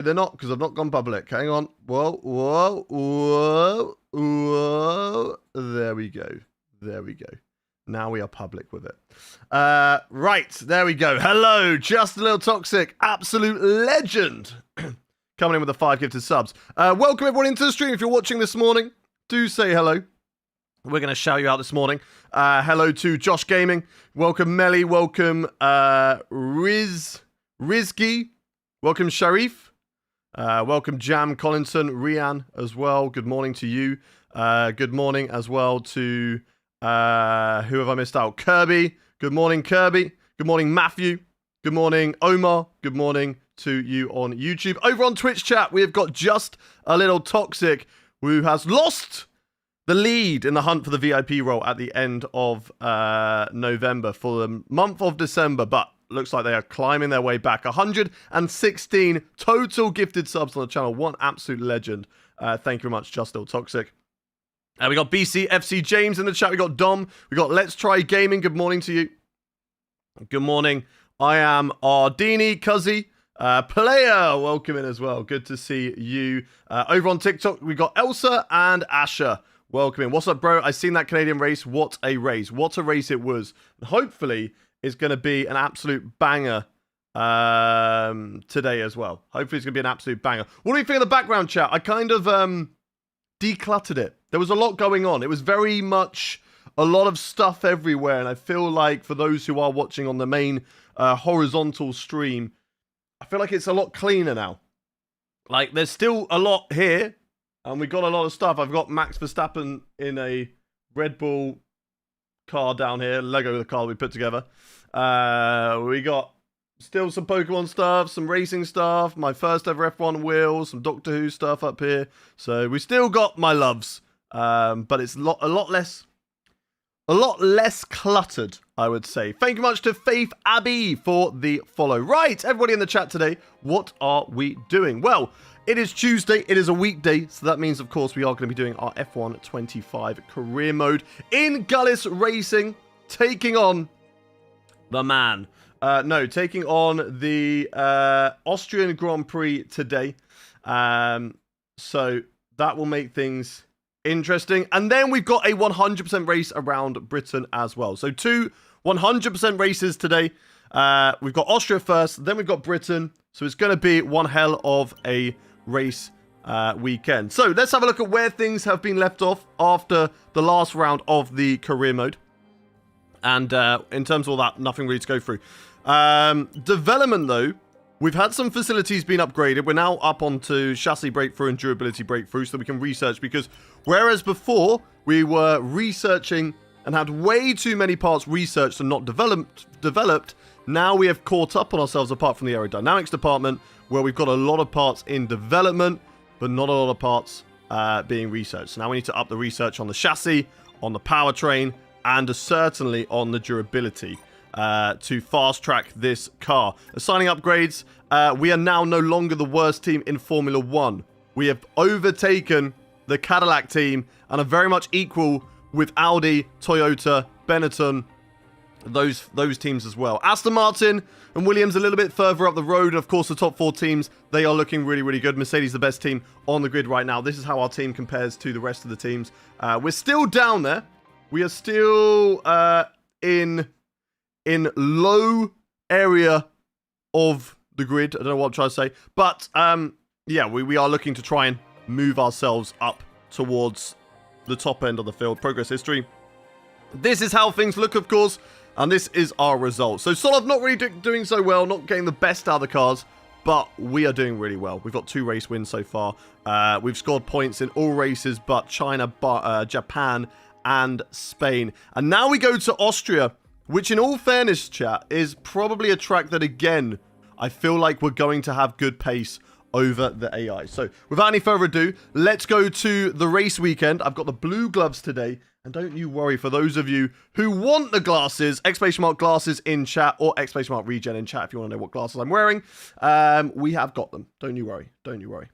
They're not, because I've not gone public. Hang on. Whoa, whoa, whoa, whoa. There we go. There we go. Now we are public with it. Right, there we go. Hello, Just a Little Toxic, absolute legend. Coming in with the 5 gifted subs. Welcome everyone into the stream. If you're watching this morning, do say hello. We're going to shout you out this morning. Hello to Josh Gaming. Welcome Melly. Welcome Rizky. Welcome Sharif. Welcome Jam Collinson. Rian as well. Good morning to you. Good morning as well to... who have I missed out? Kirby. Good morning, Kirby. Good morning, Matthew. Good morning, Omar. Good morning to you on YouTube. Over on Twitch chat, we have got Just a Little Toxic, who has lost the lead in the hunt for the VIP role at the end of November for the month of December, but looks like they are climbing their way back. 116 total gifted subs on the channel. One absolute legend. Thank you very much, Just a Little Toxic. We got BCFC James in the chat. We got Dom. We got Let's Try Gaming. Good morning to you. Good morning. I am Ardini Cuzzy. Player, welcome in as well. Good to see you. Over on TikTok, we got Elsa and Asher. Welcome in. What's up, bro? I seen that Canadian race. What a race. What a race it was. Hopefully, it's going to be an absolute banger today as well. Hopefully, it's going to be an absolute banger. What do you think of the background chat? I kind of decluttered it. There was a lot going on. It was very much a lot of stuff everywhere. And I feel like for those who are watching on the main horizontal stream, I feel like it's a lot cleaner now. Like, there's still a lot here. And we got a lot of stuff. I've got Max Verstappen in a Red Bull car down here. Lego the car we put together. We got still some Pokemon stuff, some racing stuff, my first ever F1 wheel, some Doctor Who stuff up here. So we still got my loves. But it's a lot less cluttered, I would say. Thank you much to Faith Abbey for the follow. Right, everybody in the chat today, what are we doing? Well, it is Tuesday, it is a weekday, so that means, of course, we are going to be doing our F1 25 career mode in Gullis Racing, taking on the man. Taking on the Austrian Grand Prix today. So that will make things interesting. And then we've got a 100% race around Britain as well. So 2 100% races today. We've got Austria first, then we've got Britain. So it's going to be one hell of a race weekend. So let's have a look at where things have been left off after the last round of the career mode. And in terms of all that, nothing really to go through. Development, though, we've had some facilities being upgraded. We're now up onto chassis breakthrough and durability breakthrough so that we can research, because whereas before we were researching and had way too many parts researched and not developed, now we have caught up on ourselves apart from the aerodynamics department, where we've got a lot of parts in development, but not a lot of parts being researched. So now we need to up the research on the chassis, on the powertrain, and certainly on the durability to fast track this car. Assigning upgrades, we are now no longer the worst team in Formula 1. We have overtaken the Cadillac team and are very much equal with Audi, Toyota, Benetton, those teams as well. Aston Martin and Williams a little bit further up the road. And of course, the top 4 teams, they are looking really, really good. Mercedes the best team on the grid right now. This is how our team compares to the rest of the teams. We're still down there. We are still in low area of the grid. I don't know what I'm trying to say. But, yeah, we are looking to try and move ourselves up towards the top end of the field. Progress history. This is how things look, of course. And this is our result. So, Solov not really doing so well. Not getting the best out of the cars. But we are doing really well. We've got 2 race wins so far. We've scored points in all races but China, Japan, and Spain. And now we go to Austria, which in all fairness, chat, is probably a track that, again, I feel like we're going to have good pace over the AI. So without any further ado, let's go to the race weekend. I've got the blue gloves today. And don't you worry, for those of you who want the glasses, ! Glasses in chat, or ! Regen in chat if you want to know what glasses I'm wearing. We have got them. Don't you worry. Don't you worry.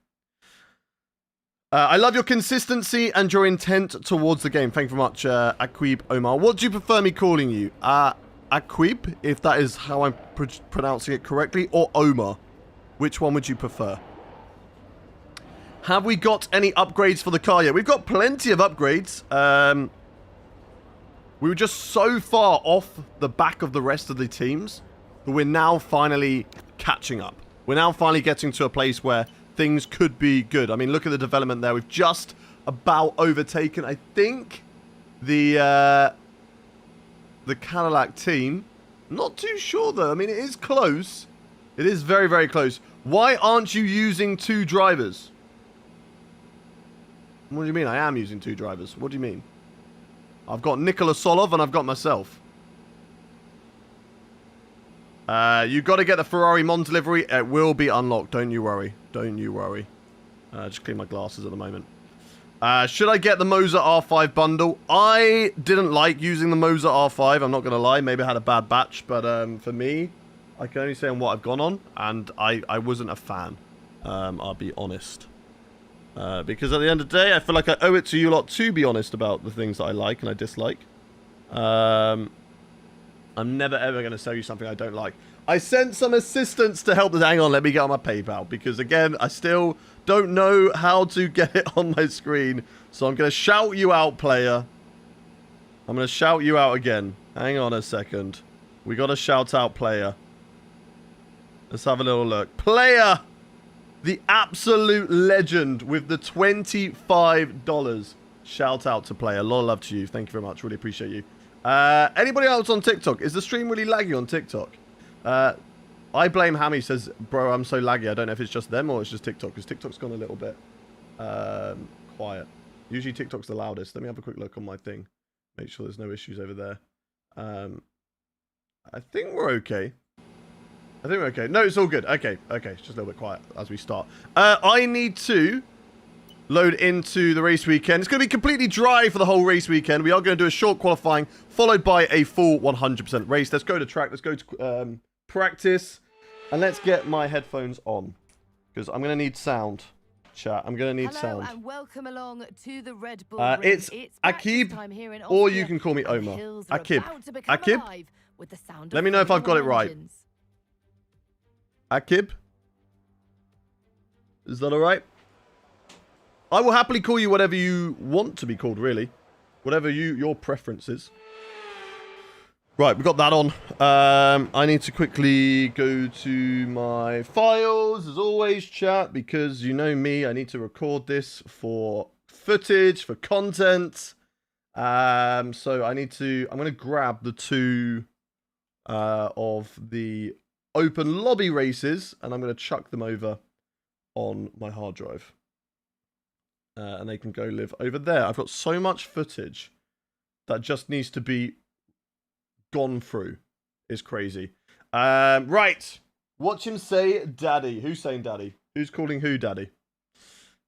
I love your consistency and your intent towards the game. Thank you very much, Aquib Omar. What do you prefer me calling you? Aquib, if that is how I'm pronouncing it correctly, or Omar? Which one would you prefer? Have we got any upgrades for the car yet? We've got plenty of upgrades. We were just so far off the back of the rest of the teams that we're now finally catching up. We're now finally getting to a place where things could be good. I mean, look at the development there. We've just about overtaken, I think, the Cadillac team. Not too sure, though. I mean, it is close. It is very, very close. Why aren't you using 2 drivers? What do you mean? I am using 2 drivers. What do you mean? I've got Nikola Solov and I've got myself. You got to get the Ferrari Mon delivery. It will be unlocked. Don't you worry. Don't you worry. Just clean my glasses at the moment. Should I get the Moza R5 bundle? I didn't like using the Moza R5. I'm not going to lie. Maybe I had a bad batch. But for me, I can only say on what I've gone on. And I wasn't a fan. I'll be honest. Because at the end of the day, I feel like I owe it to you lot to be honest about the things that I like and I dislike. I'm never ever going to sell you something I don't like. I sent some assistance to help. Hang on, let me get on my PayPal. Because again, I still don't know how to get it on my screen. So I'm going to shout you out, player. I'm going to shout you out again. Hang on a second. We got to shout out player. Let's have a little look. Player! The absolute legend with the $25. Shout out to player. A lot of love to you. Thank you very much. Really appreciate you. Anybody else on TikTok? Is the stream really laggy on TikTok? I blame Hammy. Says, bro, I'm so laggy. I don't know if it's just them or it's just TikTok. Because TikTok's gone a little bit quiet. Usually TikTok's the loudest. Let me have a quick look on my thing. Make sure there's no issues over there. I think we're okay. I think we're okay. No, it's all good. Okay, okay. It's just a little bit quiet as we start. I need to load into the race weekend. It's going to be completely dry for the whole race weekend. We are going to do a short qualifying, followed by a full 100% race. Let's go to track. Let's go to practice. And let's get my headphones on. Because I'm going to need sound, chat. I'm going to need sound. Hello and welcome along to the Red Bull it's Akib, or you can call me Omar. Akib. Akib? Let me know if I've got it right. Akib? Is that alright? I will happily call you whatever you want to be called, really. Whatever your preference is. Right, we got that on. I need to quickly go to my files, as always, chat, because you know me, I need to record this for footage, for content. So I'm going to grab the 2 of the open lobby races, and I'm going to chuck them over on my hard drive. And they can go live over there. I've got so much footage that just needs to be gone through. It's crazy. Right. Watch him say daddy. Who's saying daddy? Who's calling who daddy?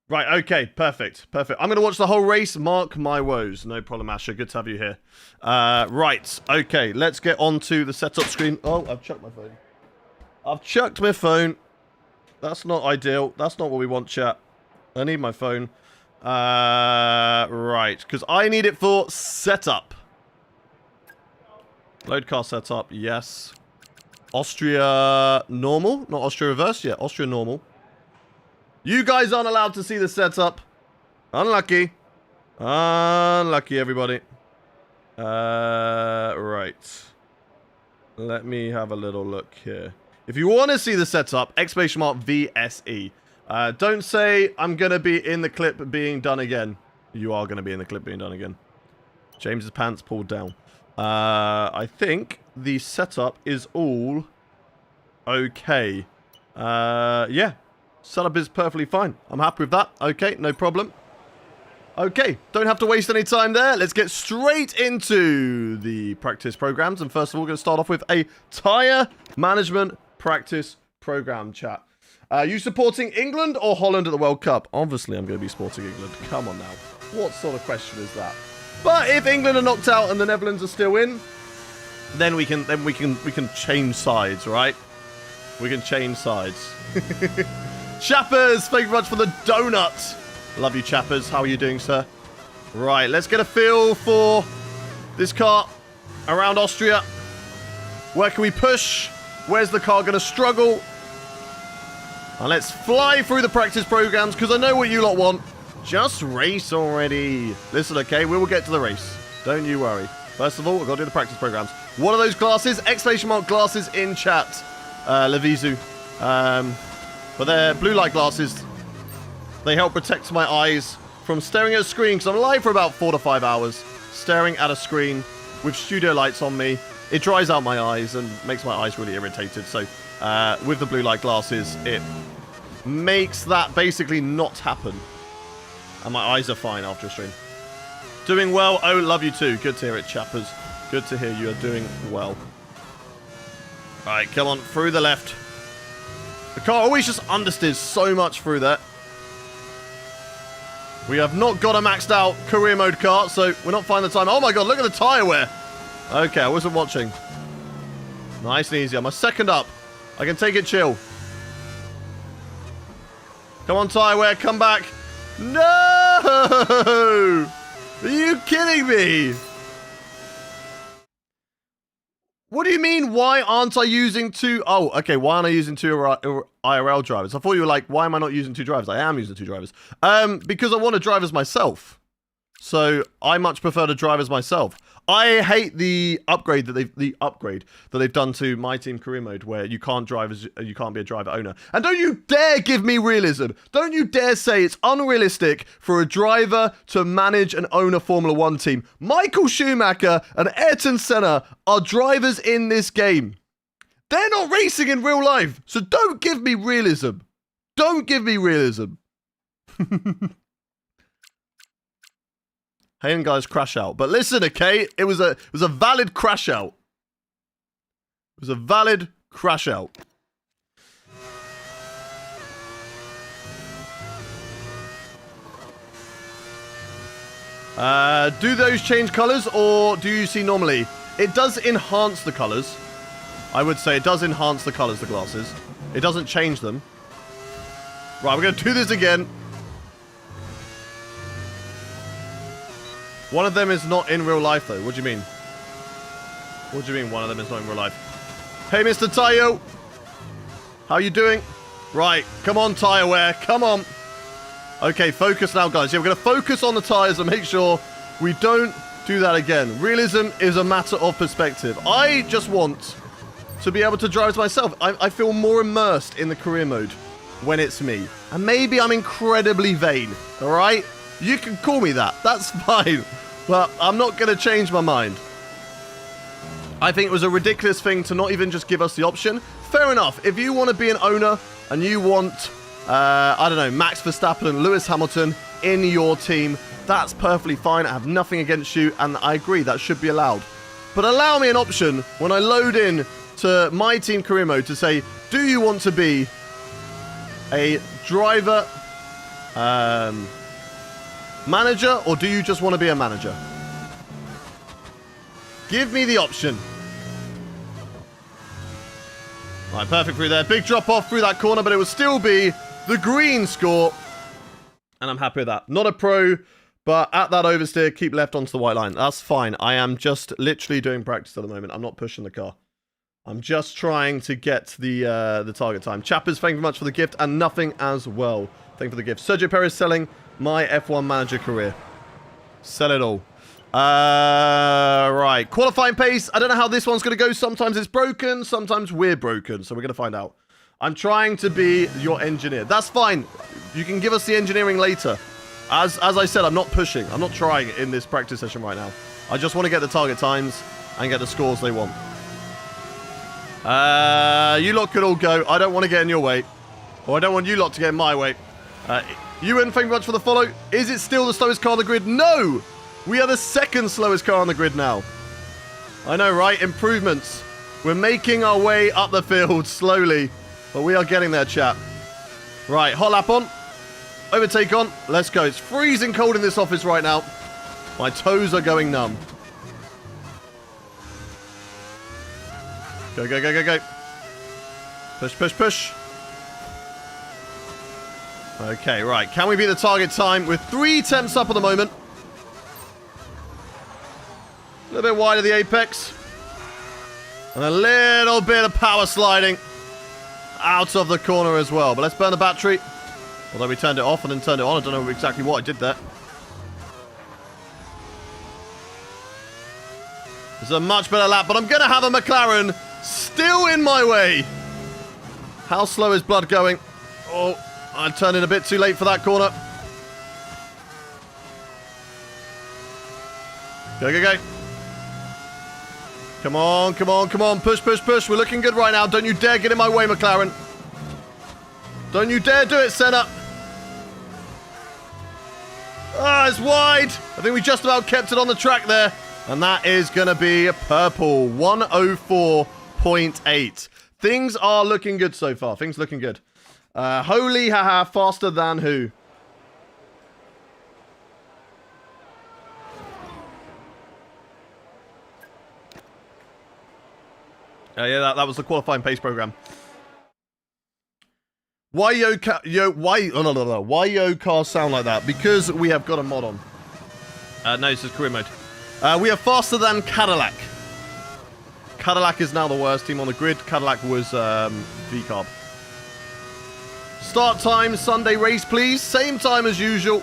Right, okay, perfect. Perfect. I'm going to watch the whole race. Mark my woes. No problem, Asher. Good to have you here. Right, okay, let's get on to the setup screen. Oh, I've chucked my phone. I've chucked my phone. That's not ideal. That's not what we want, chat. I need my phone. Right, because I need it for setup. Load car setup, yes. Austria normal, not Austria reverse. Yeah, Austria normal. You guys aren't allowed to see the setup. Unlucky. Unlucky, everybody. Right. Let me have a little look here. If you want to see the setup, exclamation mark VSE. Don't say I'm going to be in the clip being done again. You are going to be in the clip being done again. James's pants pulled down. I think the setup is all okay. Yeah. Setup is perfectly fine. I'm happy with that. Okay, no problem. Okay, don't have to waste any time there. Let's get straight into the practice programs. And first of all, we're going to start off with a tyre management practice program, chat. You supporting England or Holland at the World Cup? Obviously, I'm going to be supporting England. Come on now. What sort of question is that? But if England are knocked out and the Netherlands are still in, then we can change sides, right? We can change sides. Chappers, thank you very much for the donut. Love you, Chappers. How are you doing, sir? Right, let's get a feel for this car around Austria. Where can we push? Where's the car going to struggle? And let's fly through the practice programs, because I know what you lot want. Just race already. Listen, okay, we will get to the race. Don't you worry. First of all, we've got to do the practice programs. What are those glasses? Exclamation mark glasses in chat, Levizu. But they're blue light glasses. They help protect my eyes from staring at a screen, because I'm live for about 4 to 5 hours, staring at a screen with studio lights on me. It dries out my eyes and makes my eyes really irritated. So with the blue light glasses, it makes that basically not happen. And my eyes are fine after a stream. Doing well. Oh, love you too. Good to hear it, chappers. Good to hear you are doing well. Alright, come on. Through the left. The car always just understeers so much through there. We have not got a maxed out career mode car, so we're not finding the time. Oh my god, look at the tyre wear. Okay, I wasn't watching. Nice and easy. I'm a second up. I can take it chill. Come on, tyre wear. Come back. No! Are you kidding me? What do you mean, why aren't I using two... Oh, okay, why aren't I using two IRL drivers? I thought you were like, why am I not using two drivers? I am using two drivers. Because I want to drive as myself. So, I much prefer to drive as myself. I hate the upgrade that they've done to My Team career mode, where you can't drive as you can't be a driver owner. And don't you dare give me realism. Don't you dare say it's unrealistic for a driver to manage and own a Formula 1 team. Michael Schumacher and Ayrton Senna are drivers in this game. They're not racing in real life, so don't give me realism. Don't give me realism. Hey, and guys, crash out. But listen, okay, it was a valid crash out. It was a valid crash out. Do those change colors, or do you see normally? It does enhance the colors. I would say it does enhance the colors, the glasses. It doesn't change them. Right, we're going to do this again. One of them is not in real life, though. What do you mean? What do you mean one of them is not in real life? Hey, Mr. Tayo. How you doing? Right. Come on, tyre wear. Come on. Okay, focus now, guys. Yeah, we're going to focus on the tyres and make sure we don't do that again. Realism is a matter of perspective. I just want to be able to drive as myself. I feel more immersed in the career mode when it's me. And maybe I'm incredibly vain, all right? You can call me that. That's fine. But I'm not going to change my mind. I think it was a ridiculous thing to not even just give us the option. Fair enough. If you want to be an owner and you want, I don't know, Max Verstappen and Lewis Hamilton in your team, that's perfectly fine. I have nothing against you, and I agree that should be allowed. But allow me an option when I load in to My Team career mode to say, do you want to be a driver manager, or do you just want to be a manager? Give me the option. Right, perfect through there. Big drop off through that corner, but it will still be the green score. And I'm happy with that. Not a pro, but at that oversteer, keep left onto the white line. That's fine. I am just literally doing practice at the moment. I'm not pushing the car. I'm just trying to get the target time. Chappers, thank you very much for the gift, and nothing as well. Thank you for the gift. Sergio Perez selling my F1 manager career. Sell it all. Right. Qualifying pace. I don't know how this one's going to go. Sometimes it's broken. Sometimes we're broken. So we're going to find out. I'm trying to be your engineer. That's fine. You can give us the engineering later. As I said, I'm not pushing. I'm not trying in this practice session right now. I just want to get the target times and get the scores they want. You lot could all go. I don't want to get in your way. Or I don't want you lot to get in my way. Ewan, thank you very much for the follow. Is it still the slowest car on the grid? No! We are the second slowest car on the grid now. I know, right? Improvements. We're making our way up the field slowly. But we are getting there, chap. Right, hot lap on. Overtake on. Let's go. It's freezing cold in this office right now. My toes are going numb. Go, go, go, go, go. Push, push, push. Okay, right. Can we beat the target time? We're 3 temps up at the moment. A little bit wide of the apex. And a little bit of power sliding. out of the corner as well. But let's burn the battery. Although we turned it off and then turned it on. I don't know exactly what I did there. It's a much better lap, but I'm going to have a McLaren still in my way. How slow is blood going? Oh, I turned in a bit too late for that corner. Go, go, go. Come on, come on, come on. Push, push, push. We're looking good right now. Don't you dare get in my way, McLaren. Don't you dare do it, Senna. Ah, it's wide. I think we just about kept it on the track there. And that is going to be purple. 104.8. Things are looking good so far. Things looking good. Holy haha, faster than who? Yeah, that was the qualifying pace program. Why yo cars sound like that? Because we have got a mod on. No, this is career mode. We are faster than Cadillac. Cadillac is now the worst team on the grid. Cadillac was VCarb. Start time, Sunday race, please. Same time as usual.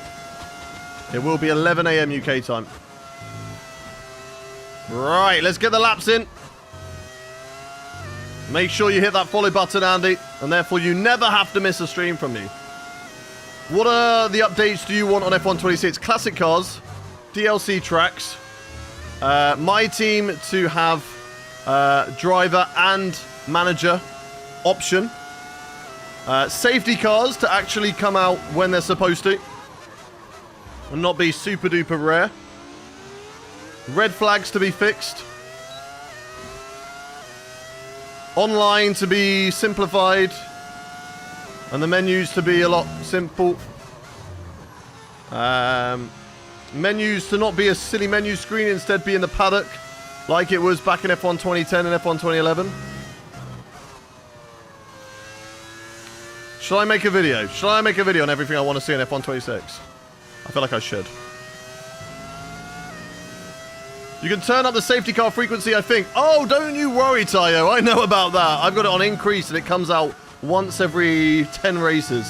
It will be 11 a.m. UK time. Right, let's get the laps in. Make sure you hit that follow button, Andy, and therefore you never have to miss a stream from me. What are the updates do you want on F126? Classic cars, DLC tracks, my team to have driver and manager option, safety cars to actually come out when they're supposed to and not be super duper rare, red flags to be fixed, online to be simplified, and the menus to be a lot simple. Menus to not be a silly menu screen, instead be in the paddock like it was back in F1 2010 and F1 2011. Shall I make a video? Shall I make a video on everything I want to see in F1 26? I feel like I should. You can turn up the safety car frequency, I think. Oh, don't you worry, Tayo. I know about that. I've got it on increase and it comes out once every 10 races.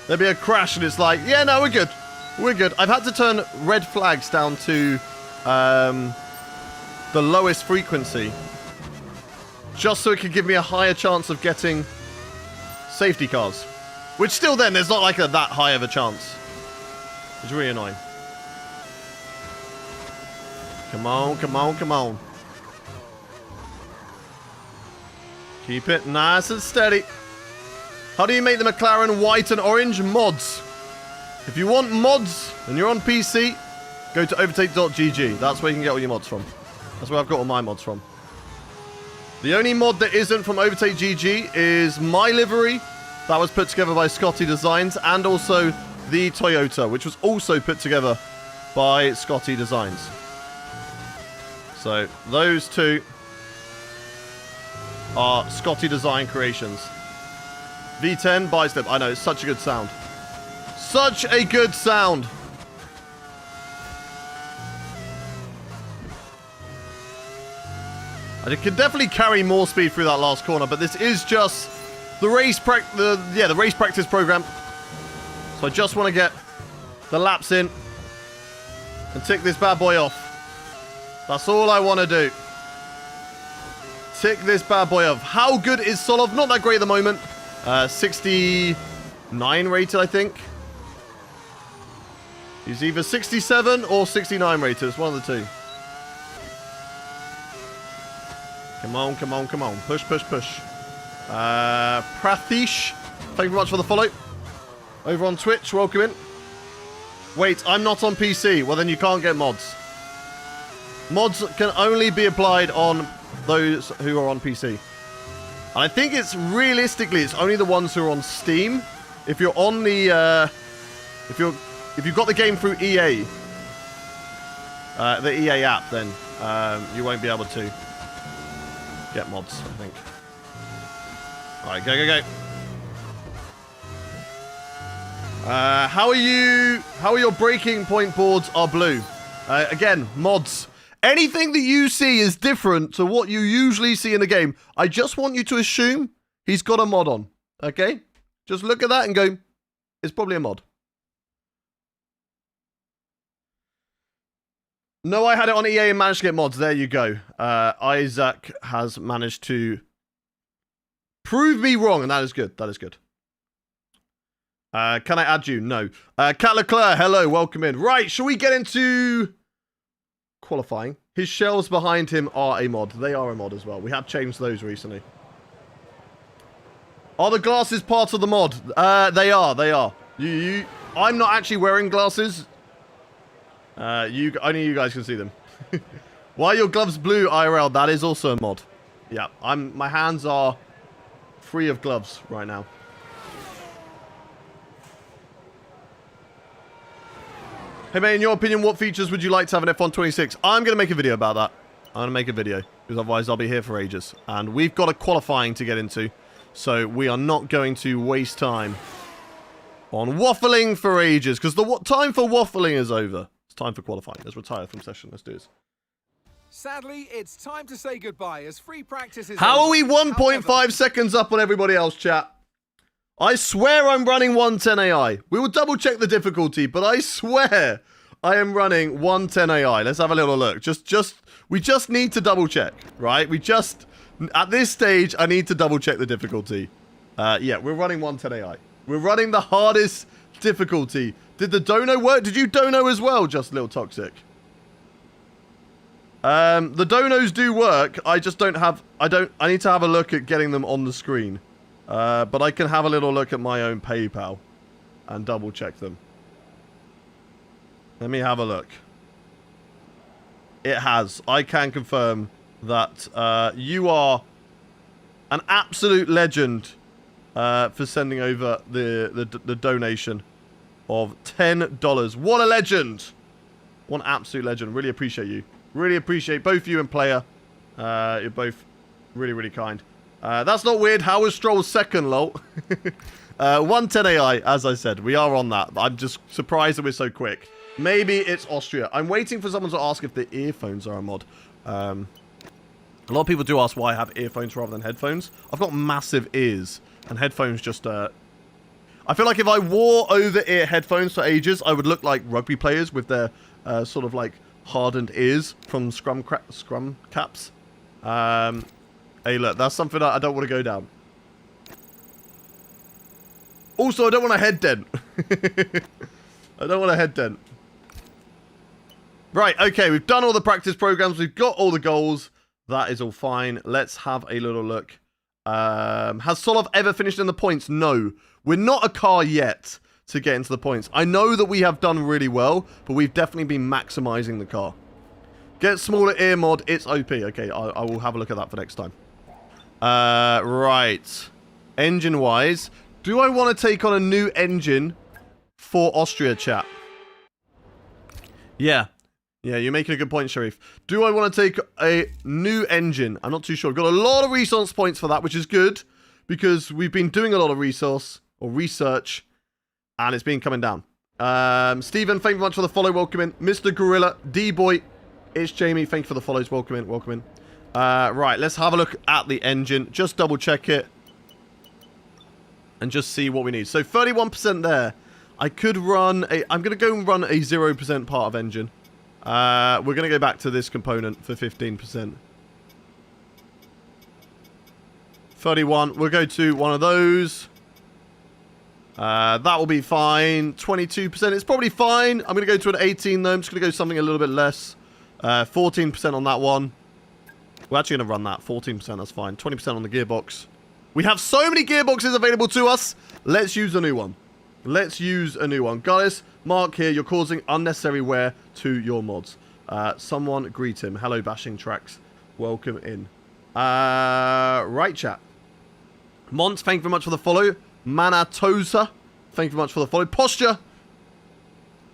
There'll be a crash and it's like, yeah, no, we're good. We're good. I've had to turn red flags down to the lowest frequency just so it could give me a higher chance of getting safety cars. Which still then, there's not like that high of a chance. It's really annoying. Come on, come on, come on. Keep it nice and steady. How do you make the McLaren white and orange? Mods. If you want mods and you're on PC, go to overtake.gg. That's where you can get all your mods from. That's where I've got all my mods from. The only mod that isn't from overtake.gg is my livery. That was put together by Scotty Designs, and also the Toyota, which was also put together by Scotty Designs. So those two are Scotty Design creations. V10 Bicep. I know, it's such a good sound. Such a good sound. I could definitely carry more speed through that last corner, but this is just the race practice program. So I just want to get the laps in and tick this bad boy off. That's all I want to do. Tick this bad boy off. How good is Solov? Not that great at the moment. 69 rated, I think. He's either 67 or 69 rated. It's one of the two. Come on, come on, come on. Push, push, push. Prathish, thank you very much for the follow. Over on Twitch, welcome in. Wait, I'm not on PC. Well, then you can't get mods. Mods can only be applied on those who are on PC. And I think it's realistically, it's only the ones who are on Steam. If you're on the, if you've got the game through EA, the EA app, then you won't be able to get mods, I think. All right, go, go, go. How are your breaking point boards are blue? Again, mods. Anything that you see is different to what you usually see in the game. I just want you to assume he's got a mod on. Okay? Just look at that and go, it's probably a mod. No, I had it on EA and managed to get mods. There you go. Isaac has managed to prove me wrong, and that is good. That is good. Can I add you? No. Cat Leclerc, hello, welcome in. Right, shall we get into qualifying? His shells behind him are a mod. They are a mod as well. We have changed those recently. Are the glasses part of the mod? They are. They are. I'm not actually wearing glasses. Only you guys can see them. Why are your gloves blue, IRL? That is also a mod. Yeah, my hands are free of gloves right now. Hey mate, in your opinion, what features would you like to have in F1 26? I'm going to make a video about that. I'm going to make a video, because otherwise I'll be here for ages. And we've got a qualifying to get into, so we are not going to waste time on waffling for ages, because the time for waffling is over. It's time for qualifying. Let's retire from session. Let's do this. Sadly, it's time to say goodbye as free practice is How over. are we 1.5 seconds up on everybody else, chat? I swear I'm running 110 AI. We will double check the difficulty, but I swear I am running 110 AI. Let's have a little look. We just need to double check, right? At this stage, I need to double check the difficulty. Yeah, we're running 110 AI. We're running the hardest difficulty. Did the dono work? Did you dono as well, Just Little Toxic? The donos do work. I just don't have... I need to have a look at getting them on the screen. But I can have a little look at my own PayPal and double check them. Let me have a look. It has. I can confirm that you are an absolute legend for sending over the donation of $10. What a legend! What an absolute legend. Really appreciate you. Really appreciate both you and Player. You're both really, really kind. That's not weird. How was Stroll second, lol? 110 AI, as I said. We are on that. I'm just surprised that we're so quick. Maybe it's Austria. I'm waiting for someone to ask if the earphones are a mod. A lot of people do ask why I have earphones rather than headphones. I've got massive ears, and headphones just... I feel like if I wore over-ear headphones for ages, I would look like rugby players with their sort of like hardened ears from scrum caps. Hey, look, that's something I don't want to go down. Also, I don't want a head dent. I don't want a head dent. Right, okay, we've done all the practice programs. We've got all the goals. That is all fine. Let's have a little look. Has Solov ever finished in the points? No. We're not a car yet to get into the points. I know that we have done really well, but we've definitely been maximizing the car. Get smaller ear mod. It's OP. Okay, I will have a look at that for next time. Right. Engine-wise, do I want to take on a new engine for Austria, chat? Yeah. Yeah, you're making a good point, Sharif. Do I want to take a new engine? I'm not too sure. I've got a lot of resource points for that, which is good, because we've been doing a lot of research, and it's been coming down. Stephen, thank you very much for the follow. Welcome in. Mr. Gorilla, D-Boy, it's Jamie. Thank you for the follows. Welcome in. Welcome in. Right, let's have a look at the engine. Just double check it. And just see what we need. So 31% there. I could run a... I'm going to go and run a 0% part of engine. We're going to go back to this component for 15%. 31. We'll go to one of those. That will be fine. 22%. It's probably fine. I'm going to go to an 18 though. I'm just going to go something a little bit less. 14% on that one. We're actually going to run that. 14%, that's fine. 20% on the gearbox. We have so many gearboxes available to us. Let's use a new one. Let's use a new one. Guys, Mark here. You're causing unnecessary wear to your mods. Someone greet him. Hello, Bashing Tracks. Welcome in. Right, chat. Mont, thank you very much for the follow. Manatosa, thank you very much for the follow. Posture.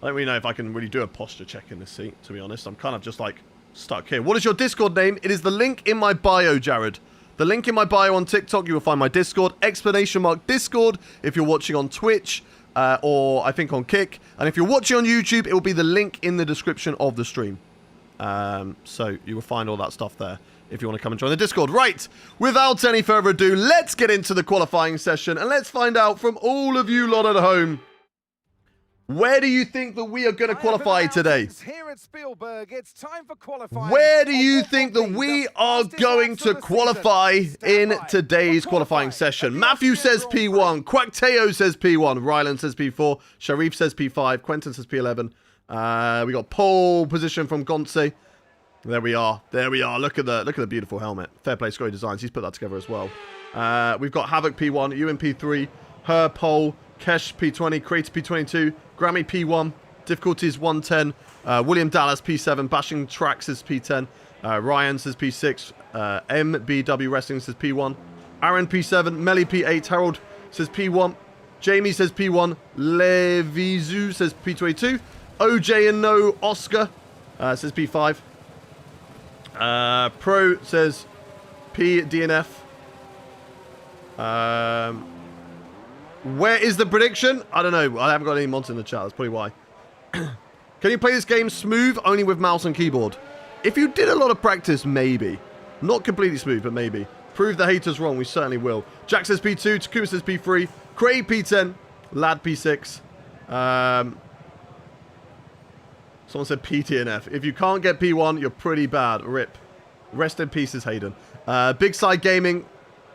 I don't really know if I can really do a posture check in this seat, to be honest. I'm kind of just like stuck here. What is your Discord name? It is the link in my bio, Jared. The link in my bio on TikTok, you will find my Discord. !Discord if you're watching on Twitch or I think on Kick. And if you're watching on YouTube, it will be the link in the description of the stream. So you will find all that stuff there if you want to come and join the Discord. Right, without any further ado, let's get into the qualifying session and let's find out from all of you lot at home, where do you think that we are going to qualify today? Here at Spielberg, it's time for qualifying. Where do you think that we are going to qualify in today's qualifying session? Matthew says P1, Quackteo says P1, Ryland says P4, Sharif says P5, Quentin says P11. We got pole position from Gonce. There we are. There we are. Look at the beautiful helmet. Fair Play Scory Designs. He's put that together as well. We've got Havoc P1, Ewan P3, Her Pole, Kesh P20, Creator P22, Grammy P1, Difficulties 110, William Dallas P7, Bashing Tracks is P10, Ryan says P6, MBW Wrestling says P1, Aaron P7, Melly P8, Harold says P1, Jamie says P1, Levizu says P22, OJ and No Oscar says P5, Pro says P DNF. Where is the prediction? I don't know. I haven't got any mods in the chat. That's probably why. Can you play this game smooth, only with mouse and keyboard? If you did a lot of practice, maybe. Not completely smooth, but maybe. Prove the haters wrong. We certainly will. Jack says P2. Takuma says P3. Craig P10. Lad P6. Someone said PTNF. If you can't get P1, you're pretty bad. RIP. Rest in pieces, Hayden. Big Side Gaming.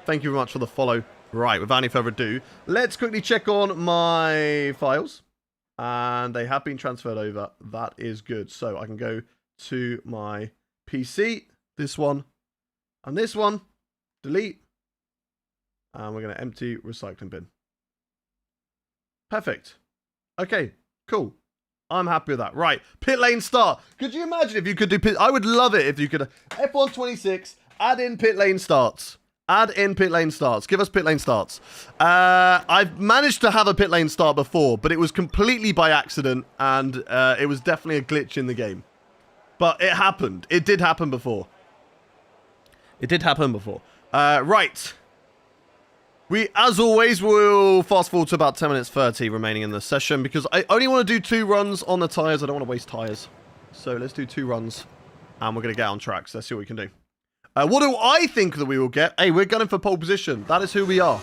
Thank you very much for the follow. Right, without any further ado, let's quickly check on my files. And they have been transferred over. That is good. So I can go to my PC, this one, and this one. Delete. And we're going to empty recycling bin. Perfect. Okay, cool. I'm happy with that. Right, pit lane start. Could you imagine if you could do pit? I would love it if you could. F1 26, add in pit lane starts. Add in pit lane starts. Give us pit lane starts. I've managed to have a pit lane start before, but it was completely by accident, and it was definitely a glitch in the game. But it happened. It did happen before. It did happen before. Right. We, as always, will fast forward to about 10 minutes 30 remaining in the session, because I only want to do 2 runs on the tyres. I don't want to waste tyres. So let's do 2 runs, and we're going to get on tracks. Let's see what we can do. What do I think that we will get? Hey, we're gunning for pole position. That is who we are.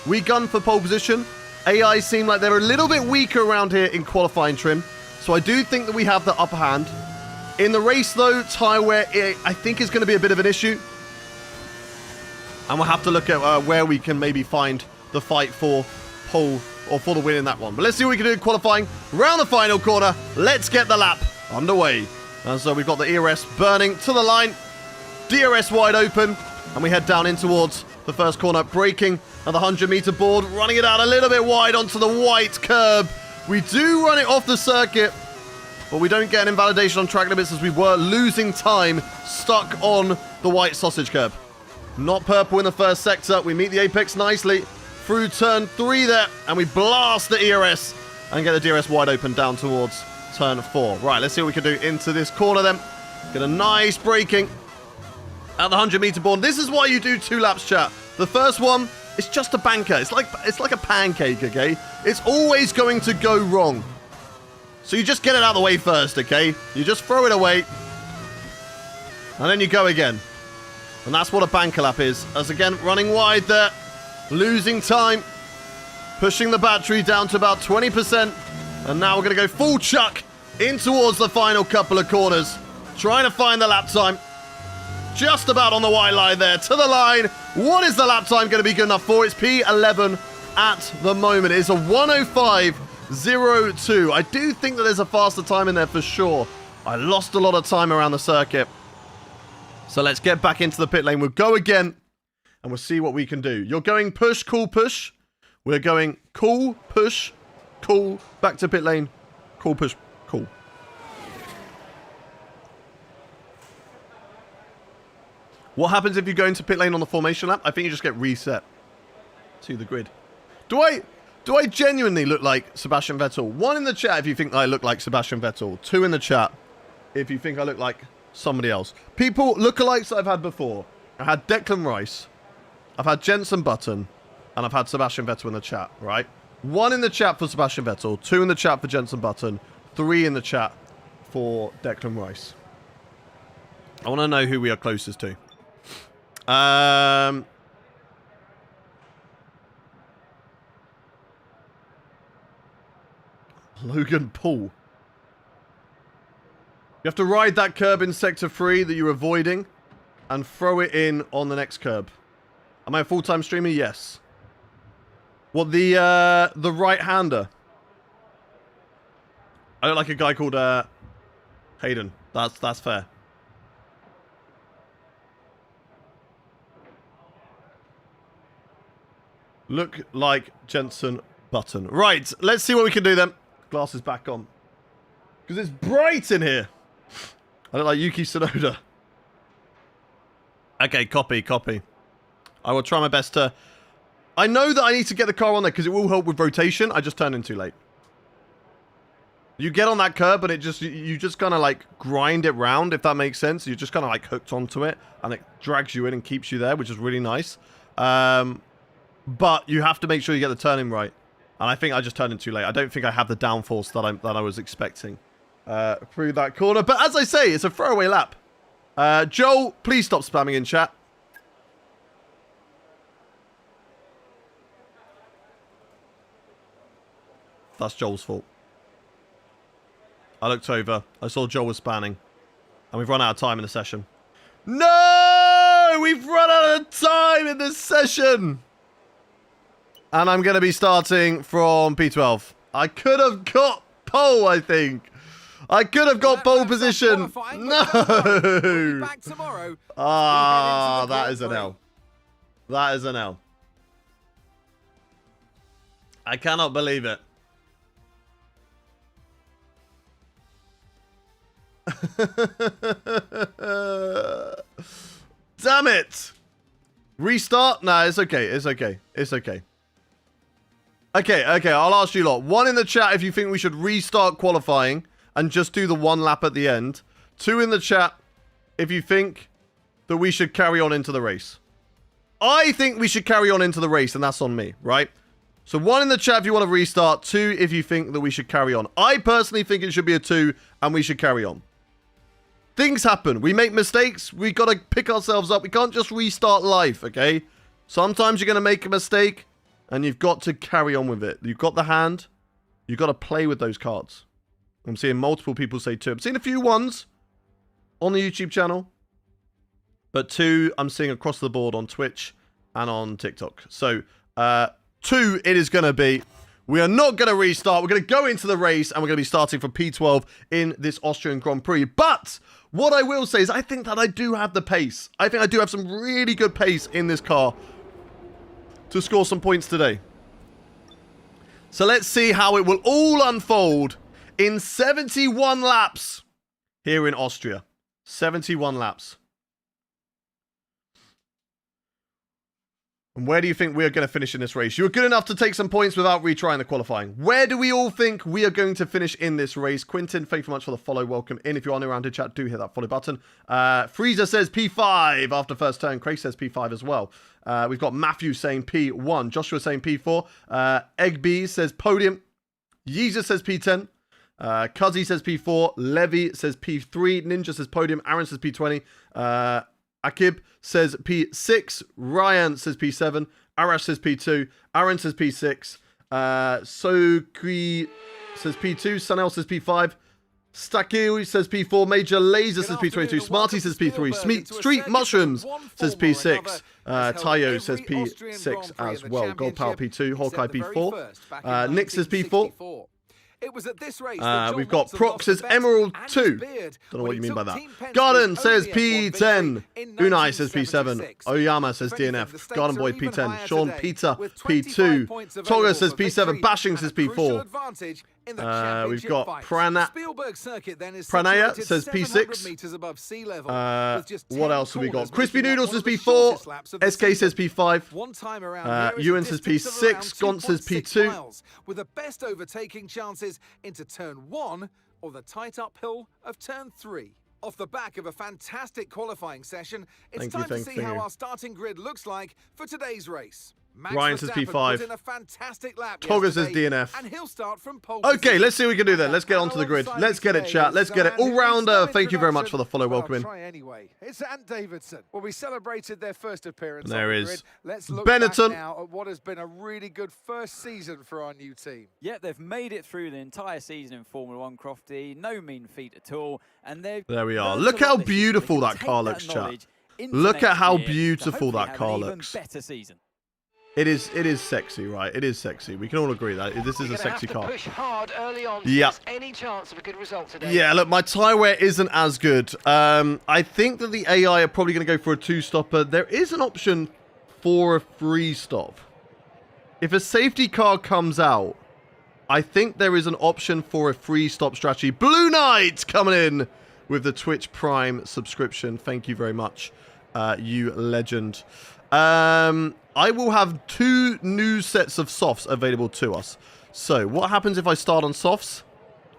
We gun for pole position. AI seem like they're a little bit weaker around here in qualifying trim. So I do think that we have the upper hand. In the race, though, tyre wear, I think is going to be a bit of an issue. And we'll have to look at where we can maybe find the fight for pole or for the win in that one. But let's see what we can do in qualifying. Round the final corner. Let's get the lap underway. And so we've got the ERS burning to the line. DRS wide open, and we head down in towards the first corner, braking at the 100-meter board, running it out a little bit wide onto the white curb. We do run it off the circuit, but we don't get an invalidation on track limits as we were losing time stuck on the white sausage curb. Not purple in the first sector. We meet the apex nicely through turn 3 there, and we blast the ERS and get the DRS wide open down towards turn 4. Right, let's see what we can do into this corner then. Get a nice braking at the 100-meter board. This is why you do 2 laps, chat. The first one, it's just a banker. It's like a pancake, okay? It's always going to go wrong. So you just get it out of the way first, okay? You just throw it away. And then you go again. And that's what a banker lap is. As again, running wide there. Losing time. Pushing the battery down to about 20%. And now we're going to go full chuck in towards the final couple of corners. Trying to find the lap time. Just about on the white line there, to the line. What is the lap time going to be good enough for? It's P11 at the moment. It's a 1:05.02. I do think that there's a faster time in there for sure. I lost a lot of time around the circuit. So let's get back into the pit lane. We'll go again, and we'll see what we can do. You're going push, cool, push. We're going cool, push, cool, back to pit lane, cool, push, cool. What happens if you go into pit lane on the formation lap? I think you just get reset to the grid. Do I genuinely look like Sebastian Vettel? 1 in the chat if you think I look like Sebastian Vettel. 2 in the chat if you think I look like somebody else. People, lookalikes I've had before. I had Declan Rice. I've had Jenson Button. And I've had Sebastian Vettel in the chat, right? 1 in the chat for Sebastian Vettel. 2 in the chat for Jenson Button. 3 in the chat for Declan Rice. I want to know who we are closest to. Logan Paul. You have to ride that curb in Sector 3 that you're avoiding and throw it in on the next curb. Am I a full-time streamer? Yes. What, the right-hander? I don't like a guy called Hayden. That's fair. Look like Jensen Button. Right, let's see what we can do then. Glasses back on. Because it's bright in here. I look like Yuki Tsunoda. Okay, copy. I will try my best to... I know that I need to get the car on there because it will help with rotation. I just turned in too late. You get on that curb and it just... You just kind of like grind it round, if that makes sense. You're just kind of like hooked onto it and it drags you in and keeps you there, which is really nice. But you have to make sure you get the turning right. And I think I just turned in too late. I don't think I have the downforce that I was expecting through that corner. But as I say, it's a throwaway lap. Joel, please stop spamming in chat. That's Joel's fault. I looked over. I saw Joel was spamming. And we've run out of time in the session. No! We've run out of time in this session! And I'm going to be starting from P12. I could have got pole, I think. I could have got pole position. No! Ah, that is an L. That is an L. I cannot believe it. Damn it! Restart? Nah, it's okay. It's okay. It's okay. Okay, I'll ask you lot. 1 in the chat if you think we should restart qualifying and just do the 1 lap at the end. 2 in the chat if you think that we should carry on into the race. I think we should carry on into the race, and that's on me, right? So 1 in the chat if you want to restart. 2 if you think that we should carry on. I personally think it should be a 2 and we should carry on. Things happen. We make mistakes. We got to pick ourselves up. We can't just restart life, okay? Sometimes you're going to make a mistake. And you've got to carry on with it. You've got the hand. You've got to play with those cards. I'm seeing multiple people say 2. I'm seeing a few 1s on the YouTube channel. But 2 I'm seeing across the board on Twitch and on TikTok. So 2 it is going to be. We are not going to restart. We're going to go into the race. And we're going to be starting from P12 in this Austrian Grand Prix. But what I will say is I think that I do have the pace. I think I do have some really good pace in this car to score some points today. So let's see how it will all unfold in 71 laps here in Austria. 71 laps. And where do you think we are going to finish in this race? You were good enough to take some points without retrying the qualifying. Where do we all think we are going to finish in this race? Quintin, thank you very much for the follow. Welcome in. If you are new around in chat, do hit that follow button. Freezer says P5 after first turn. Craig says P5 as well. We've got Matthew saying P1. Joshua saying P4. Eggbee says podium. Yeezus says P10. Cuzzy says P4. Levy says P3. Ninja says podium. Aaron says P20. Akib says P6. Ryan says P7. Arash says P2. Aaron says P6. Sokri says P2. Sunel says P5. Stakil says P4. Major Laser says P22. Smarty says P3. Street Mushrooms says P6. Tayo says P6 as well. Gold Power P2. Hawkeye P4. Nick says P4. It was at this race we've got Proc says Emerald 2. Don't know what you mean by that. Garden says P10. Unai says P7. Oyama says DNF. Garden Boy P10. Sean Peter P2. Toga says P7. Bashing says P4. We've got Pranaya says P6. What else have we got? Crispy Noodles says P4. SK says P5. Ewan says P6. Gont says P2. With the best overtaking chances into turn 1 or the tight uphill of turn 3. Off the back of a fantastic qualifying session, it's time to see how our starting grid looks like for today's race. Max Ryan says Verstappen P5. put in a fantastic lap Togger says yesterday, DNF. and he'll start from pole Okay, position. let's see what we can do then. Let's get onto the grid. Let's get it, chat. Let's get it. All-rounder, thank you very much for the follow. Welcome in. Try anyway. It's Ant Davidson. Well, we celebrated their first appearance. There on the is grid. Let's look Benetton. back now at what has been a really good first season for our new team. Yeah, they've made it through the entire season in Formula 1, Crofty. No mean feat at all. And they've There we are. learned Look a lot how this season. beautiful They can that take car that looks, chat. knowledge into Look at next how year to beautiful hopefully that have car an even looks. better season. It is sexy, right? It is sexy. We can all agree that this is a sexy car. Push hard early on. Yeah. Any chance of a good result today? Yeah, look, my tyre wear isn't as good. I think that the AI are probably going to go for a two-stopper. There is an option for a free stop. If a safety car comes out, I think there is an option for a free stop strategy. Blue Knight coming in with the Twitch Prime subscription. Thank you very much, you legend. I will have 2 new sets of softs available to us. So, what happens if I start on softs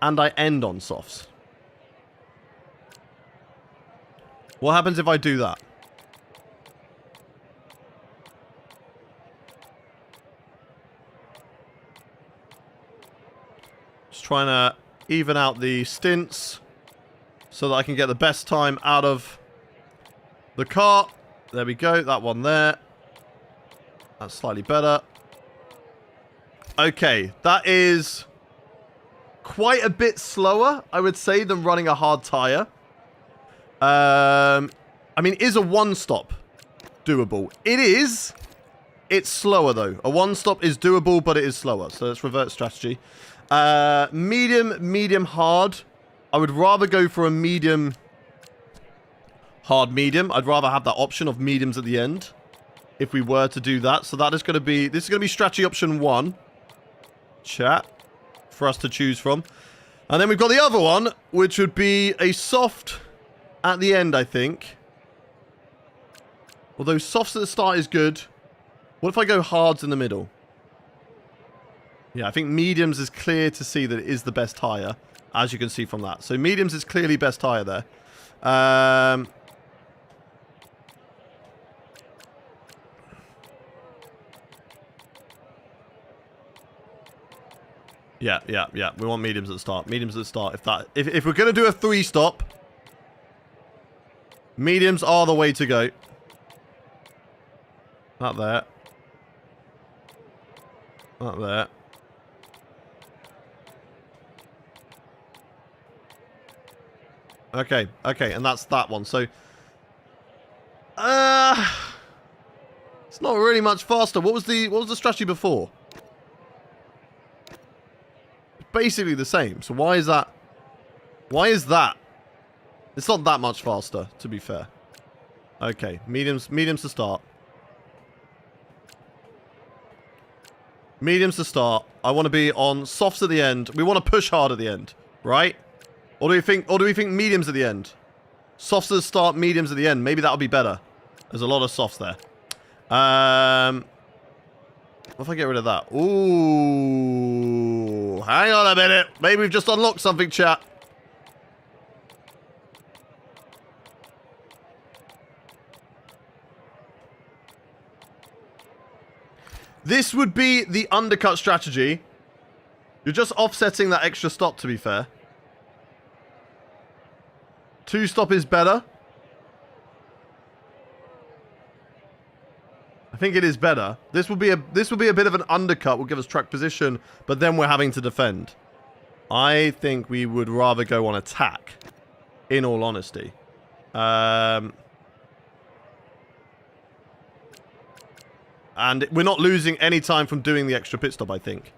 and I end on softs? What happens if I do that? Just trying to even out the stints so that I can get the best time out of the car. There we go, that one there. That's slightly better. Okay, that is quite a bit slower, I would say, than running a hard tyre. I mean, is a one-stop doable? It is. It's slower, though. A one-stop is doable, but it is slower. So let's revert strategy. Medium, hard. I would rather go for a medium, hard, medium. I'd rather have that option of mediums at the end if we were to do that. So that is going to be, this is going to be strategy option 1. Chat. For us to choose from. And then we've got the other one, which would be a soft at the end, I think. Although softs at the start is good. What if I go hards in the middle? Yeah, I think mediums is clear to see that it is the best tyre, as you can see from that. So mediums is clearly best tyre there. Yeah. We want mediums at the start. Mediums at the start. If we're going to do a 3-stop, mediums are the way to go. Not there. Not there. Okay, and that's that one. So, it's not really much faster. What was the strategy before? Basically the same. So why is that? Why is that? It's not that much faster, to be fair. Okay, mediums to start. Mediums to start. I want to be on softs at the end. We want to push hard at the end, right? Or do we think mediums at the end? Softs at the start, mediums at the end. Maybe that'll be better. There's a lot of softs there. What if I get rid of that? Ooh. Hang on a minute. Maybe we've just unlocked something, chat. This would be the undercut strategy. You're just offsetting that extra stop, to be fair. 2-stop is better. I think it is better. This will be a bit of an undercut. Will give us track position, but then we're having to defend. I think we would rather go on attack, in all honesty. And we're not losing any time from doing the extra pit stop, I think.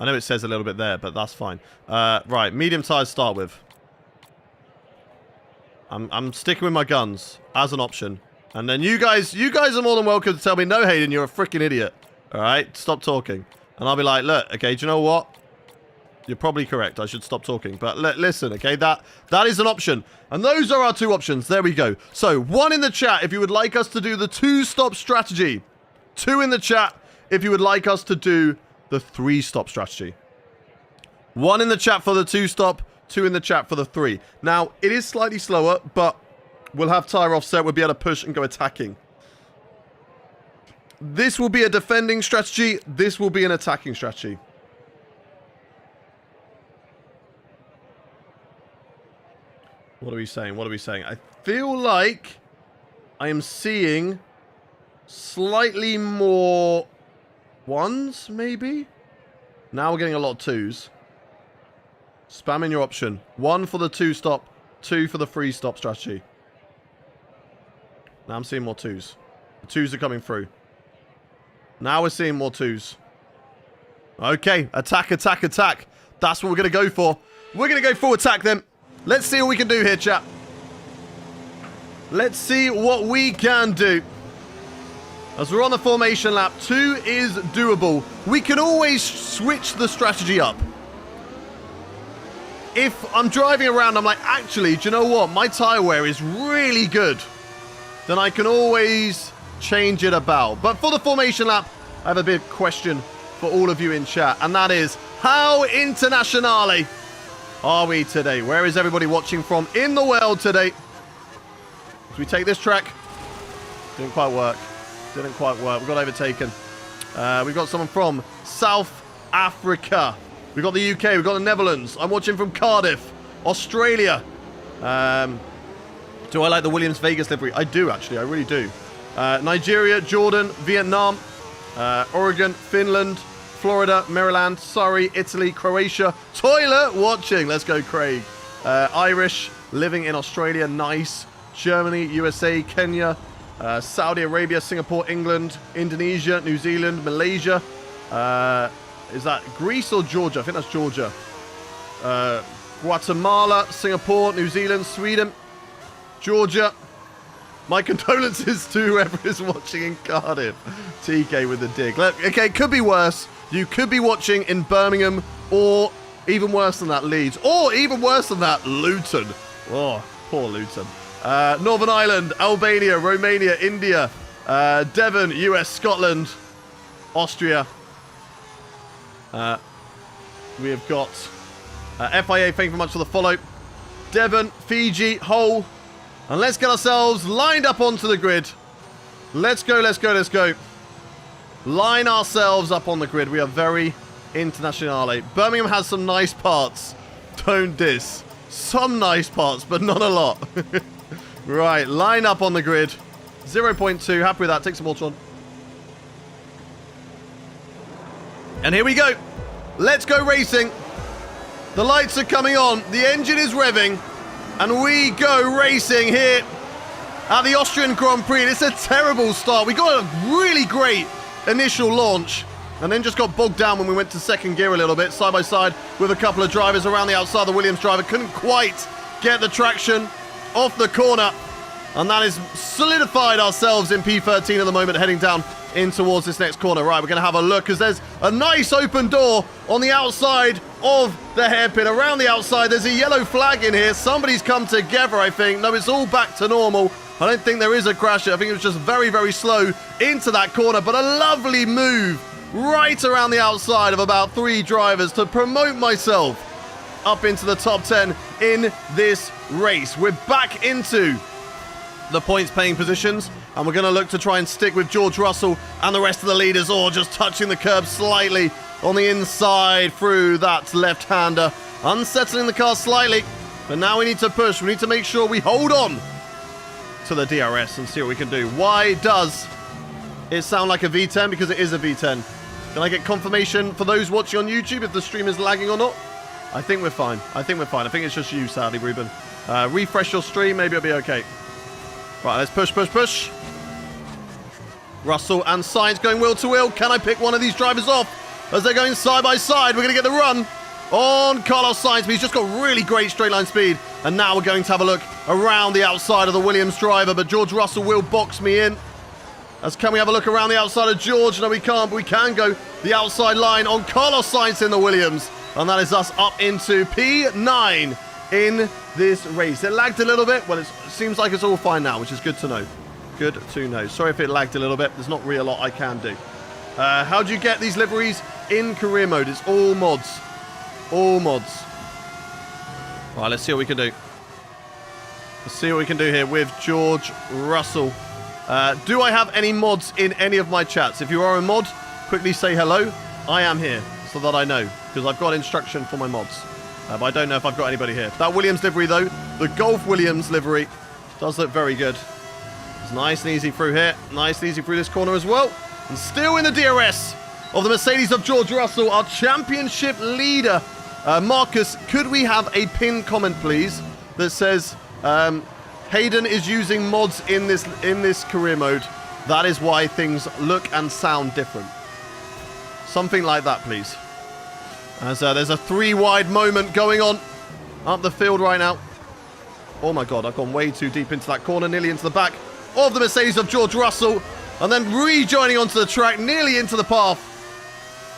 I know it says a little bit there, but that's fine. Right, medium tires start with. I'm sticking with my guns as an option. And then you guys are more than welcome to tell me, no, Hayden, you're a freaking idiot. All right, stop talking. And I'll be like, look, okay, do you know what? You're probably correct. I should stop talking. But listen, okay, that is an option. And those are our 2 options. There we go. So 1 in the chat if you would like us to do the 2-stop strategy. 2 in the chat if you would like us to do the 3-stop strategy. 1 in the chat for the 2-stop. 2 in the chat for the 3. Now, it is slightly slower, but we'll have tire offset. We'll be able to push and go attacking. This will be a defending strategy. This will be an attacking strategy. What are we saying? What are we saying? I feel like I am seeing slightly more ones, maybe? Now we're getting a lot of twos. Spam in your option. 1 for the 2-stop, 2 for the 3-stop strategy. Now I'm seeing more twos. The twos are coming through. Now we're seeing more twos. Okay, attack, attack, attack. That's what we're going to go for. We're going to go full attack then. Let's see what we can do here, chat. Let's see what we can do. As we're on the formation lap, 2 is doable. We can always switch the strategy up. If I'm driving around, I'm like, actually, do you know what? My tyre wear is really good. Then I can always change it about. But for the formation lap, I have a big question for all of you in chat. And that is, how internationale are we today? Where is everybody watching from in the world today? As we take this track. Didn't quite work. Didn't quite work. We got overtaken. We've got someone from South Africa. We've got the UK. We've got the Netherlands. I'm watching from Cardiff, Australia. Do I like the Williams Vegas livery? I do, actually. I really do. Nigeria, Jordan, Vietnam, Oregon, Finland, Florida, Maryland, Surrey, Italy, Croatia. Toilet watching. Let's go, Craig. Irish, living in Australia. Nice. Germany, USA, Kenya, Saudi Arabia, Singapore, England, Indonesia, New Zealand, Malaysia. Is that Greece or Georgia? I think that's Georgia. Guatemala, Singapore, New Zealand, Sweden, Georgia. My condolences to whoever is watching in Cardiff. TK with the dig. Okay, it could be worse. You could be watching in Birmingham, or even worse than that, Leeds, or even worse than that, Luton. Oh, poor Luton. Northern Ireland, Albania, Romania, India, Devon, US, Scotland, Austria. We have got FIA, thank you very much for the follow. Devon, Fiji, Hull. And let's get ourselves lined up onto the grid. Let's go, let's go, let's go. Line ourselves up on the grid. We are very internationale. Birmingham has some nice parts. Don't diss. Some nice parts, but not a lot. Right, line up on the grid. 0.2, happy with that. Take some water on. And here we go. Let's go racing. The lights are coming on. The engine is revving. And we go racing here at the Austrian Grand Prix. It's a terrible start. We got a really great initial launch and then just got bogged down when we went to second gear a little bit, side by side with a couple of drivers around the outside. The Williams driver couldn't quite get the traction off the corner. And that has solidified ourselves in P13 at the moment, heading down in towards this next corner. Right, we're going to have a look because there's a nice open door on the outside of the hairpin. Around the outside, there's a yellow flag in here. Somebody's come together, I think. No, it's all back to normal. I don't think there is a crash. I think it was just very, very slow into that corner. But a lovely move right around the outside of about 3 drivers to promote myself up into the top 10 in this race. We're back into the points paying positions, and we're going to look to try and stick with George Russell and the rest of the leaders, or just touching the curb slightly on the inside through that left-hander, unsettling the car slightly. But now we need to push. We need to make sure we hold on to the DRS and see what we can do. Why does it sound like a V10? Because it is a V10. Can I get confirmation for those watching on YouTube if the stream is lagging or not? I think we're fine. I think we're fine. I think it's just you, sadly, Ruben. Refresh your stream. Maybe it'll be okay. Right, let's push, push, push. Russell and Sainz going wheel to wheel. Can I pick one of these drivers off as they're going side by side? We're going to get the run on Carlos Sainz, but he's just got really great straight line speed. And now we're going to have a look around the outside of the Williams driver, but George Russell will box me in. As can we have a look around the outside of George? No, we can't, but we can go the outside line on Carlos Sainz in the Williams. And that is us up into P9 in this race. It lagged a little bit. Well, it seems like it's all fine now, which is good to know. Good to know. Sorry if it lagged a little bit. There's not really a lot I can do. How do you get these liveries in career mode? It's all mods. All mods. All right, let's see what we can do. Let's see what we can do here with George Russell. Do I have any mods in any of my chats? If you are a mod, quickly say hello. I am here, so that I know, because I've got instruction for my mods. But I don't know if I've got anybody here. That Williams livery, though, the Golf Williams livery, does look very good. It's nice and easy through here. Nice and easy through this corner as well. And still in the DRS of the Mercedes of George Russell, our championship leader. Marcus, could we have a pinned comment, please, that says Hayden is using mods in this career mode. That is why things look and sound different. Something like that, please. As there's a 3-wide moment going on up the field right now. Oh my god, I've gone way too deep into that corner, nearly into the back of the Mercedes of George Russell. And then rejoining onto the track, nearly into the path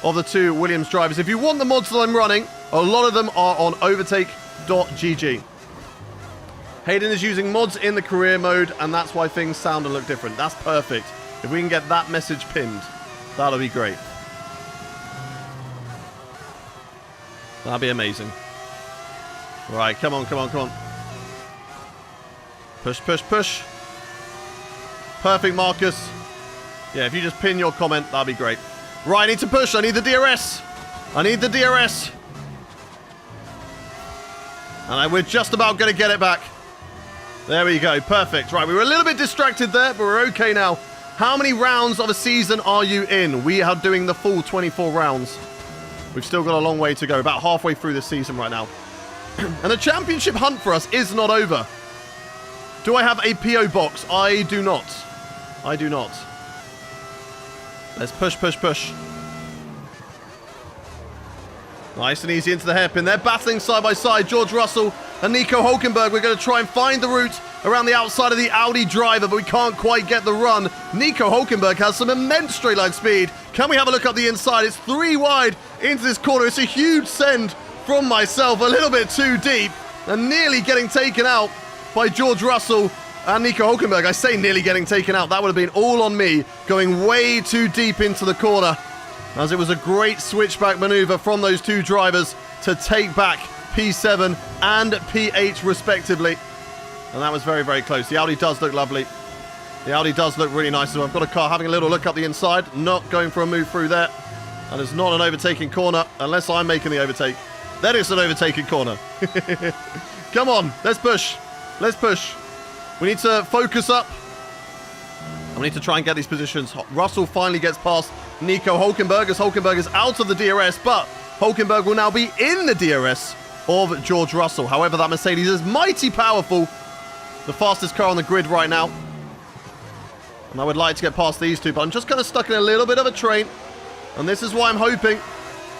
of the two Williams drivers. If you want the mods that I'm running, a lot of them are on overtake.gg. Hayden is using mods in the career mode, and that's why things sound and look different. That's perfect. If we can get that message pinned, that'll be great. That'd be amazing. Right, come on, come on, come on. Push, push, push. Perfect, Marcus. Yeah, if you just pin your comment, that'd be great. Right, I need to push. I need the DRS. I need the DRS. And we're just about going to get it back. There we go. Perfect. Right, we were a little bit distracted there, but we're okay now. How many rounds of a season are you in? We are doing the full 24 rounds. We've still got a long way to go. About halfway through the season right now. And the championship hunt for us is not over. Do I have a PO box? I do not. I do not. Let's push, push, push. Nice and easy into the hairpin. They're battling side by side. George Russell and Nico Hülkenberg. We're going to try and find the route around the outside of the Audi driver, but we can't quite get the run. Nico Hülkenberg has some immense straight line speed. Can we have a look up the inside? It's 3 wide into this corner. It's a huge send from myself. A little bit too deep and nearly getting taken out by George Russell and Nico Hülkenberg. I say nearly getting taken out. That would have been all on me, going way too deep into the corner, as it was a great switchback maneuver from those two drivers to take back P7 and P8 respectively. And that was very, very close. The Audi does look lovely. The Audi does look really nice. So I've got a car having a little look up the inside, not going for a move through there. And it's not an overtaking corner unless I'm making the overtake. Then it's an overtaking corner. Come on, let's push. Let's push. We need to focus up. And we need to try and get these positions. Russell finally gets past Nico Hülkenberg as Hülkenberg is out of the DRS, but Hülkenberg will now be in the DRS of George Russell. However, that Mercedes is mighty powerful. The fastest car on the grid right now. And I would like to get past these two, but I'm just kind of stuck in a little bit of a train. And this is why I'm hoping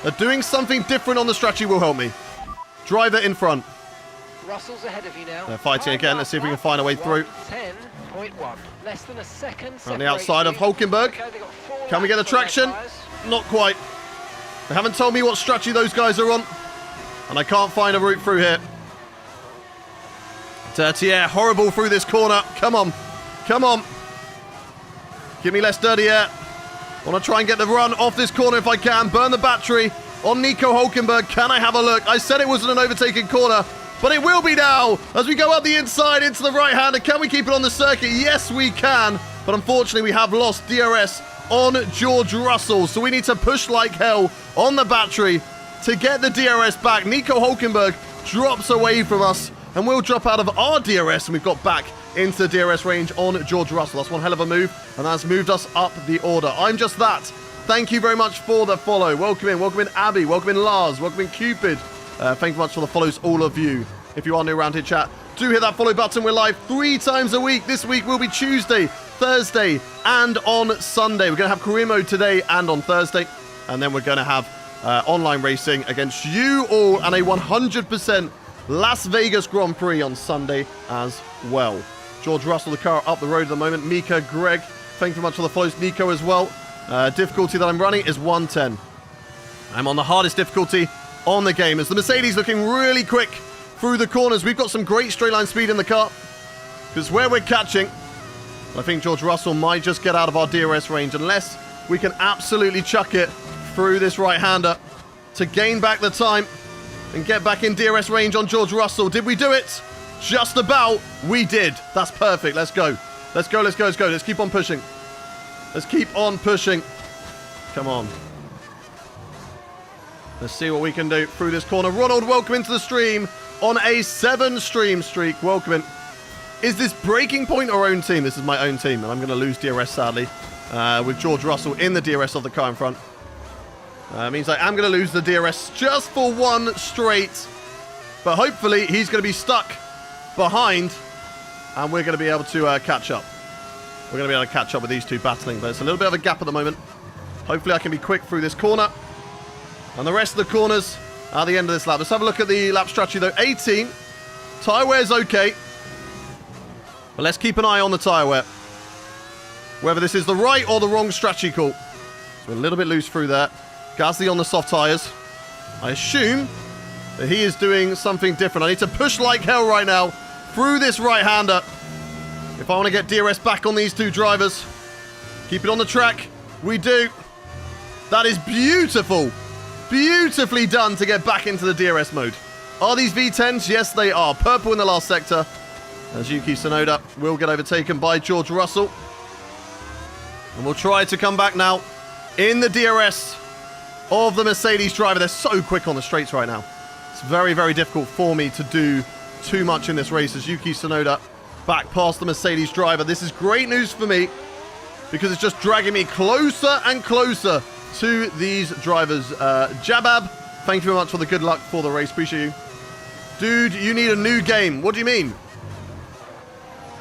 that doing something different on the strategy will help me. Driver in front. Russell's ahead of you now. They're fighting again. Let's see if we can find a way through. 10.1. Less than a second. On the outside of Hülkenberg. Can we get a traction? Not quite. They haven't told me what strategy those guys are on. And I can't find a route through here. Dirty air. Horrible through this corner. Come on. Come on. Give me less dirty air. Want to try and get the run off this corner if I can. Burn the battery on Nico Hülkenberg. Can I have a look? I said it wasn't an overtaking corner, but it will be now as we go up the inside into the right-hander. Can we keep it on the circuit? Yes, we can. But unfortunately, we have lost DRS on George Russell. So we need to push like hell on the battery to get the DRS back. Nico Hülkenberg drops away from us and we'll drop out of our DRS, and we've got back into DRS range on George Russell. That's one hell of a move, and that's moved us up the order. I'm just that. Thank you very much for the follow. Welcome in Abby, welcome in Lars, welcome in Cupid. Thank you very much for the follows, all of you. If you are new around here, chat, do hit that follow button. We're live 3 times a week. This week will be Tuesday, Thursday, and on Sunday. We're going to have career mode today and on Thursday, and then we're going to have online racing against you all, and a 100% Las Vegas Grand Prix on Sunday as well. George Russell, the car up the road at the moment. Mika, Greg, thank you very much for the follows. Nico as well. Difficulty that I'm running is 110. I'm on the hardest difficulty on the game. As the Mercedes looking really quick through the corners. We've got some great straight line speed in the car. Because where we're catching, I think George Russell might just get out of our DRS range unless we can absolutely chuck it through this right-hander to gain back the time and get back in DRS range on George Russell. Did we do it? Just about. We did. That's perfect. Let's go. Let's go, let's go, let's go. Let's keep on pushing. Let's keep on pushing. Come on. Let's see what we can do through this corner. Ronald, welcome into the stream on a 7-stream streak. Welcome in. Is this Breaking Point or own team? This is my own team, and I'm going to lose DRS, sadly, with George Russell in the DRS of the car in front. Means I am going to lose the DRS just for one straight, but hopefully he's going to be stuck behind, and we're going to be able to catch up. We're going to be able to catch up with these two battling, but it's a little bit of a gap at the moment. Hopefully I can be quick through this corner. And the rest of the corners at the end of this lap. Let's have a look at the lap strategy, though. 18. Tyre wear's okay. But let's keep an eye on the tyre wear. Whether this is the right or the wrong strategy call. So we're a little bit loose through there. Gasly on the soft tyres. I assume that he is doing something different. I need to push like hell right now through this right-hander if I want to get DRS back on these two drivers. Keep it on the track. We do. That is beautiful. Beautifully done to get back into the DRS mode. Are these V10s? Yes, they are. Purple in the last sector. As Yuki Tsunoda will get overtaken by George Russell. And we'll try to come back now in the DRS of the Mercedes driver. They're so quick on the straights right now. It's very, very difficult for me to do too much in this race as Yuki Tsunoda back past the Mercedes driver. This is great news for me because it's just dragging me closer and closer to these drivers. Jabab, thank you very much for the good luck for the race. Appreciate you. Dude, you need a new game. What do you mean?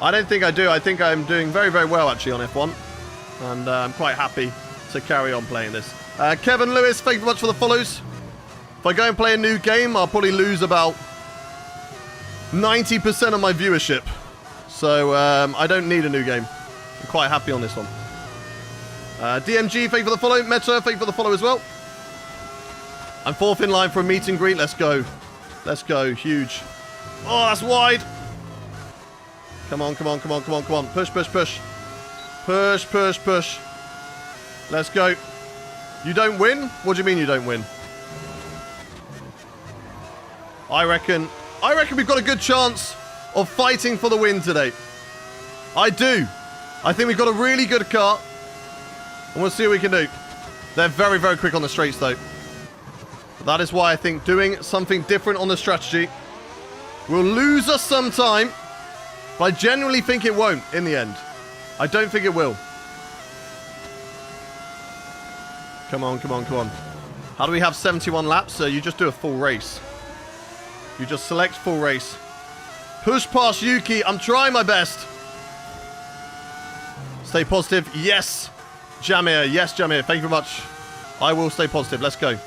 I don't think I do. I think I'm doing very, very well, actually, on F1. And I'm quite happy to carry on playing this. Kevin Lewis, thank you very much for the follows. If I go and play a new game, I'll probably lose about 90% of my viewership. So I don't need a new game. I'm quite happy on this one. DMG, thank you for the follow. Meta, thank you for the follow as well. I'm fourth in line for a meet and greet. Let's go. Let's go. Huge. Oh, that's wide. Come on, come on, come on, come on, come on. Push, push, push. Push, push, push. Let's go. You don't win? What do you mean you don't win? I reckon we've got a good chance of fighting for the win today. I do. I think we've got a really good car. And we'll see what we can do. They're very, very quick on the straights, though. That is why I think doing something different on the strategy will lose us some time. But I genuinely think it won't in the end. I don't think it will. Come on, come on, come on. How do we have 71 laps? You just do a full race. You just select full race. Push past Yuki. I'm trying my best. Stay positive. Yes. Jamir. Yes, Jamir. Thank you very much. I will stay positive. Let's go.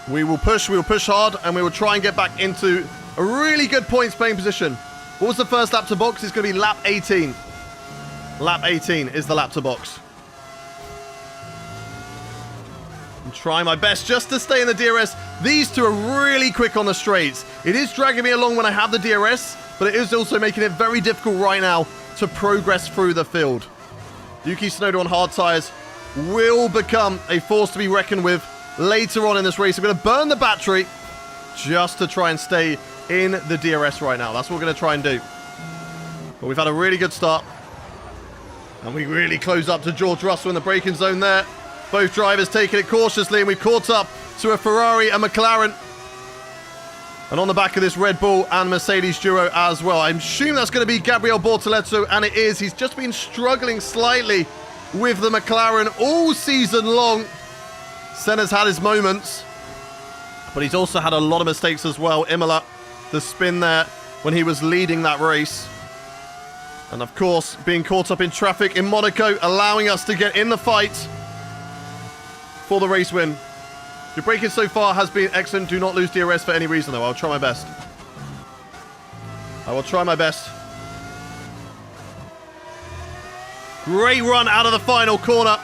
We will push hard, and we will try and get back into a really good points playing position. What was the first lap to box? It's going to be lap 18. Lap 18 is the lap to box. I'm trying my best just to stay in the DRS. These two are really quick on the straights. It is dragging me along when I have the DRS, but it is also making it very difficult right now to progress through the field. Yuki Tsunoda on hard tyres will become a force to be reckoned with later on in this race. I'm going to burn the battery just to try and stay in the DRS right now. That's what we're going to try and do. But we've had a really good start. And we really close up to George Russell in the braking zone there. Both drivers taking it cautiously, and we've caught up to a Ferrari and McLaren. And on the back of this Red Bull and Mercedes duo as well. I'm assuming that's going to be Gabriel Bortoleto, and it is. He's just been struggling slightly with the McLaren all season long. Senna's had his moments, but he's also had a lot of mistakes as well. Imola, the spin there when he was leading that race. And of course, being caught up in traffic in Monaco, allowing us to get in the fight for the race win. Your braking so far has been excellent. Do not lose DRS for any reason, though. I'll try my best. I will try my best. Great run out of the final corner.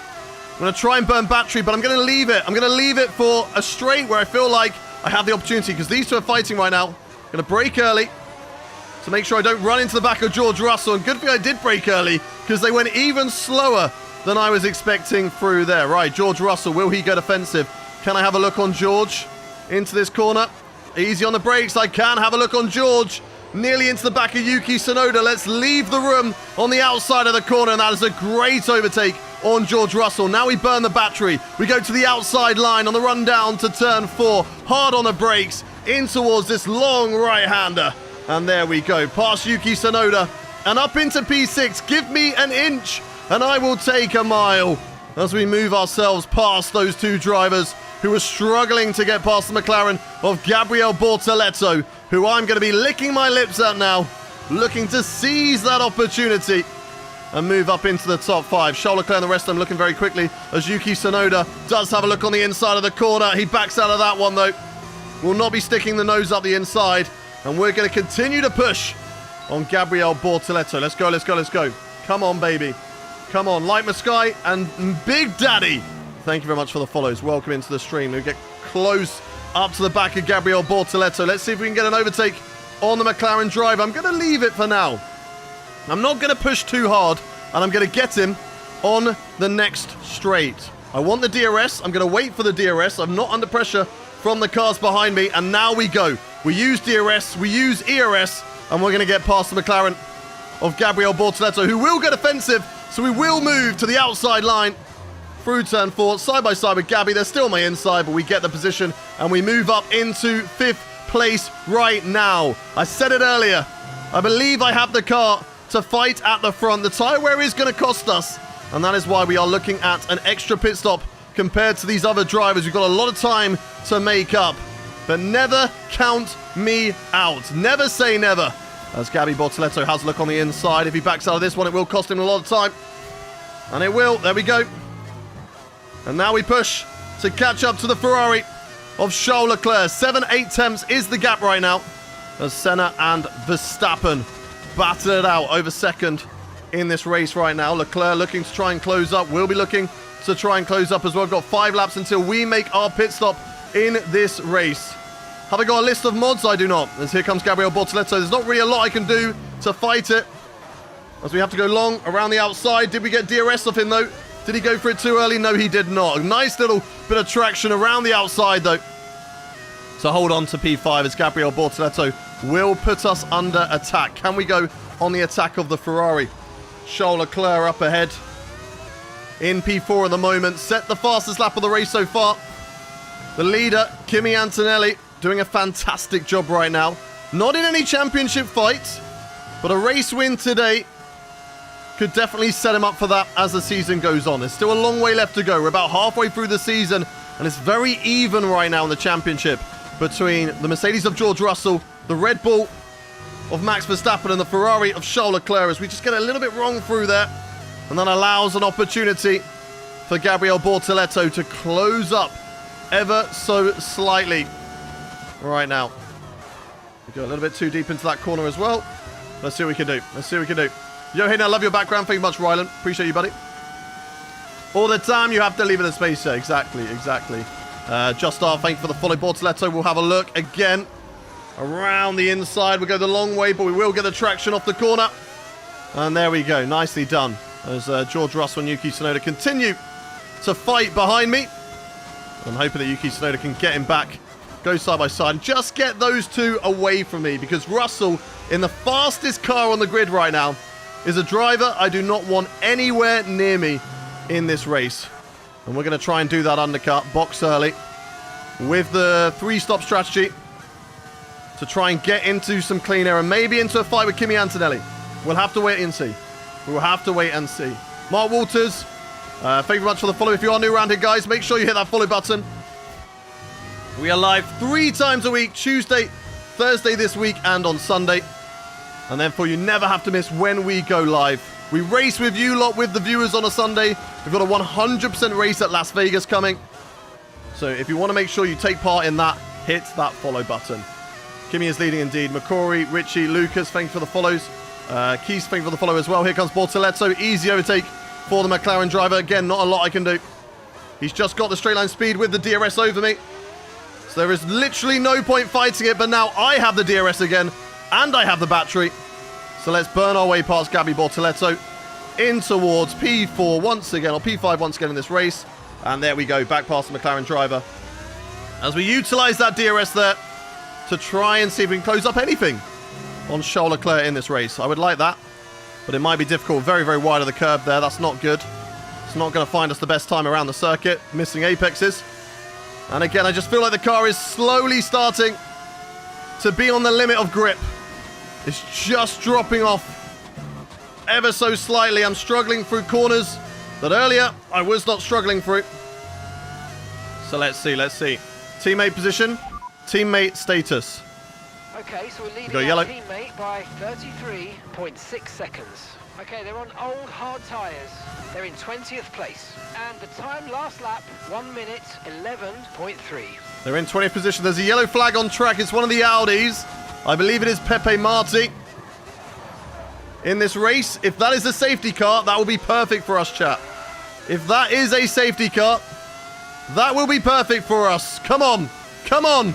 I'm going to try and burn battery, but I'm going to leave it. I'm going to leave it for a straight where I feel like I have the opportunity, because these two are fighting right now. I'm going to brake early to make sure I don't run into the back of George Russell. And good thing I did brake early, because they went even slower than I was expecting through there. Right, George Russell, will he get offensive? Can I have a look on George into this corner? Easy on the brakes. I can have a look on George. nearly into the back of Yuki Tsunoda. Let's leave the room on the outside of the corner, and that is a great overtake on George Russell. Now we burn the battery. We go to the outside line on the run down to turn 4. Hard on the brakes, in towards this long right-hander. And there we go, past Yuki Tsunoda and up into P6. Give me an inch and I will take a mile as we move ourselves past those two drivers who are struggling to get past the McLaren of Gabriel Bortoleto, who I'm going to be licking my lips at now, looking to seize that opportunity and move up into the top 5. Charles Leclerc and the rest of them looking very quickly as Yuki Tsunoda does have a look on the inside of the corner. He backs out of that one though. Will not be sticking the nose up the inside, and we're going to continue to push on Gabriel Bortoleto. Let's go, let's go, let's go. Come on, baby. Come on, Light Sky and Big Daddy. Thank you very much for the follows. Welcome into the stream. We get close up to the back of Gabriel Bortoleto. Let's see if we can get an overtake on the McLaren driver. I'm going to leave it for now. I'm not going to push too hard, and I'm going to get him on the next straight. I want the DRS. I'm going to wait for the DRS. I'm not under pressure from the cars behind me, and now we go. We use DRS, we use ERS, and we're going to get past the McLaren of Gabriel Bortoleto, who will get offensive, so we will move to the outside line through turn 4, side by side with Gabby. They're still on my inside, but we get the position, and we move up into 5th place right now. I said it earlier. I believe I have the car to fight at the front. The tyre wear is going to cost us, and that is why we are looking at an extra pit stop compared to these other drivers. We've got a lot of time to make up, but never count me out. Never say never. As Gabby Bortoleto has a look on the inside. If he backs out of this one, it will cost him a lot of time, and it will. There we go. And now we push to catch up to the Ferrari of Charles Leclerc. 7-8 tenths is the gap right now, as Senna and Verstappen battle it out over second in this race right now. Leclerc looking to try and close up. We'll be looking to try and close up as well. We've got 5 laps until we make our pit stop in this race. Have I got a list of mods? I do not. As here comes Gabriel Bortoleto. There's not really a lot I can do to fight it, as we have to go long around the outside. Did we get DRS off him though? Did he go for it too early? No, he did not. A nice little bit of traction around the outside though to hold on to P5, as Gabriel Bortoleto will put us under attack. Can we go on the attack of the Ferrari? Charles Leclerc up ahead in P4 at the moment. Set the fastest lap of the race so far. The leader, Kimi Antonelli, doing a fantastic job right now. Not in any championship fights, but a race win today could definitely set him up for that as the season goes on. There's still a long way left to go. We're about halfway through the season, and it's very even right now in the championship between the Mercedes of George Russell, the Red Bull of Max Verstappen, and the Ferrari of Charles Leclerc, as we just get a little bit wrong through there, and that allows an opportunity for Gabriel Bortoleto to close up ever so slightly right now. We go a little bit too deep into that corner as well. Let's see what we can do. Let's see what we can do. Yo, hey, I love your background. Thank you much, Rylan. Appreciate you, buddy. All the time, you have to leave it a space there. Exactly, exactly. Just thank you for the follow. Bortoleto, we'll have a look again around the inside. We'll go the long way, but we will get the traction off the corner. And there we go. Nicely done. As George Russell and Yuki Tsunoda continue to fight behind me. I'm hoping that Yuki Tsunoda can get him back. Go side by side and just get those two away from me, because Russell, in the fastest car on the grid right now, is a driver I do not want anywhere near me in this race. And we're going to try and do that undercut, box early, with the 3-stop strategy to try and get into some clean air and maybe into a fight with Kimi Antonelli. We'll have to wait and see. We will have to wait and see. Mark Walters, thank you very much for the follow. If you are new around here, guys, make sure you hit that follow button. We are live 3 times a week, Tuesday, Thursday this week, and on Sunday. And therefore, you never have to miss when we go live. We race with you lot, with the viewers on a Sunday. We've got a 100% race at Las Vegas coming. So if you want to make sure you take part in that, hit that follow button. Kimi is leading indeed. McCrory, Richie, Lucas, thank you for the follows. Keith, thank you for the follow as well. Here comes Bortoleto. Easy overtake for the McLaren driver. Again, not a lot I can do. He's just got the straight line speed with the DRS over me. So there is literally no point fighting it, but now I have the DRS again, and I have the battery. So let's burn our way past Gabby Bortoleto in towards P4 once again, or P5 once again in this race. And there we go, back past the McLaren driver. As we utilize that DRS there to try and see if we can close up anything on Charles Leclerc in this race. I would like that, but it might be difficult. Very, very wide of the curb there. That's not good. It's not going to find us the best time around the circuit. Missing apexes. And again, I just feel like the car is slowly starting to be on the limit of grip. It's just dropping off ever so slightly. I'm struggling through corners that earlier I was not struggling through. So let's see. Teammate position, teammate status. Okay, so we're leading Go our yellow. teammate by 33.6 seconds. Okay, they're on old hard tyres. They're in 20th place. And the time last lap, 1 minute 11.3. They're in 20th position. There's a yellow flag on track. It's one of the Audis. I believe it is Pepe Marti. In this race, if that is a safety car, that will be perfect for us, chat. If that is a safety car, that will be perfect for us. Come on. Come on.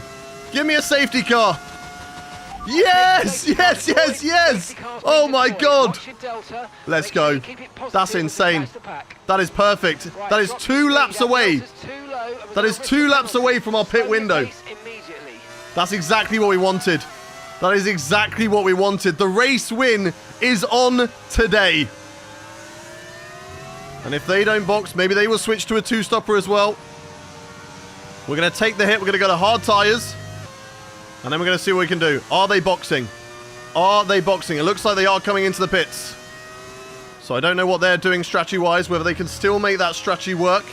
Give me a safety car. Yes! Yes, yes, yes! Oh my god! Let's go. That's insane. That is perfect. That is 2 laps away. That is 2 laps away from our pit window. That's exactly what we wanted. That is exactly what we wanted. The race win is on today. And if they don't box, maybe they will switch to a 2-stopper as well. We're going to take the hit. We're going to go to hard tyres. And then we're going to see what we can do. Are they boxing? Are they boxing? It looks like they are coming into the pits. So I don't know what they're doing strategy-wise, whether they can still make that strategy work.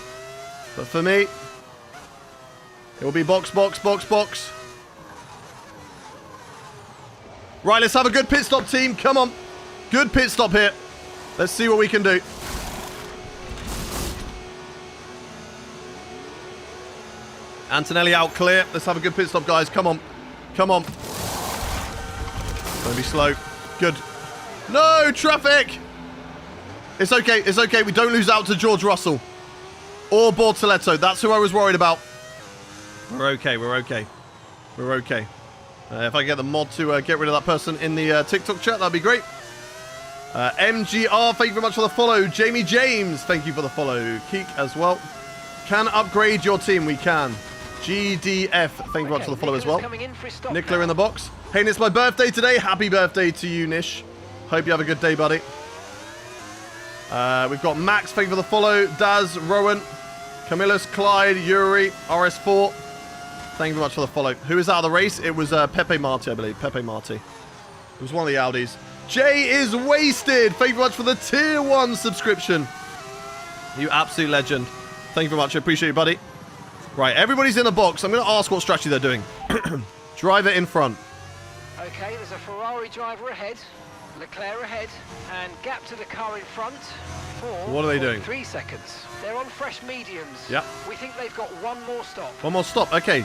But for me, it will be box, box, box, box. Right, let's have a good pit stop, team. Come on. Good pit stop here. Let's see what we can do. Antonelli out clear. Let's have a good pit stop, guys. Come on. Come on. Don't be slow. Good. No, traffic! It's okay. It's okay. We don't lose out to George Russell. Or Bortoletto. That's who I was worried about. We're okay. We're okay. We're okay. If I get the mod to get rid of that person in the TikTok chat, that'd be great. MGR, thank you very much for the follow. Jamie James, thank you for the follow. Keek as well. Can upgrade your team. We can. GDF, thank you very much for the follow as well. Nicola in the box. Hey, it's my birthday today. Happy birthday to you, Nish. Hope you have a good day, buddy. We've got Max, thank you for the follow. Daz, Rowan, Camillus, Clyde, Yuri, RS4. Thank you very much for the follow. Who is out of the race? It was Pepe Marti, I believe. Pepe Marti. It was one of the Audis. Jay is wasted. Thank you very much for the tier 1 subscription. You absolute legend. Thank you very much. I appreciate you, buddy. Right, everybody's in the box. I'm going to ask what strategy they're doing. Driver in front. Okay, there's a Ferrari driver ahead, Leclerc ahead, and gap to the car in front. What are they doing? 3 seconds. They're on fresh mediums. Yep. We think they've got 1 more stop. 1 more stop. Okay.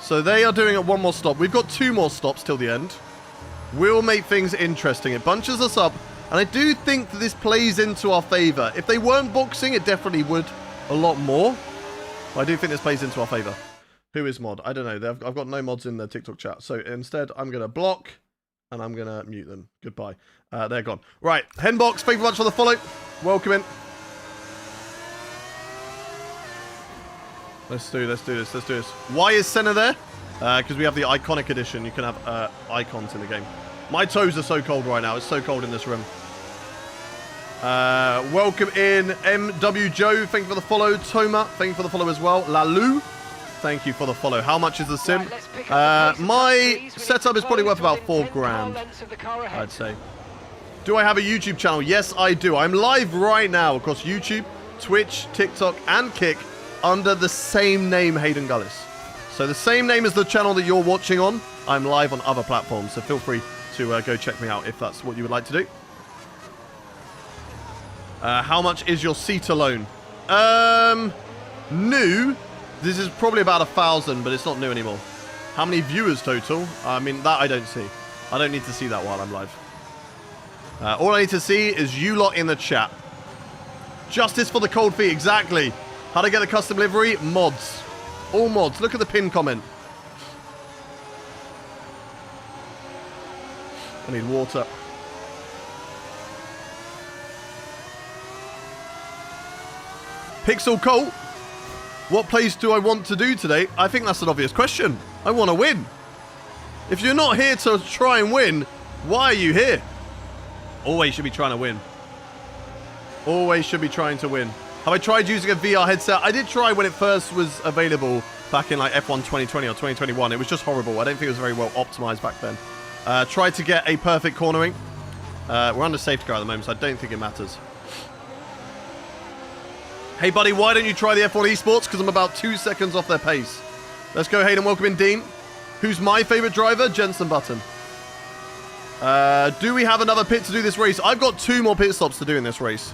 So they are doing it 1 more stop. We've got 2 more stops till the end. We'll make things interesting. It bunches us up. And I do think that this plays into our favor. If they weren't boxing, it definitely would a lot more. I do think this plays into our favor. Who is mod? I don't know. I've got no mods in the TikTok chat. So instead, I'm going to block and I'm going to mute them. Goodbye. They're gone. Right. Henbox, thank you very much for the follow. Welcome in. Let's do this. Why is Senna there? Because we have the iconic edition. You can have icons in the game. My toes are so cold right now. It's so cold in this room. Welcome in, MW Joe. Thank you for the follow. Toma, thank you for the follow as well. Lalu, thank you for the follow. How much is the sim? My setup is probably worth about 4 grand, I'd say. Do I have a YouTube channel? Yes, I do. I'm live right now across YouTube, Twitch, TikTok, and Kick under the same name, Hayden Gullis. So the same name as the channel that you're watching on. I'm live on other platforms, so feel free to go check me out if that's what you would like to do. How much is your seat alone? New. This is probably about 1,000, but it's not new anymore. How many viewers total? I mean, that I don't see. I don't need to see that while I'm live. All I need to see is you lot in the chat. Justice for the cold feet, exactly. How to get the custom livery? Mods. All mods. Look at the pin comment. I need water. Pixel Colt, what plays do I want to do today? I think that's an obvious question. I want to win. If you're not here to try and win, Why are you here? Always should be trying to win. Always should be trying to win. Have I tried using a VR headset? I did try when it first was available back in like F1 2020 or 2021. It was just horrible. I don't think it was very well optimized back then. Tried to get a perfect cornering. We're under safety car at the moment, so I don't think it matters. Hey, buddy, why don't you try the F1 esports? Because I'm about 2 seconds off their pace. Let's go, Hayden. Welcome in, Dean. Who's my favorite driver? Jenson Button. Do we have another pit to do this race? I've got 2 more pit stops to do in this race.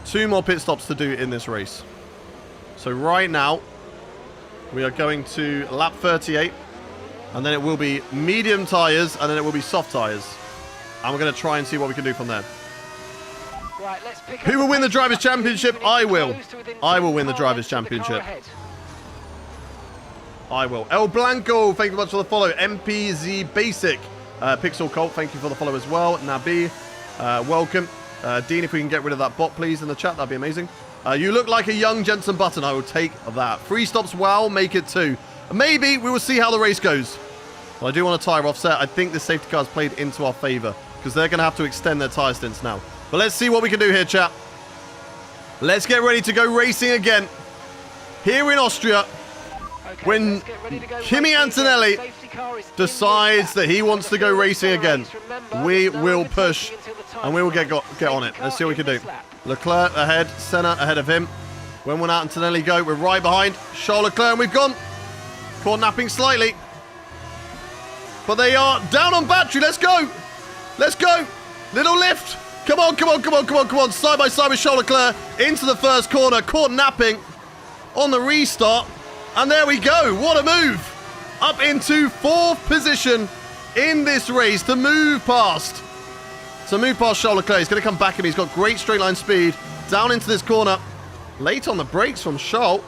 2 more pit stops to do in this race. So right now, we are going to lap 38. And then it will be medium tyres, and then it will be soft tyres. And we're going to try and see what we can do from there. Right, let's pick Who will win the Drivers' Championship? I will. I will win the Drivers' Championship. I will. El Blanco, thank you very much for the follow. MPZ Basic. Pixel Colt, thank you for the follow as well. Nabi, welcome. Dean, if we can get rid of that bot, please, in the chat, that'd be amazing. You look like a young Jenson Button. I will take that. 3 stops, wow, make it 2. Maybe we will see how the race goes. Well, I do want a tyre offset. I think the safety car's played into our favour because they're going to have to extend their tyre stints now. But let's see what we can do here, chat. Let's get ready to go racing again. Here in Austria, when Kimi Antonelli decides that he wants to go racing again, we will push and we will get on it. Let's see what we can do. Leclerc ahead, Senna ahead of him. When will Antonelli go? We're right behind Charles Leclerc, and we've gone. Caught napping slightly. But they are down on battery. Let's go. Let's go. Little lift. Come on, come on, come on, come on, come on. Side by side with Charles Leclerc into the first corner. Caught napping on the restart. And there we go. What a move. Up into 4th position in this race to move past. Charles Leclerc. He's going to come back at me. He's got great straight line speed. Down into this corner. Late on the brakes from Charles.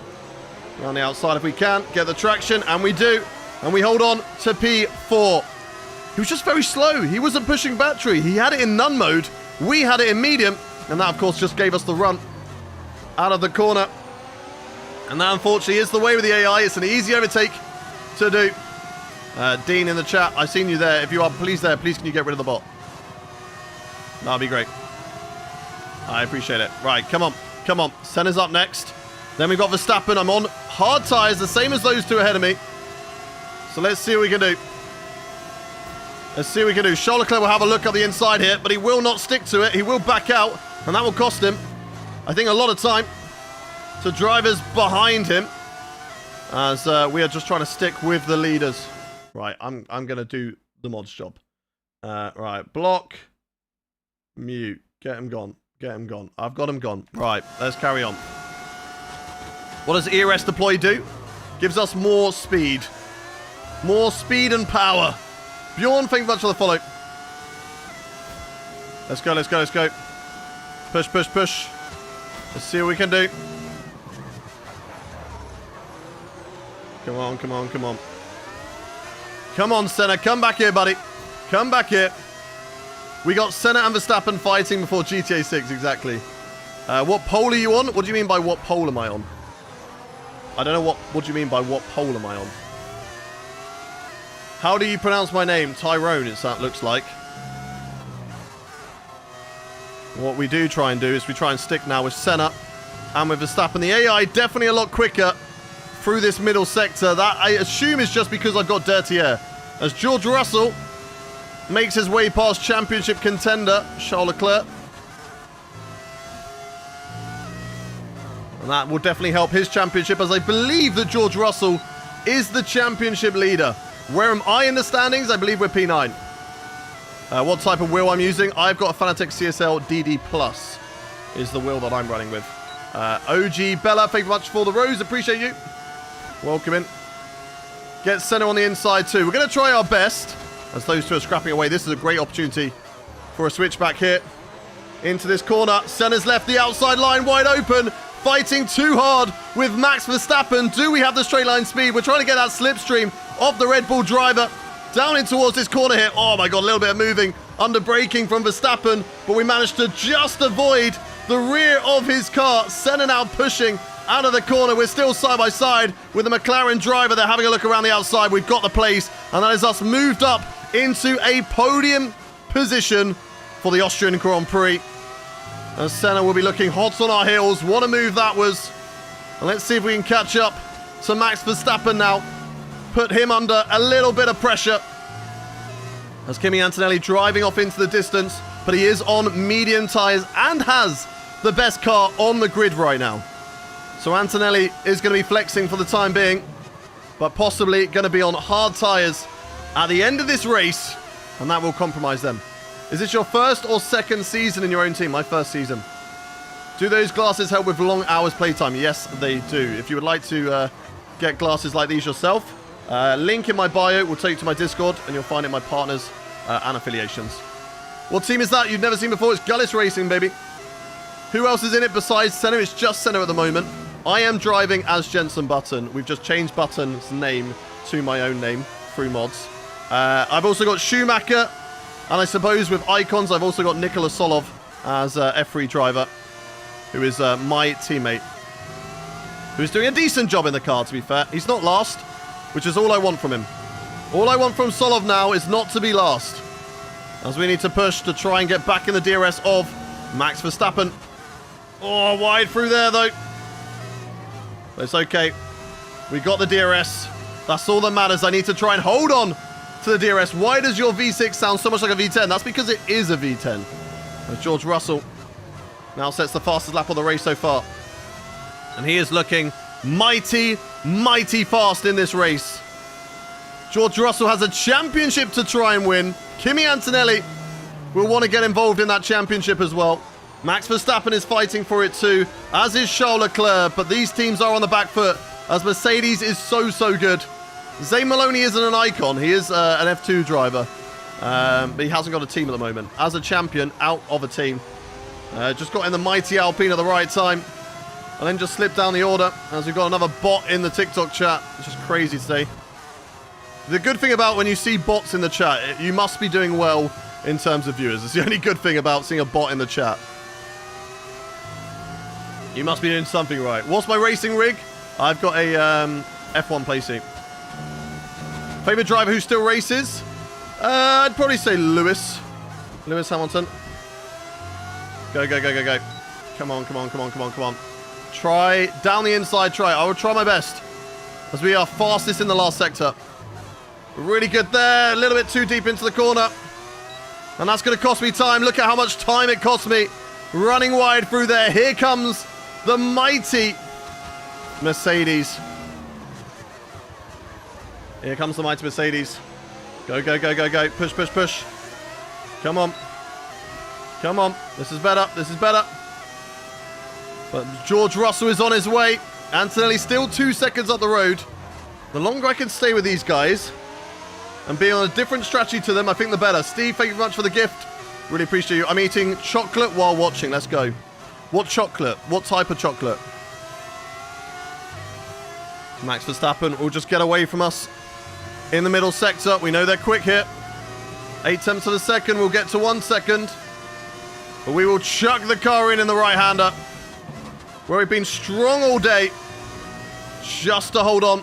Around the outside if we can. Get the traction. And we do. And we hold on to P4. He was just very slow. He wasn't pushing battery. He had it in none mode. We had it in medium. And that, of course, just gave us the run out of the corner. And that, unfortunately, is the way with the AI. It's an easy overtake to do. Dean in the chat, I've seen you there. If you are please can you get rid of the bot? That'd be great. I appreciate it. Right, come on. Come on. Senna's up next. Then we've got Verstappen. I'm on hard tyres, the same as those 2 ahead of me. So let's see what we can do. Let's see what we can do. Charles Leclerc will have a look at the inside here, but he will not stick to it. He will back out, and that will cost him, I think, a lot of time to drivers behind him, as we are just trying to stick with the leaders. Right, I'm going to do the mod's job. Right, block, mute, get him gone, get him gone. I've got him gone. Right, let's carry on. What does ERS deploy do? Gives us more speed. More speed and power. Bjorn, thank you much for the follow. Let's go, let's go, let's go. Push, push, push. Let's see what we can do. Come on, come on, come on. Come on, Senna. Come back here, buddy. Come back here. We got Senna and Verstappen fighting before GTA 6, exactly. What pole are you on? What do you mean by what pole am I on? I don't know what do you mean by what pole am I on? How do you pronounce my name? Tyrone, it looks like. What we do try and do is we try and stick now with Senna and with Verstappen. The AI definitely a lot quicker through this middle sector. That, I assume, is just because I've got dirty air. As George Russell makes his way past championship contender Charles Leclerc. And that will definitely help his championship, as I believe that George Russell is the championship leader. Where am I in the standings? I believe we're P9. What type of wheel I'm using? I've got a Fanatec CSL DD Plus is the wheel that I'm running with. OG Bella, thank you much for the rose. Appreciate you. Welcome in. Get Senna on the inside too. We're going to try our best as those 2 are scrapping away. This is a great opportunity for a switch back here into this corner. Senna's left the outside line wide open. Fighting too hard with Max Verstappen. Do we have the straight line speed? We're trying to get that slipstream of the Red Bull driver down in towards this corner here. Oh my God, a little bit of moving under braking from Verstappen, but we managed to just avoid the rear of his car. Senna now pushing out of the corner. We're still side by side with the McLaren driver. They're having a look around the outside. We've got the place, and that is us moved up into a podium position for the Austrian Grand Prix. And Senna will be looking hot on our heels. What a move that was. And let's see if we can catch up to Max Verstappen now. Put him under a little bit of pressure. As Kimi Antonelli driving off into the distance. But he is on medium tyres and has the best car on the grid right now. So Antonelli is going to be flexing for the time being. But possibly going to be on hard tyres at the end of this race. And that will compromise them. Is this your first or second season in your own team? My first season. Do those glasses help with long hours playtime? Yes, they do. If you would like to get glasses like these yourself, link in my bio will take you to my Discord, and you'll find it in my partners and affiliations. What team is that you've never seen before? It's Gullis Racing, baby. Who else is in it besides Senna? It's just Senna at the moment. I am driving as Jenson Button. We've just changed Button's name to my own name through mods. I've also got Schumacher. And I suppose with icons, I've also got Nikola Solov as F3 driver, who is my teammate, who's doing a decent job in the car, to be fair. He's not last, which is all I want from him. All I want from Solov now is not to be last, as we need to push to try and get back in the DRS of Max Verstappen. Oh, wide through there, though. But it's okay. We got the DRS. That's all that matters. I need to try and hold on to the DRS. Why does your V6 sound so much like a V10? That's because it is a V10. As George Russell now sets the fastest lap of the race so far. And he is looking mighty, mighty fast in this race. George Russell has a championship to try and win. Kimi Antonelli will want to get involved in that championship as well. Max Verstappen is fighting for it too, as is Charles Leclerc. But these teams are on the back foot, as Mercedes is so, so good. Zane Maloney isn't an icon. He is an F2 driver. But he hasn't got a team at the moment. As a champion, out of a team. Just got in the mighty Alpine at the right time. And then just slipped down the order. As we've got another bot in the TikTok chat. Which is crazy today. The good thing about when you see bots in the chat, you must be doing well in terms of viewers. It's the only good thing about seeing a bot in the chat. You must be doing something right. What's my racing rig? I've got a F1 playseat. Favorite driver who still races? I'd probably say Lewis. Lewis Hamilton. Go, go, go, go, go. Come on, come on, come on, come on, come on. Try down the inside, try. I will try my best. As we are fastest in the last sector. Really good there. A little bit too deep into the corner. And that's going to cost me time. Look at how much time it cost me. Running wide through there. Here comes the mighty Mercedes. Here comes the mighty Mercedes. Go, go, go, go, go. Push, push, push. Come on. Come on. This is better. This is better. But George Russell is on his way. Antonelli still 2 seconds up the road. The longer I can stay with these guys and be on a different strategy to them, I think the better. Steve, thank you very much for the gift. Really appreciate you. I'm eating chocolate while watching. Let's go. What chocolate? What type of chocolate? Max Verstappen will just get away from us in the middle sector. We know they're quick here. 8 tenths of a second. We'll get to 1 second. But we will chuck the car in the right-hander, where we've been strong all day, just to hold on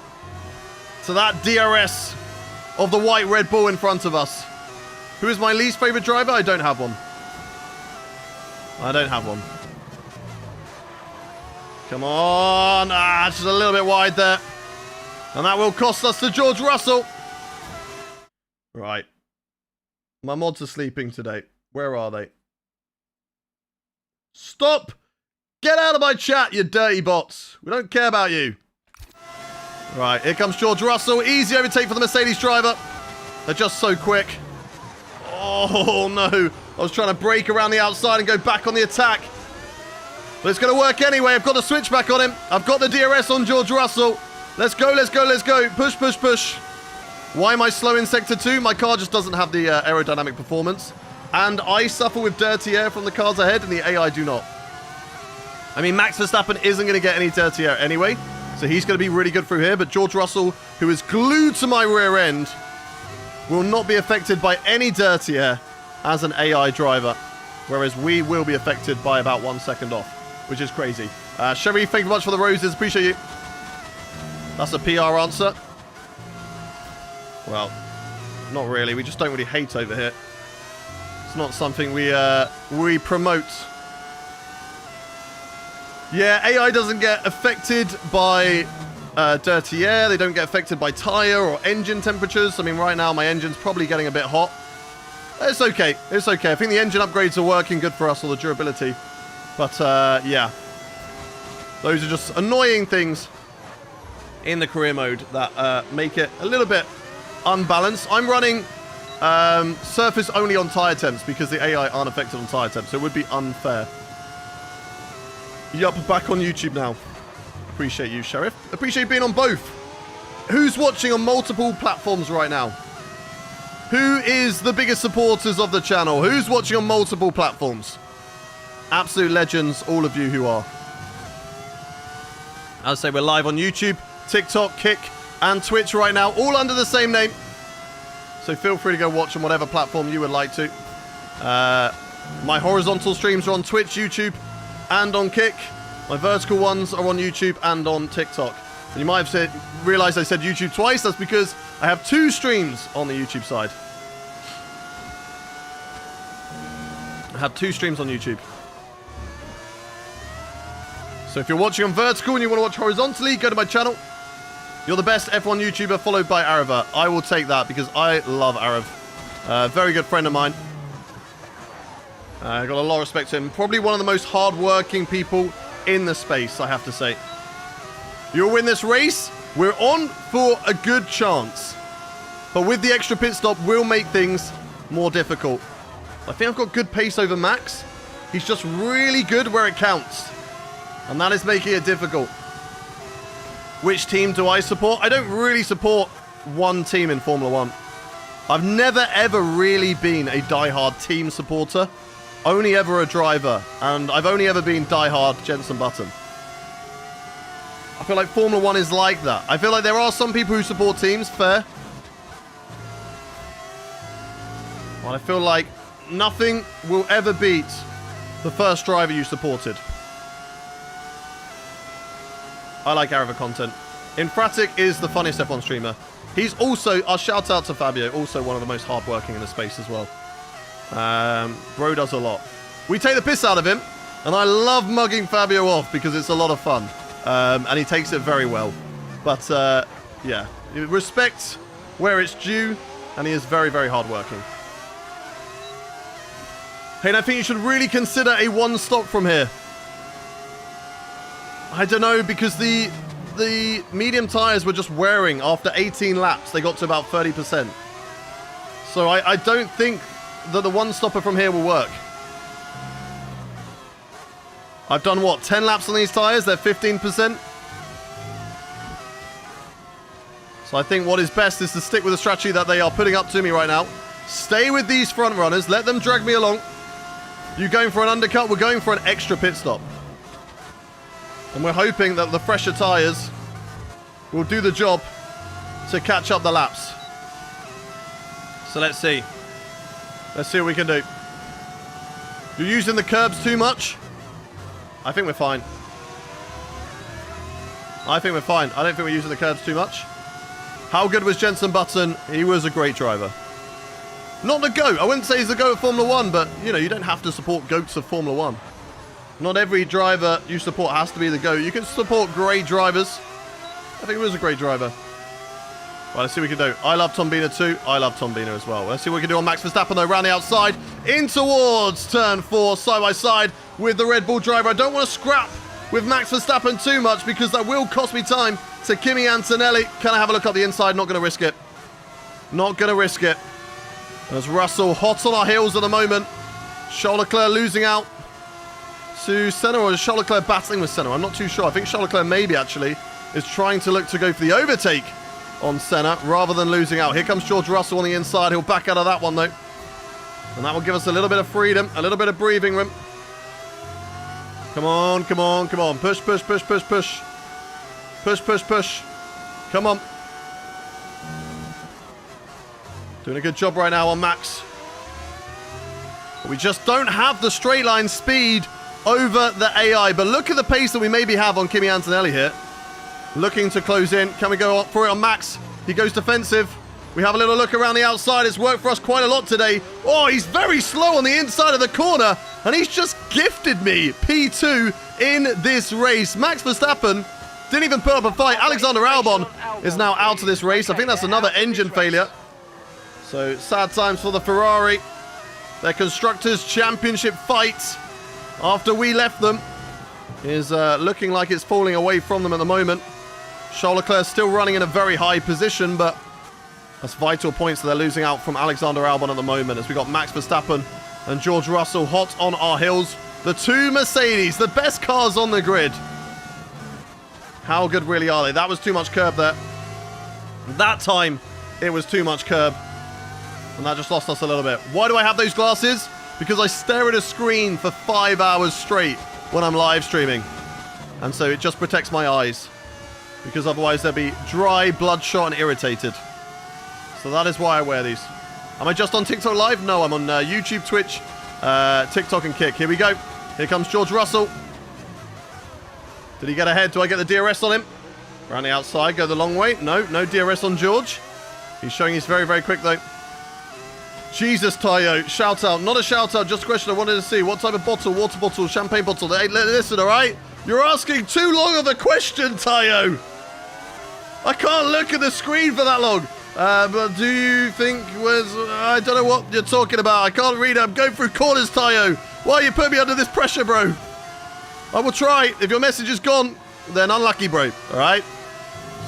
to that DRS of the white Red Bull in front of us. Who is my least favorite driver? I don't have one. I don't have one. Come on. Just a little bit wide there. And that will cost us to George Russell. Right. My mods are sleeping today. Where are they? Stop! Get out of my chat, you dirty bots. We don't care about you. Right, here comes George Russell. Easy overtake for the Mercedes driver. They're just so quick. Oh, no. I was trying to break around the outside and go back on the attack. But it's going to work anyway. I've got the switch back on him. I've got the DRS on George Russell. Let's go, let's go, let's go. Push, push, push. Why am I slow in Sector 2? My car just doesn't have the aerodynamic performance. And I suffer with dirty air from the cars ahead, and the AI do not. I mean, Max Verstappen isn't going to get any dirty air anyway, so he's going to be really good through here. But George Russell, who is glued to my rear end, will not be affected by any dirty air as an AI driver, whereas we will be affected by about 1 second off, which is crazy. Sherry, thank you much for the roses. Appreciate you. That's a PR answer. Well, not really. We just don't really hate over here. It's not something we promote. Yeah, AI doesn't get affected by dirty air. They don't get affected by tire or engine temperatures. I mean, right now my engine's probably getting a bit hot. It's okay. It's okay. I think the engine upgrades are working good for us, or the durability. But, yeah. Those are just annoying things in the career mode that make it a little bit unbalanced. I'm running surface only on tire temps because the AI aren't affected on tire temps, so it would be unfair. Yup, back on YouTube now. Appreciate you, Sheriff. Appreciate you being on both. Who's watching on multiple platforms right now? Who is the biggest supporters of the channel? Who's watching on multiple platforms? Absolute legends, all of you who are. As I say, we're live on YouTube, TikTok, Kick, and Twitch right now, all under the same name. So feel free to go watch on whatever platform you would like to. My horizontal streams are on Twitch, YouTube, and on Kick. My vertical ones are on YouTube and on TikTok. And you might have realized I said YouTube twice. That's because I have 2 streams on the YouTube side. I have 2 streams on YouTube. So if you're watching on vertical and you want to watch horizontally, go to my channel. You're the best F1 YouTuber, followed by Arava. I will take that because I love Arav. Very good friend of mine. I got a lot of respect to him. Probably one of the most hard-working people in the space, I have to say. You'll win this race. We're on for a good chance. But with the extra pit stop, we'll make things more difficult. I think I've got good pace over Max. He's just really good where it counts. And that is making it difficult. Which team do I support? I don't really support one team in Formula 1. I've never ever really been a die-hard team supporter. Only ever a driver. And I've only ever been die-hard Jenson Button. I feel like Formula 1 is like that. I feel like there are some people who support teams, fair. Well, I feel like nothing will ever beat the first driver you supported. I like Arava content. Infratic is the funniest F1 streamer. He's also, I'll shout out to Fabio, also one of the most hardworking in the space as well. Bro does a lot. We take the piss out of him, and I love mugging Fabio off because it's a lot of fun. And he takes it very well. But, yeah, respect where it's due, and he is very, very hardworking. Hey, and I think you should really consider a one-stop from here. I don't know, because the medium tires were just wearing after 18 laps. They got to about 30%. So I don't think that the one-stopper from here will work. I've done, what, 10 laps on these tires? They're 15%. So I think what is best is to stick with the strategy that they are putting up to me right now. Stay with these front runners. Let them drag me along. You going for an undercut? We're going for an extra pit stop. And we're hoping that the fresher tyres will do the job to catch up the laps. So let's see. Let's see what we can do. You're using the curbs too much? I think we're fine. I think we're fine. I don't think we're using the curbs too much. How good was Jenson Button? He was a great driver. Not the GOAT. I wouldn't say he's the GOAT of Formula 1, but, you know, you don't have to support GOATs of Formula 1. Not every driver you support has to be the GOAT. You can support great drivers. I think he was a great driver. Well, let's see what we can do. I love Tom Biener too. I love Tom Biener as well. Let's see what we can do on Max Verstappen though. Round the outside. In towards turn 4. Side by side with the Red Bull driver. I don't want to scrap with Max Verstappen too much because that will cost me time to Kimi Antonelli. Can I have a look up the inside? Not going to risk it. Not going to risk it. There's Russell hot on our heels at the moment. Charles Leclerc losing out to Senna, or is Charles Leclerc battling with Senna? I'm not too sure. I think Charles Leclerc maybe actually is trying to look to go for the overtake on Senna rather than losing out. Here comes George Russell on the inside. He'll back out of that one though. And that will give us a little bit of freedom, a little bit of breathing room. Come on, come on, come on. Push, push, push, push, push. Push, push, push. Come on. Doing a good job right now on Max. But we just don't have the straight line speed over the AI. But look at the pace that we maybe have on Kimi Antonelli here. Looking to close in. Can we go up for it on Max? He goes defensive. We have a little look around the outside. It's worked for us quite a lot today. Oh, he's very slow on the inside of the corner, and he's just gifted me P2 in this race. Max Verstappen didn't even put up a fight. Alexander Albon is now out of this race. I think that's another engine failure. So, sad times for the Ferrari. Their Constructors' Championship fight after we left them is looking like it's falling away from them at the moment. Charles Leclerc still running in a very high position, but that's vital points that they're losing out from Alexander Albon at the moment, as we got Max Verstappen and George Russell hot on our heels. The two Mercedes, the best cars on the grid. How good really are they? That was too much curb there. That time, it was too much curb. And that just lost us a little bit. Why do I have those glasses? Because I stare at a screen for 5 hours straight when I'm live streaming. And so it just protects my eyes. Because otherwise they'll be dry, bloodshot, and irritated. So that is why I wear these. Am I just on TikTok Live? No, I'm on YouTube, Twitch, TikTok, and Kick. Here we go. Here comes George Russell. Did he get ahead? Do I get the DRS on him? Around the outside, go the long way. No DRS on George. He's showing he's very, very quick, though. Jesus, Tayo. Shout out. Not a shout out, just a question I wanted to see. What type of bottle? Water bottle, champagne bottle? Hey, listen, all right? You're asking too long of a question, Tayo. I can't look at the screen for that long. But do you think I don't know what you're talking about. I can't read it. I'm going through corners, Tayo. Why are you putting me under this pressure, bro? I will try. If your message is gone, then unlucky, bro. All right?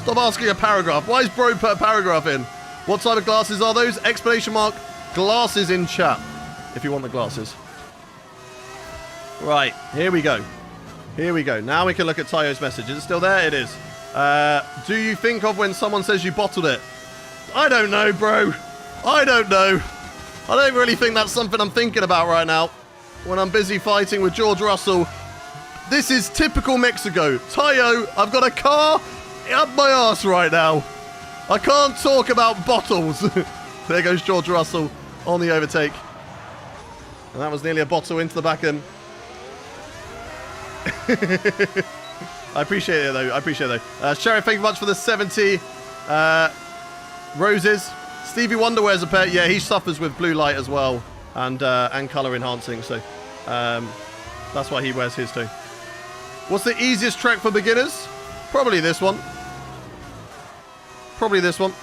Stop asking a paragraph. Why is bro put a paragraph in? What type of glasses are those? Exclamation mark. Glasses in chat. If you want the glasses. Right. Here we go. Here we go. Now we can look at Tayo's message. Is it still there? It is. Do you think of when someone says you bottled it? I don't know, bro. I don't know. I don't really think that's something I'm thinking about right now when I'm busy fighting with George Russell. This is typical Mexico. Tayo, I've got a car up my arse right now. I can't talk about bottles. There goes George Russell on the overtake. And that was nearly a bottle into the back end. I appreciate it, though. I appreciate it, though. Sheriff, thank you much for the 70 roses. Stevie Wonder wears a pair. Yeah, he suffers with blue light as well. And color enhancing. So that's why he wears his too. What's the easiest track for beginners? Probably this one. Probably this one.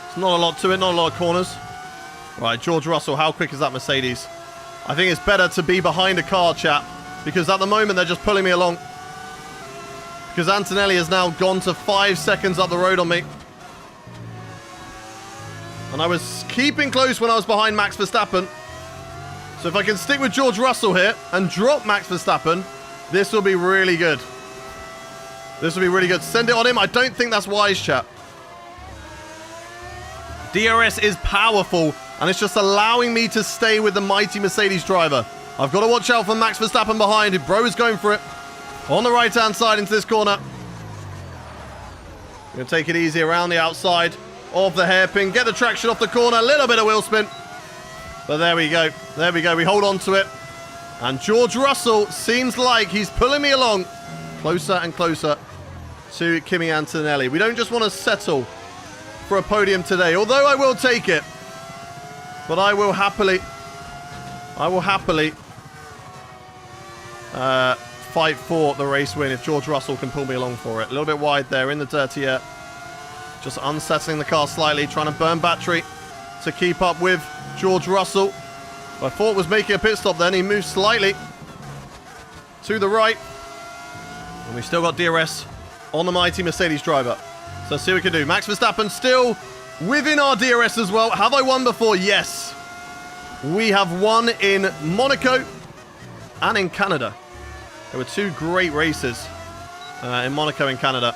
There's not a lot to it. Not a lot of corners. Right, George Russell. How quick is that Mercedes? I think it's better to be behind a car, chap. Because at the moment, they're just pulling me along. Because Antonelli has now gone to 5 seconds up the road on me. And I was keeping close when I was behind Max Verstappen. So if I can stick with George Russell here and drop Max Verstappen, this will be really good. This will be really good. Send it on him. I don't think that's wise, chat. DRS is powerful, and it's just allowing me to stay with the mighty Mercedes driver. I've got to watch out for Max Verstappen behind. Bro is going for it. On the right-hand side into this corner. I'm going to take it easy around the outside of the hairpin. Get the traction off the corner. A little bit of wheel spin. But there we go. There we go. We hold on to it. And George Russell seems like he's pulling me along closer and closer to Kimi Antonelli. We don't just want to settle for a podium today, although I will take it. But I will happily fight for the race win if George Russell can pull me along for it. A little bit wide there in the dirty air. Just unsettling the car slightly, trying to burn battery to keep up with George Russell. I thought was making a pit stop then. He moved slightly to the right. And we still got DRS on the mighty Mercedes driver. So let's see what we can do. Max Verstappen still within our DRS as well. Have I won before? Yes. We have won in Monaco and in Canada. There were two great races in Monaco and Canada.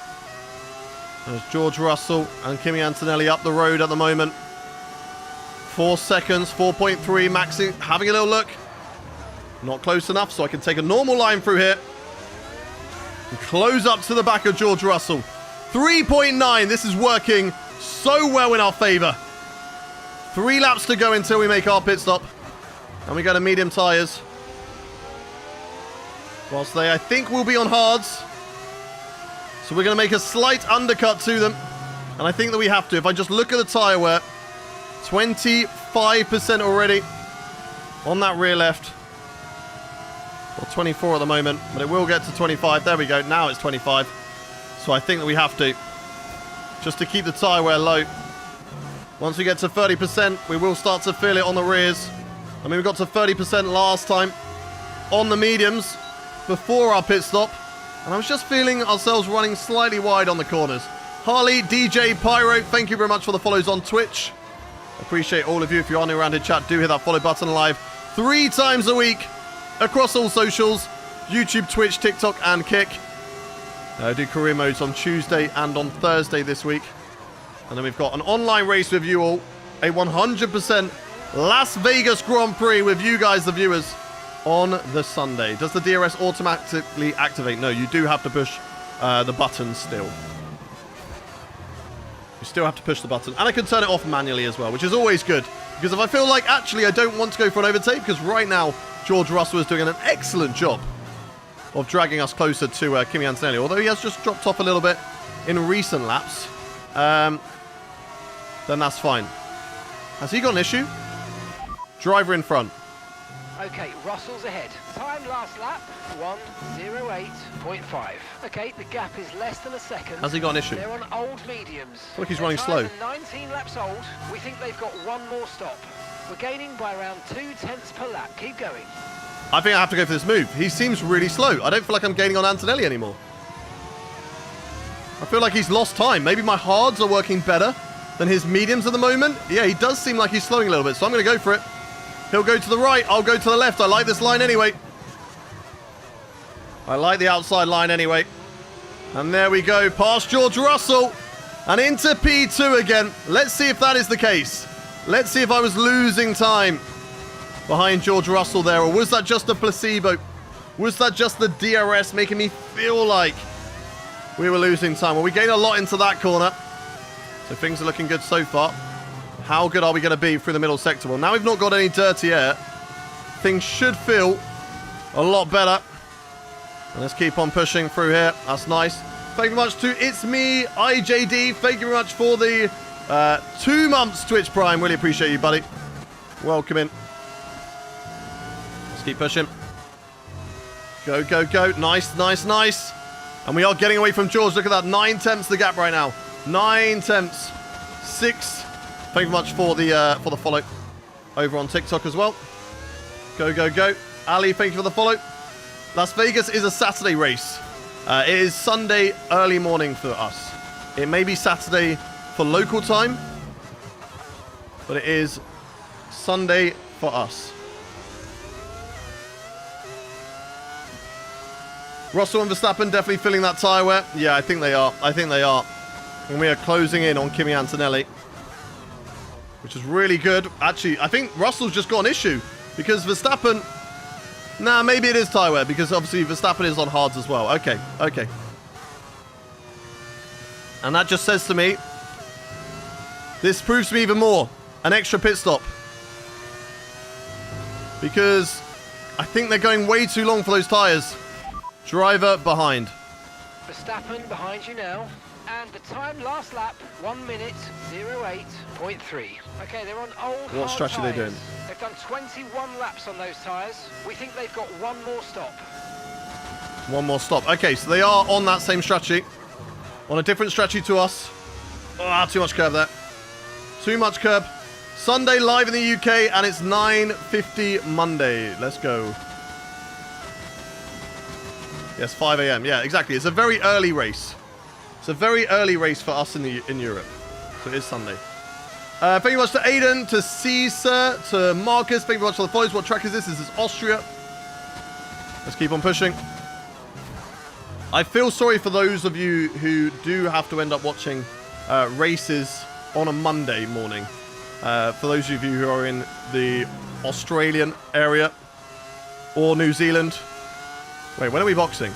There's George Russell and Kimi Antonelli up the road at the moment. 4 seconds, 4.3. Max having a little look. Not close enough, so I can take a normal line through here. And close up to the back of George Russell. 3.9. This is working so well in our favor. 3 laps to go until we make our pit stop. And we go to medium tires. Whilst they, I think, will be on hards. So we're going to make a slight undercut to them. And I think that we have to. If I just look at the tyre wear, 25% already on that rear left. Or 24 at the moment, but it will get to 25. There we go. Now it's 25. So I think that we have to. Just to keep the tyre wear low. Once we get to 30%, we will start to feel it on the rears. I mean, we got to 30% last time on the mediums before our pit stop. And I was just feeling ourselves running slightly wide on the corners. Harley, DJ, Pyro, thank you very much for the follows on Twitch. Appreciate all of you. If you are new around in chat, do hit that follow button live 3 times a week across all socials. YouTube, Twitch, TikTok, and Kick. I do career modes on Tuesday and on Thursday this week. And then we've got an online race with you all. A 100% Las Vegas Grand Prix with you guys, the viewers, on the Sunday. Does the DRS automatically activate? No, you do have to push the button still. You still have to push the button. And I can turn it off manually as well, which is always good. Because if I feel like, actually, I don't want to go for an overtake, because right now, George Russell is doing an excellent job of dragging us closer to Kimi Antonelli. Although he has just dropped off a little bit in recent laps. Then that's fine. Has he got an issue? Driver in front. Okay, Russell's ahead. Time last lap, 1:08.5. Okay, the gap is less than a second. Has he got an issue? They're on old mediums. I feel like he's running slow. Tyres are 19 laps old. We think they've got one more stop. We're gaining by around 0.2 per lap. Keep going. I think I have to go for this move. He seems really slow. I don't feel like I'm gaining on Antonelli anymore. I feel like he's lost time. Maybe my hards are working better than his mediums at the moment. Yeah, he does seem like he's slowing a little bit, so I'm going to go for it. He'll go to the right. I'll go to the left. I like this line anyway. I like the outside line anyway. And there we go. Past George Russell. And into P2 again. Let's see if that is the case. Let's see if I was losing time behind George Russell there. Or was that just a placebo? Was that just the DRS making me feel like we were losing time? Well, we gained a lot into that corner. So things are looking good so far. How good are we going to be through the middle sector? Well, now we've not got any dirty air. Things should feel a lot better. And let's keep on pushing through here. That's nice. Thank you very much to It's Me, IJD. Thank you very much for the 2 months Twitch Prime. Really appreciate you, buddy. Welcome in. Let's keep pushing. Go, go, go. Nice, nice, nice. And we are getting away from George. Look at that. 9 tenths the gap right now. 9 tenths. 6. Thank you very much for the follow over on TikTok as well. Go, go, go. Ali, thank you for the follow. Las Vegas is a Saturday race. It is Sunday early morning for us. It may be Saturday for local time, but it is Sunday for us. Russell and Verstappen definitely filling that tyre wear. Yeah, I think they are. I think they are. And we are closing in on Kimi Antonelli, which is really good. Actually, I think Russell's just got an issue because Verstappen... Nah, maybe it is tyre wear because obviously Verstappen is on hards as well. Okay, okay. And that just says to me, this proves to me even more. An extra pit stop. Because I think they're going way too long for those tyres. Driver behind. Verstappen behind you now. And the time last lap, 1:08.3. Okay, they're on old What strategy are they doing? They've done 21 laps on those tyres. We think they've got one more stop. One more stop. Okay, so they are on that same strategy. On a different strategy to us. Ah, too much curb there. Too much curb. Sunday live in the UK, and it's 9:50 Monday. Let's go. Yes, 5 a.m. Yeah, exactly. It's a very early race. It's a very early race for us in Europe. So it is Sunday. Thank you very much to Aiden, to Caesar, to Marcus. Thank you very much for the follows. What track is this? This is Austria. Let's keep on pushing. I feel sorry for those of you who do have to end up watching races on a Monday morning. For those of you who are in the Australian area or New Zealand. Wait, when are we boxing?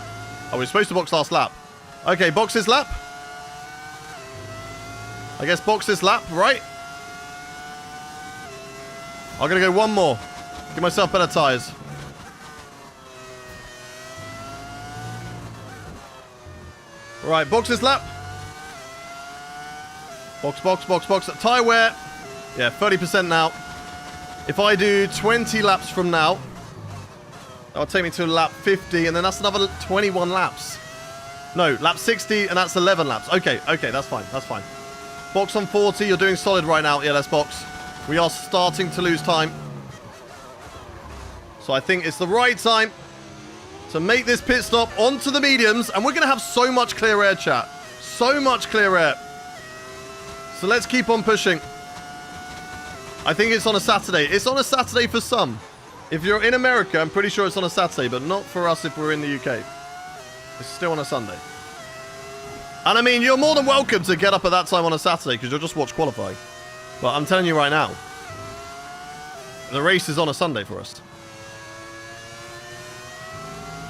Oh, we're supposed to box last lap. Okay, box this lap. I guess box this lap, right? I'm going to go one more. Give myself better tyres. Right, box this lap. Box, box, box, box. Tyre wear. Yeah, 30% now. If I do 20 laps from now, that'll take me to lap 50, and then that's another 21 laps. No, lap 60, and that's 11 laps. Okay, okay, that's fine, that's fine. Box on 40, you're doing solid right now. Yeah, let's box. We are starting to lose time. So I think it's the right time to make this pit stop onto the mediums, and we're going to have so much clear air, chat. So much clear air. So let's keep on pushing. I think it's on a Saturday. It's on a Saturday for some. If you're in America, I'm pretty sure it's on a Saturday, but not for us if we're in the UK. It's still on a Sunday. And I mean, you're more than welcome to get up at that time on a Saturday because you'll just watch qualifying. But I'm telling you right now, the race is on a Sunday for us.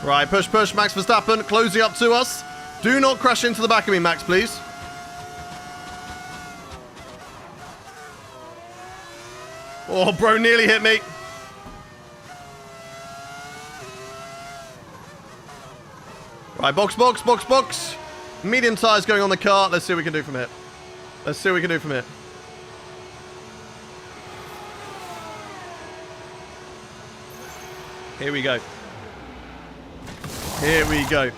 Right, push, push. Max Verstappen closing up to us. Do not crash into the back of me, Max, please. Oh, bro, nearly hit me. Right, box, box, box, box. Medium tyres going on the car. Let's see what we can do from here. Let's see what we can do from here. Here we go. Here we go.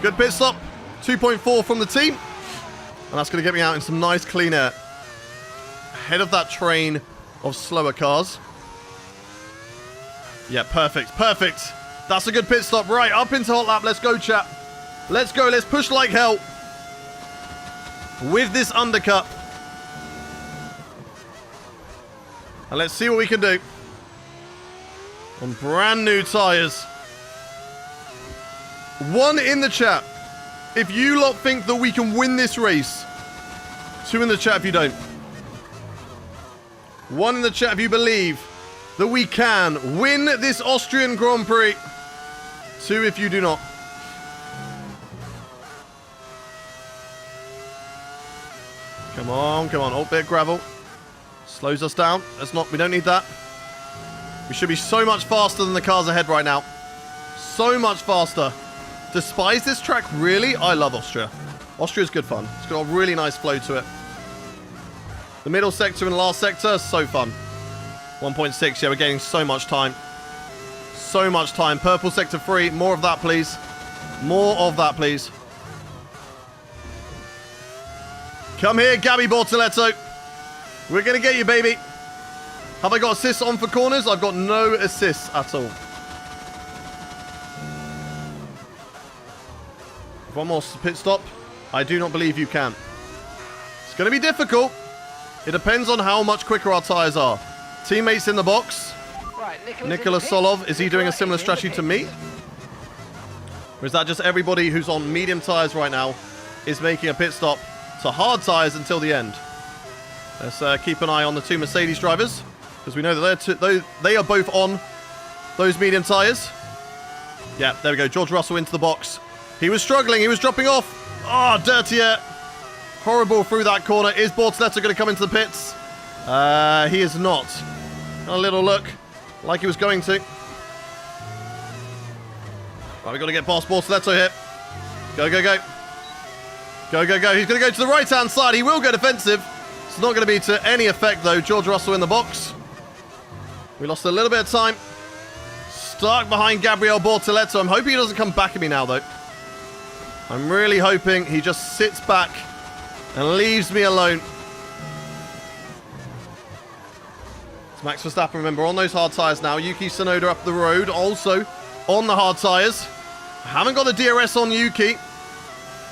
Good pit stop. 2.4 from the team. And that's going to get me out in some nice clean air. Ahead of that train of slower cars. Yeah, perfect. Perfect. That's a good pit stop. Right, up into hot lap. Let's go, chat. Let's go. Let's push like hell. With this undercut. And let's see what we can do. On brand new tyres. One in the chat. If you lot think that we can win this race. Two in the chat if you don't. One in the chat if you believe that we can win this Austrian Grand Prix. Two if you do not. Come on, come on. Oh, bit of gravel. Slows us down. Let's not, we don't need that. We should be so much faster than the cars ahead right now. So much faster. Despise this track, really? I love Austria. Austria's good fun. It's got a really nice flow to it. The middle sector and the last sector, so fun. 1.6, yeah, we're getting so much time. So much time. Purple sector 3, more of that, please. More of that, please. Come here, Gabby Bortoletto. We're going to get you, baby. Have I got assists on for corners? I've got no assists at all. One more pit stop. I do not believe you can. It's going to be difficult. It depends on how much quicker our tyres are. Teammates in the box. Right, Nicholas Solov, is he doing a similar strategy to me? Or is that just everybody who's on medium tyres right now is making a pit stop to hard tyres until the end? Let's keep an eye on the two Mercedes drivers, because we know that they are both on those medium tyres. Yeah, there we go. George Russell into the box. He was struggling. He was dropping off. Oh, dirty air. Horrible through that corner. Is Bortoletto going to come into the pits? He is not. A little look like he was going to. Right, we've got to get past Bortoletto here. Go, go, go. Go, go, go. He's going to go to the right-hand side. He will go defensive. It's not going to be to any effect, though. George Russell in the box. We lost a little bit of time. Stuck behind Gabriel Bortoletto. I'm hoping he doesn't come back at me now, though. I'm really hoping he just sits back and leaves me alone. It's Max Verstappen, remember, on those hard tyres now. Yuki Tsunoda up the road, also on the hard tyres. I haven't got the DRS on Yuki.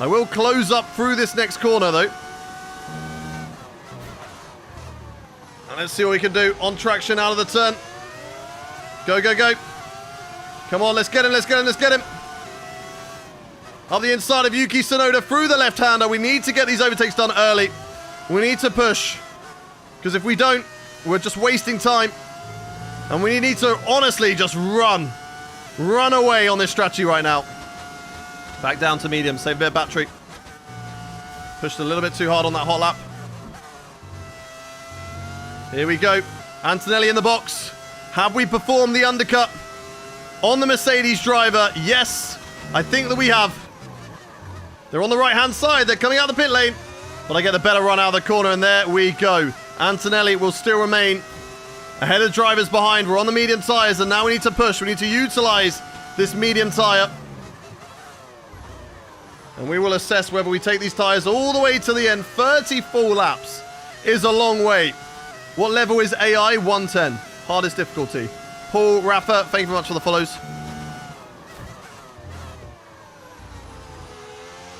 I will close up through this next corner, though. And let's see what we can do. On traction out of the turn. Go, go, go. Come on, let's get him, let's get him, let's get him. Up the inside of Yuki Tsunoda through the left-hander. We need to get these overtakes done early. We need to push. Because if we don't, we're just wasting time. And we need to honestly just run. Run away on this strategy right now. Back down to medium. Save a bit of battery. Pushed a little bit too hard on that hot lap. Here we go. Antonelli in the box. Have we performed the undercut on the Mercedes driver? Yes, I think that we have. They're on the right-hand side. They're coming out the pit lane. but I get the better run out of the corner, and there we go. Antonelli will still remain ahead of drivers behind. We're on the medium tyres, and now we need to push. We need to utilize this medium tyre. And we will assess whether we take these tyres all the way to the end. 34 laps is a long way. What level is AI? 110. Hardest difficulty. Paul, Rafa, thank you very much for the follows.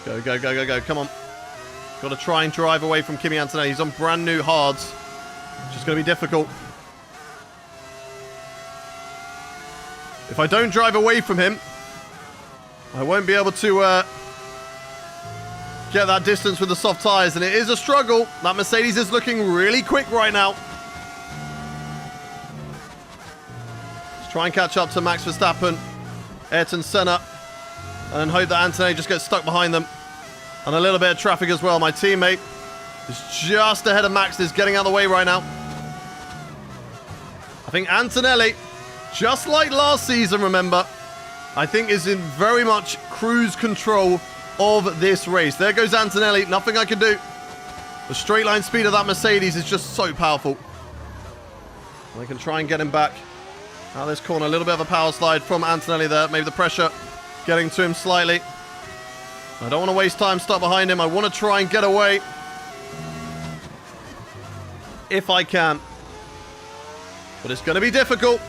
Go, go, go, go, go. Come on. Got to try and drive away from Kimi Antonelli. He's on brand new hards. Which is going to be difficult. If I don't drive away from him, I won't be able to get that distance with the soft tyres. And it is a struggle. That Mercedes is looking really quick right now. Let's try and catch up to Max Verstappen, Ayrton Senna, and hope that Antonelli just gets stuck behind them. And a little bit of traffic as well. My teammate is just ahead of Max. Is getting out of the way right now. I think Antonelli, just like last season, remember, I think is in very much cruise control of this race. There goes Antonelli. Nothing I can do. The straight line speed of that Mercedes is just so powerful. I can try and get him back out of this corner. A little bit of a power slide from Antonelli there. Maybe the pressure getting to him slightly. I don't want to waste time stuck behind him. I want to try and get away if I can. But it's going to be difficult.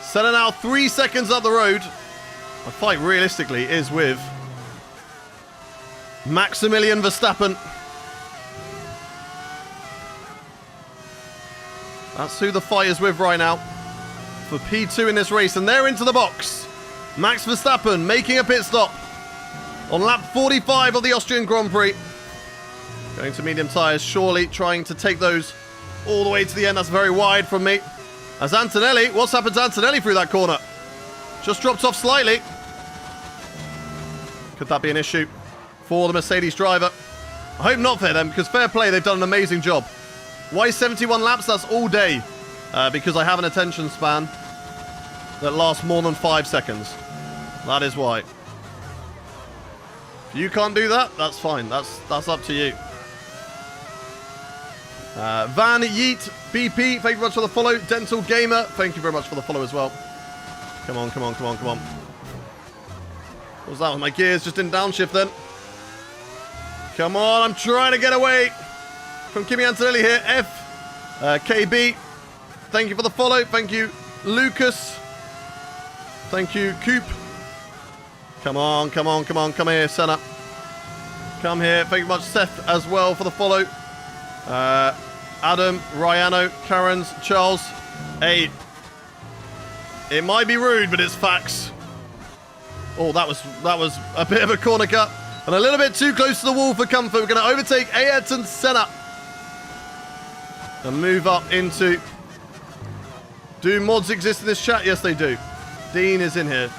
Senna now 3 seconds up the road. My fight realistically is with Maximilian Verstappen. That's who the fight is with right now for P2 in this race. And they're into the box. Max Verstappen making a pit stop on lap 45 of the Austrian Grand Prix. Going to medium tyres, surely trying to take those all the way to the end. That's very wide from me. As Antonelli, what's happened to Antonelli through that corner? Just dropped off slightly. Could that be an issue for the Mercedes driver? I hope not for them, because fair play, they've done an amazing job. Why 71 laps? That's all day. Because I have an attention span that lasts more than 5 seconds. That is why. If you can't do that, that's fine. That's up to you. Van Yeet BP, thank you very much for the follow. Dental Gamer, thank you very much for the follow as well. Come on, come on, come on, come on. What was that? My gears just didn't downshift then. Come on, I'm trying to get away from Kimi Antonelli here. KB, thank you for the follow. Thank you, Lucas. Thank you, Coop. Come on, come on, come on. Come here, Senna. Come here. Thank you very much, Seth, as well, for the follow. Adam, Ryano, Karens, Charles. Hey, it might be rude, but it's facts. Oh, that was a bit of a corner cut. And a little bit too close to the wall for comfort. We're going to overtake Ayrton Senna. And move up into... Do mods exist in this chat? Yes, they do. Dean is in here.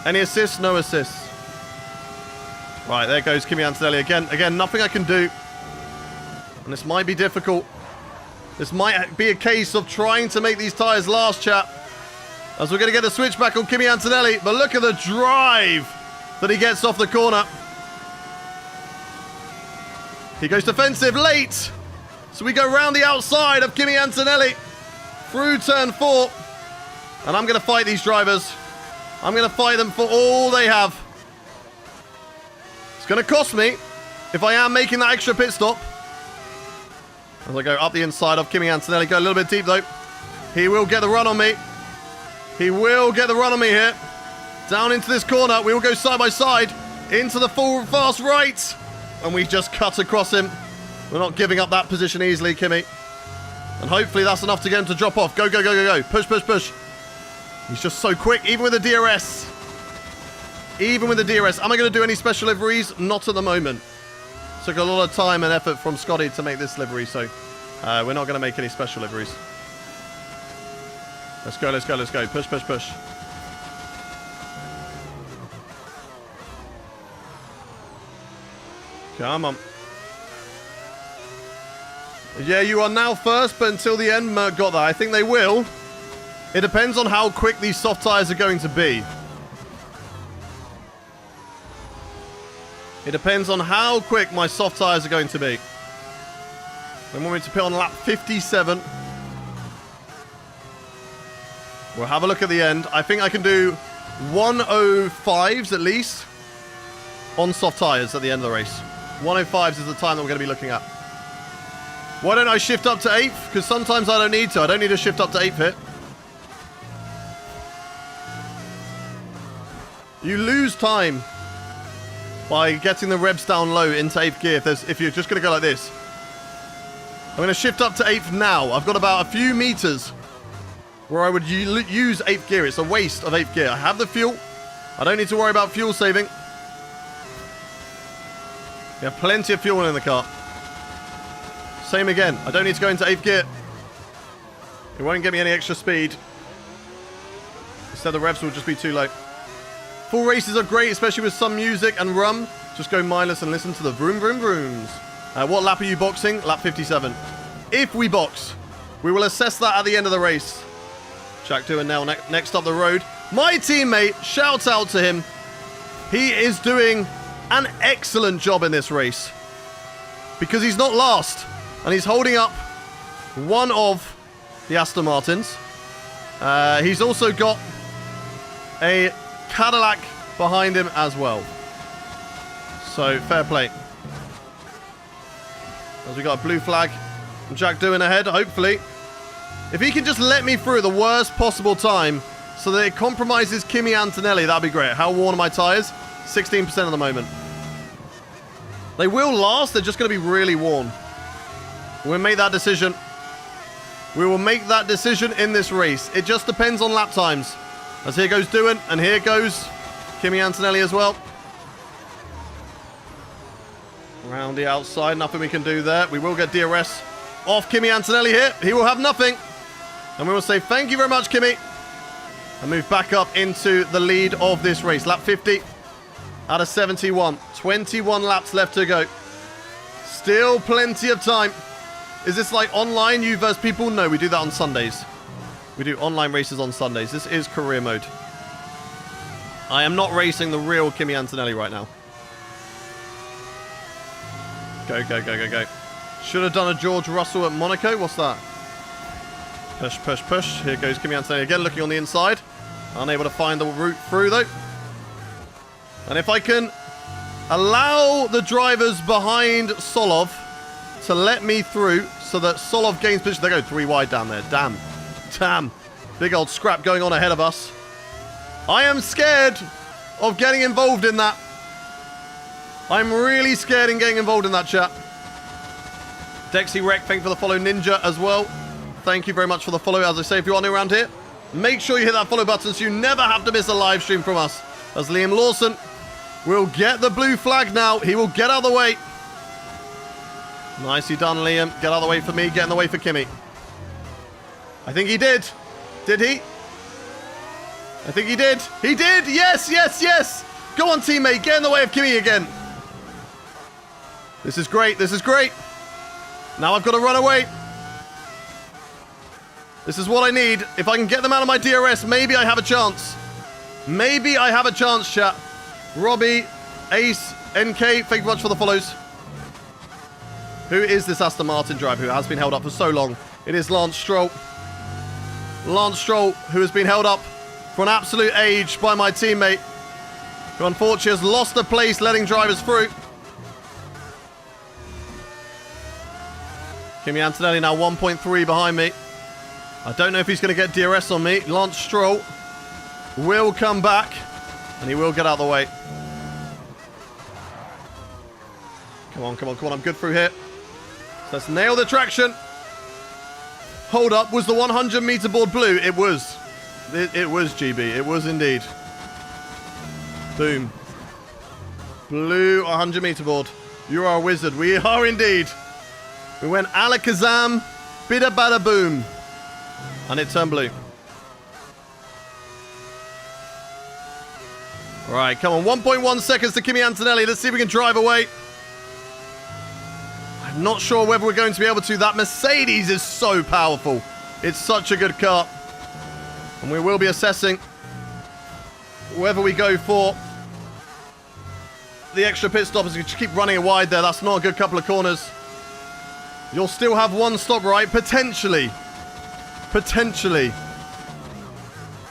Any assists? No assists. Right, there goes Kimi Antonelli again. Again, nothing I can do. And this might be difficult. This might be a case of trying to make these tyres last, chat. As we're going to get a switch back on Kimi Antonelli. But look at the drive that he gets off the corner. He goes defensive late. So we go round the outside of Kimi Antonelli through turn 4. And I'm going to fight these drivers. I'm going to fight them for all they have. It's going to cost me if I am making that extra pit stop. As I go up the inside of Kimi Antonelli. Go a little bit deep though. He will get the run on me. He will get the run on me here. Down into this corner. We will go side by side into the full fast right. And we just cut across him. We're not giving up that position easily, Kimi. And hopefully that's enough to get him to drop off. Go, go, go, go, go. Push, push, push. He's just so quick, even with the DRS. Even with the DRS. Am I going to do any special liveries? Not at the moment. Took a lot of time and effort from Scotty to make this livery, so we're not going to make any special liveries. Let's go, let's go, let's go. Push, push, push. Come on. Yeah, you are now first, but until the end, Merc got that. I think they will. It depends on how quick these soft tyres are going to be. It depends on how quick my soft tyres are going to be. They want me to pit on lap 57. We'll have a look at the end. I think I can do 105s at least on soft tyres at the end of the race. 105s is the time that we're going to be looking at. Why don't I shift up to 8th? Because sometimes I don't need to. I don't need to shift up to 8th here. You lose time by getting the revs down low into 8th gear if you're just going to go like this. I'm going to shift up to 8th now. I've got about a few meters where I would use 8th gear. It's a waste of 8th gear. I have the fuel. I don't need to worry about fuel saving. We have plenty of fuel in the car. Same again. I don't need to go into 8th gear. It won't give me any extra speed. Instead, the revs will just be too low. Full races are great, especially with some music and rum. Just go mindless and listen to the vroom, vroom, vrooms. What lap are you boxing? Lap 57. If we box, we will assess that at the end of the race. Jack doing now next up the road. My teammate, shout out to him. He is doing an excellent job in this race. Because he's not last. And he's holding up one of the Aston Martins. He's also got a Cadillac behind him as well. So, fair play. As we got a blue flag. And Jack doing ahead, hopefully. If he can just let me through at the worst possible time so that it compromises Kimi Antonelli, that'd be great. How worn are my tyres? 16% at the moment. They will last, they're just going to be really worn. We'll make that decision. We will make that decision in this race. It just depends on lap times. As here goes Doohan, and here goes Kimi Antonelli as well. Around the outside, nothing we can do there. We will get DRS off Kimi Antonelli here. He will have nothing. And we will say thank you very much, Kimi. And move back up into the lead of this race. Lap 50 out of 71. 21 laps left to go. Still plenty of time. Is this like online, you versus people? No, we do that on Sundays. We do online races on Sundays. This is career mode. I am not racing the real Kimi Antonelli right now. Go, go, go, go, go. Should have done a George Russell at Monaco. What's that? Push, push, push. Here goes Kimi Antonelli again, looking on the inside. Unable to find the route through, though. And if I can allow the drivers behind Solov to let me through so that Solov gains position. They go 3 wide down there. Damn. Damn. Big old scrap going on ahead of us. I am scared of getting involved in that. I'm really scared in getting involved in that, chat. Dexy Rec, thank you for the follow. Ninja as well. Thank you very much for the follow. As I say, if you are new around here, make sure you hit that follow button so you never have to miss a live stream from us. As Liam Lawson will get the blue flag now. He will get out of the way. Nicely done, Liam. Get out of the way for me. Get in the way for Kimi. I think he did. Did he? I think he did. He did. Yes, yes, yes. Go on, teammate. Get in the way of Kimi again. This is great. This is great. Now I've got to run away. This is what I need. If I can get them out of my DRS, maybe I have a chance. Maybe I have a chance, chat. Robbie, Ace, NK, thank you very much for the follows. Who is this Aston Martin driver who has been held up for so long? It is Lance Stroll. Lance Stroll, who has been held up for an absolute age by my teammate, who unfortunately has lost a place letting drivers through. Kimi Antonelli now 1.3 behind me. I don't know if he's going to get DRS on me. Lance Stroll will come back, and he will get out of the way. Come on, come on, come on. I'm good through here. So let's nail the traction. Hold up. Was the 100 meter board blue? It was. It was, GB. It was indeed. Boom. Blue 100 meter board. You are a wizard. We are indeed. We went alakazam, bida bada boom. And it turned blue. All right, come on. 1.1 seconds to Kimi Antonelli. Let's see if we can drive away. I'm not sure whether we're going to be able to. That Mercedes is so powerful. It's such a good car. And we will be assessing whether we go for the extra pit stop as you keep running it wide there. That's not a good couple of corners. You'll still have one stop right, potentially. Potentially.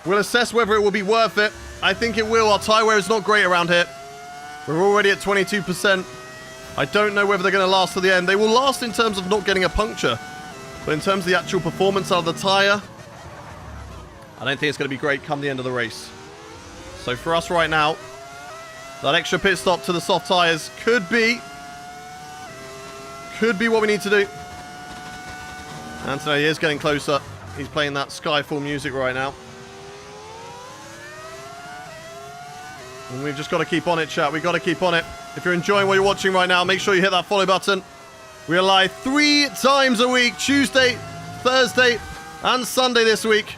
We'll assess whether it will be worth it. I think it will. Our tyre wear is not great around here. We're already at 22%. I don't know whether they're going to last to the end. They will last in terms of not getting a puncture. But in terms of the actual performance out of the tyre, I don't think it's going to be great come the end of the race. So for us right now, that extra pit stop to the soft tyres could be what we need to do. Anthony is getting closer. He's playing that Skyfall music right now. And we've just got to keep on it, chat. We've got to keep on it. If you're enjoying what you're watching right now, make sure you hit that follow button. We are live 3 times a week. Tuesday, Thursday, and Sunday this week.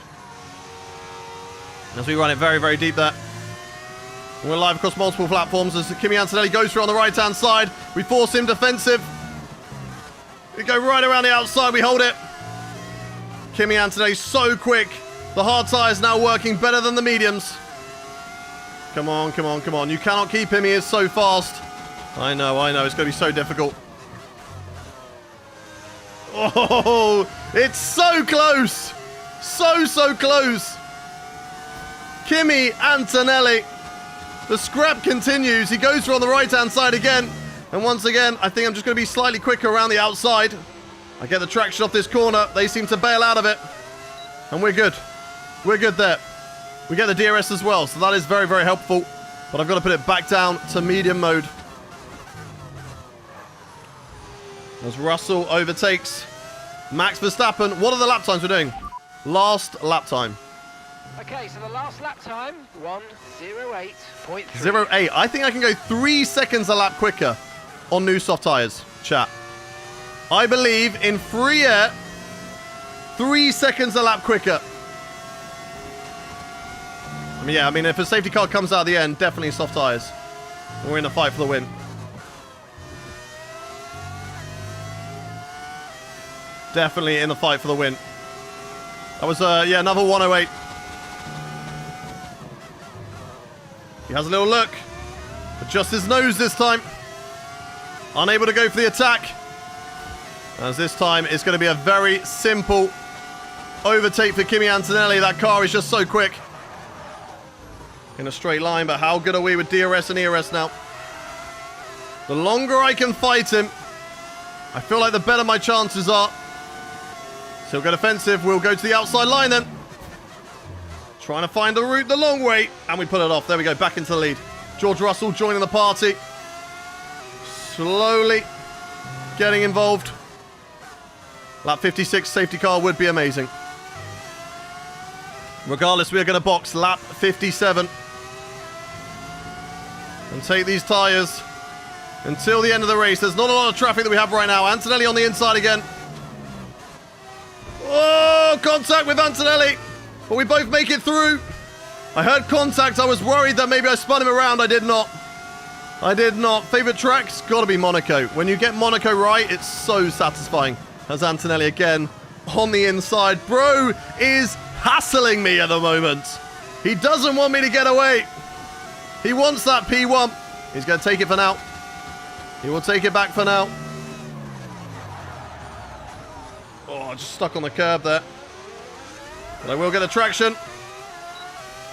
As we run it very, very deep there. And we're live across multiple platforms as Kimi Antonelli goes through on the right-hand side. We force him defensive. We go right around the outside. We hold it. Kimi Antonelli so quick. The hard tyres now working better than the mediums. Come on, come on, come on. You cannot keep him. He is so fast. I know. It's going to be so difficult. Oh, it's so close. So close. Kimi Antonelli. The scrap continues. He goes for on the right-hand side again. And once again, I think I'm just going to be slightly quicker around the outside. I get the traction off this corner. They seem to bail out of it. And we're good. We're good there. We get the DRS as well, so that is very, very helpful. But I've got to put it back down to medium mode. As Russell overtakes Max Verstappen. What are the lap times we're doing? Last lap time. Okay, so the last lap time, 1:08.3. 0.8. I think I can go 3 seconds a lap quicker on new soft tyres, chat. I believe in free air, 3 seconds a lap quicker. I mean, if a safety car comes out at the end, definitely soft tyres. We're in a fight for the win. Definitely in the fight for the win. That was, another 108. He has a little look. Adjusts his nose this time. Unable to go for the attack. As this time, it's going to be a very simple overtake for Kimi Antonelli. That car is just so quick. In a straight line, but how good are we with DRS and ERS now? The longer I can fight him, I feel like the better my chances are. So he'll go defensive. We'll go to the outside line then. Trying to find the route the long way. And we pull it off. There we go. Back into the lead. George Russell joining the party. Slowly getting involved. Lap 56 safety car would be amazing. Regardless, we're going to box lap 57. And take these tyres until the end of the race. There's not a lot of traffic that we have right now. Antonelli on the inside again. Oh, contact with Antonelli. But we both make it through. I heard contact. I was worried that maybe I spun him around. I did not. Favorite tracks? Gotta be Monaco. When you get Monaco right, it's so satisfying. As Antonelli again on the inside. Bro is hassling me at the moment. He doesn't want me to get away. He wants that P1. He's going to take it for now. He will take it back for now. Oh, just stuck on the curb there. But I will get the traction.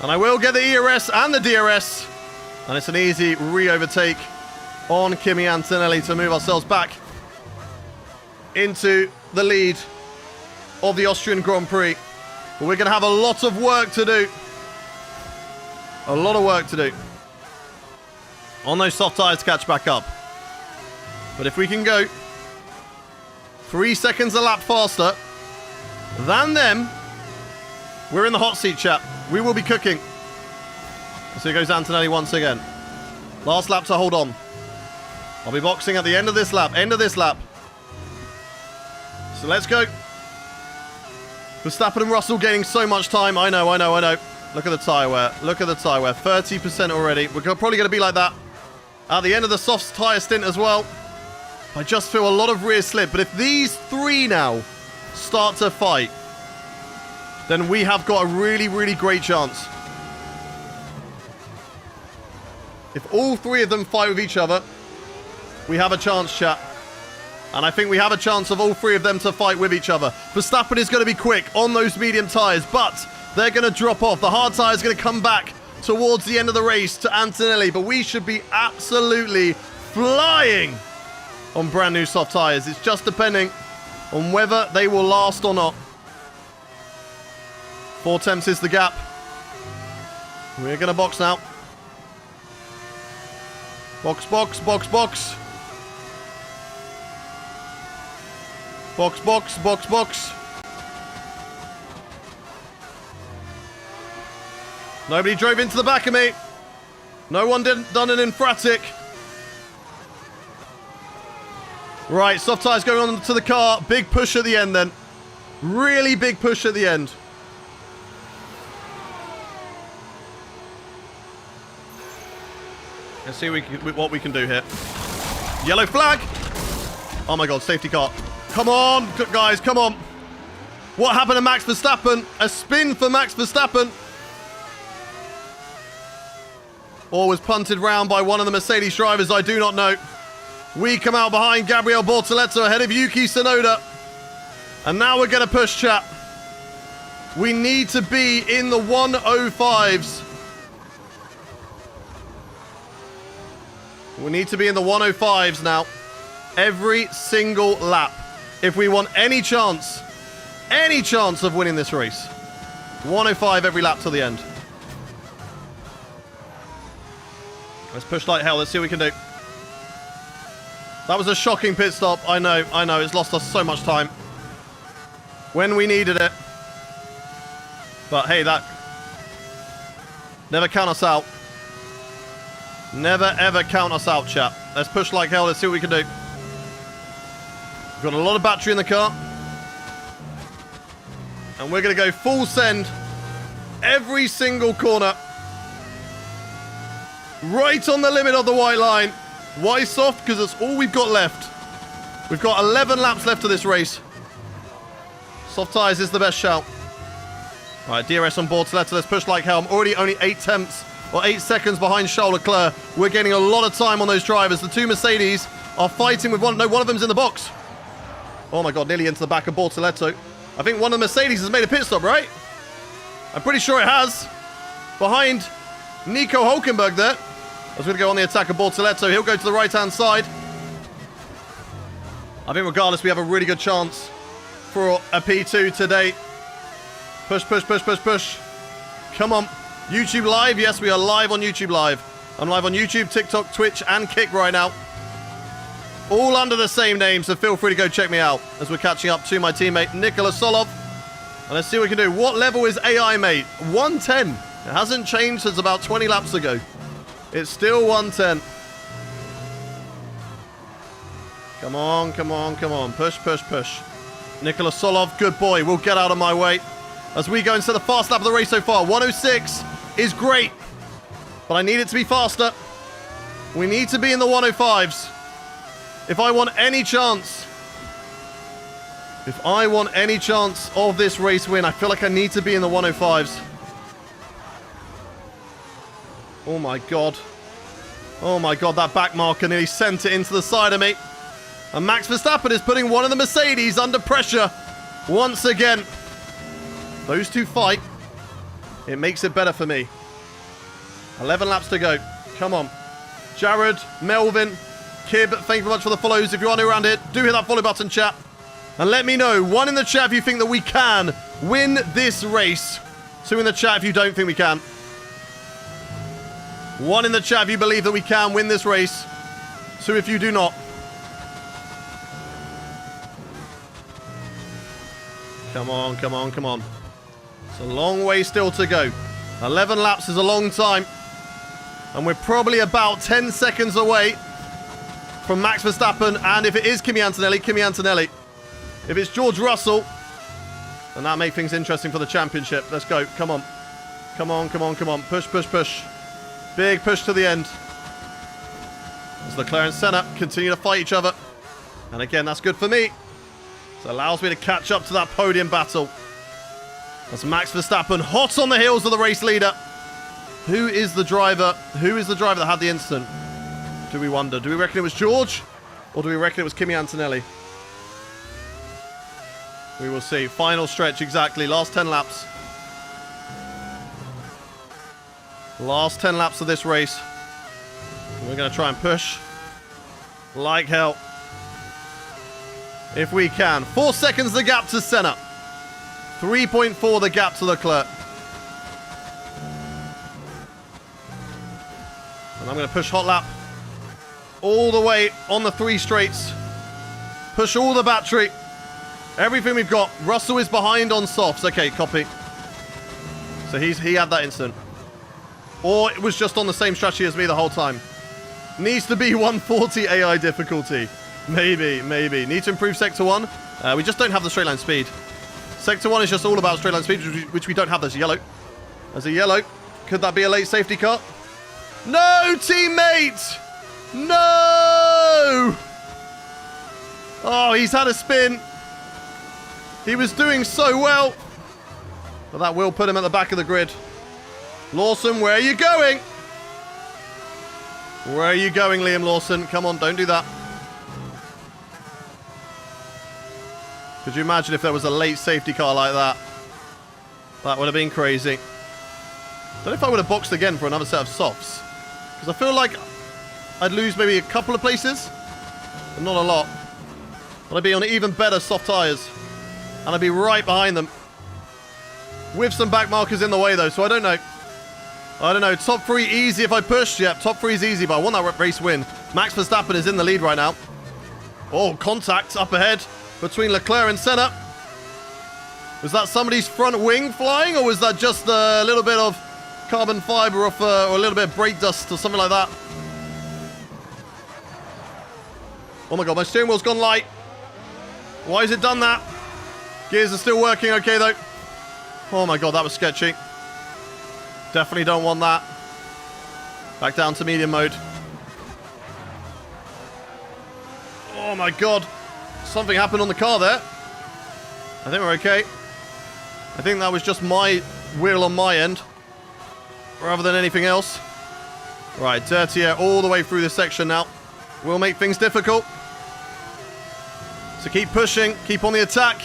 And I will get the ERS and the DRS. And it's an easy re-overtake on Kimi Antonelli to move ourselves back into the lead of the Austrian Grand Prix. But we're going to have a lot of work to do. A lot of work to do on those soft tyres to catch back up. But if we can go 3 seconds a lap faster than them, we're in the hot seat, chap. We will be cooking. So here goes Antonelli once again. Last lap to hold on. I'll be boxing at the end of this lap. So let's go. Verstappen and Russell gaining so much time. I know. Look at the tyre wear. 30% already. We're probably going to be like that at the end of the soft tyre stint as well. I just feel a lot of rear slip. But if these three now start to fight, then we have got a really, really great chance. If all three of them fight with each other, we have a chance, chat. And I think we have a chance of all three of them to fight with each other. Verstappen is going to be quick on those medium tyres, but they're going to drop off. The hard tyre is going to come back towards the end of the race to Antonelli, but we should be absolutely flying on brand new soft tyres. It's just depending on whether they will last or not. 4 tenths is the gap. We're going to box now. Box, box, box, box. Box, box, box, box. Nobody drove into the back of me. No one done an infratic. Right, soft tyres going on to the car. Big push at the end then. Really big push at the end. Let's see what we can do here. Yellow flag. Oh my god, safety car. Come on, guys, come on. What happened to Max Verstappen? A spin for Max Verstappen. Or was punted round by one of the Mercedes drivers, I do not know. We come out behind Gabriel Bortoleto ahead of Yuki Tsunoda. And now we're going to push, chat. We need to be in the 105s. We need to be in the 105s now. Every single lap. If we want any chance of winning this race. 105 every lap till the end. Let's push like hell. Let's see what we can do. That was a shocking pit stop. I know. It's lost us so much time. When we needed it. But hey, that... never count us out. Never, ever count us out, chap. Let's push like hell. Let's see what we can do. We've got a lot of battery in the car. And we're going to go full send. Every single corner. Right on the limit of the white line. Why soft? Because that's all we've got left. We've got 11 laps left of this race. Soft tyres is the best shout. All right, DRS on board. So let's push like hell. I'm already only 8 tenths or 8 seconds behind Charles Leclerc. We're getting a lot of time on those drivers. The two Mercedes are fighting with one. No, one of them's in the box. Oh my god, nearly into the back of Bortoleto. I think one of the Mercedes has made a pit stop, right? I'm pretty sure it has. Behind Nico Hülkenberg there. I was going to go on the attack of Bortoleto. He'll go to the right-hand side. I think regardless, we have a really good chance for a P2 today. Push, push, push, push, push. Come on. YouTube Live. Yes, we are live on YouTube Live. I'm live on YouTube, TikTok, Twitch, and Kick right now. All under the same name, so feel free to go check me out as we're catching up to my teammate, Nikola Solov. And let's see what we can do. What level is AI, mate? 110. It hasn't changed since about 20 laps ago. It's still 110. Come on, come on, come on. Push, push, push. Nikola Solov, good boy. We'll get out of my way. As we go into the fast lap of the race so far. 106 is great. But I need it to be faster. We need to be in the 105s. If I want any chance of this race win, I feel like I need to be in the 105s. Oh my god. Oh my god, that back marker nearly sent it into the side of me. And Max Verstappen is putting one of the Mercedes under pressure once again. Those two fight. It makes it better for me. 11 laps to go. Come on. Jared, Melvin, Kib, thank you very much for the follows. If you are new around here, do hit that follow button, chat. And let me know, 1 in the chat if you think that we can win this race. 2 in the chat if you don't think we can. 1 in the chat if you believe that we can win this race. 2 if you do not. Come on, come on, come on. It's a long way still to go. 11 laps is a long time. And we're probably about 10 seconds away from Max Verstappen. And if it is Kimi Antonelli. If it's George Russell, then that makes things interesting for the championship. Let's go. Come on. Come on, come on, come on. Push, push, push. Big push to the end. As Leclerc and Senna continue to fight each other. And again, that's good for me. It allows me to catch up to that podium battle. That's Max Verstappen hot on the heels of the race leader. Who is the driver? Who is the driver that had the incident? Do we wonder? Do we reckon it was George? Or do we reckon it was Kimi Antonelli? We will see. Final stretch, exactly. Last 10 laps. Last 10 laps of this race. We're going to try and push like hell. If we can. 4 seconds the gap to Senna. 3.4 the gap to Leclerc. And I'm going to push hot lap all the way on the 3 straights. Push all the battery. Everything we've got. Russell is behind on softs. Okay, copy. So he had that incident. Or it was just on the same strategy as me the whole time. Needs to be 140 AI difficulty. Maybe. Need to improve Sector 1. We just don't have the straight line speed. Sector 1 is just all about straight line speed, which we don't have. There's a yellow. There's a yellow. Could that be a late safety car? No, teammate! No! Oh, he's had a spin. He was doing so well. But that will put him at the back of the grid. Lawson, where are you going? Where are you going, Liam Lawson? Come on, don't do that. Could you imagine if there was a late safety car like that? That would have been crazy. Don't know if I would have boxed again for another set of softs. Because I feel like I'd lose maybe a couple of places. But not a lot. But I'd be on even better soft tyres. And I'd be right behind them. With some back markers in the way though, so I don't know. I don't know. Top 3 easy if I push. Yeah, top 3 is easy, but I want that race win. Max Verstappen is in the lead right now. Oh, contact up ahead between Leclerc and Senna. Was that somebody's front wing flying, or was that just a little bit of carbon fiber off, or a little bit of brake dust or something like that? Oh my god, my steering wheel's gone light. Why has it done that? Gears are still working okay though. Oh my god, that was sketchy. Definitely don't want that. Back down to medium mode. Oh my god. Something happened on the car there. I think we're okay. I think that was just my wheel on my end, rather than anything else. Right, dirty air all the way through this section now. Will make things difficult. So keep pushing, keep on the attack.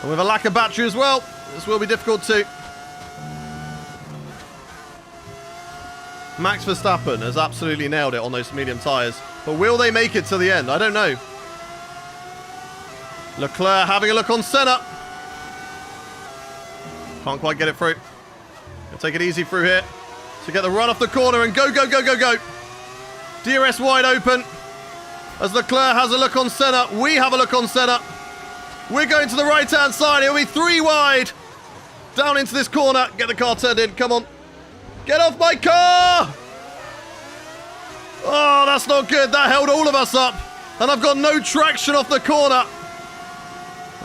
And with a lack of battery as well, this will be difficult too. Max Verstappen has absolutely nailed it on those medium tyres. But will they make it to the end? I don't know. Leclerc having a look on Senna. Can't quite get it through. Gonna take it easy through here to get the run off the corner and go. DRS wide open. As Leclerc has a look on Senna, we have a look on Senna. We're going to the right-hand side. It'll be 3 wide. Down into this corner. Get the car turned in. Come on. Get off my car! Oh, that's not good. That held all of us up. And I've got no traction off the corner.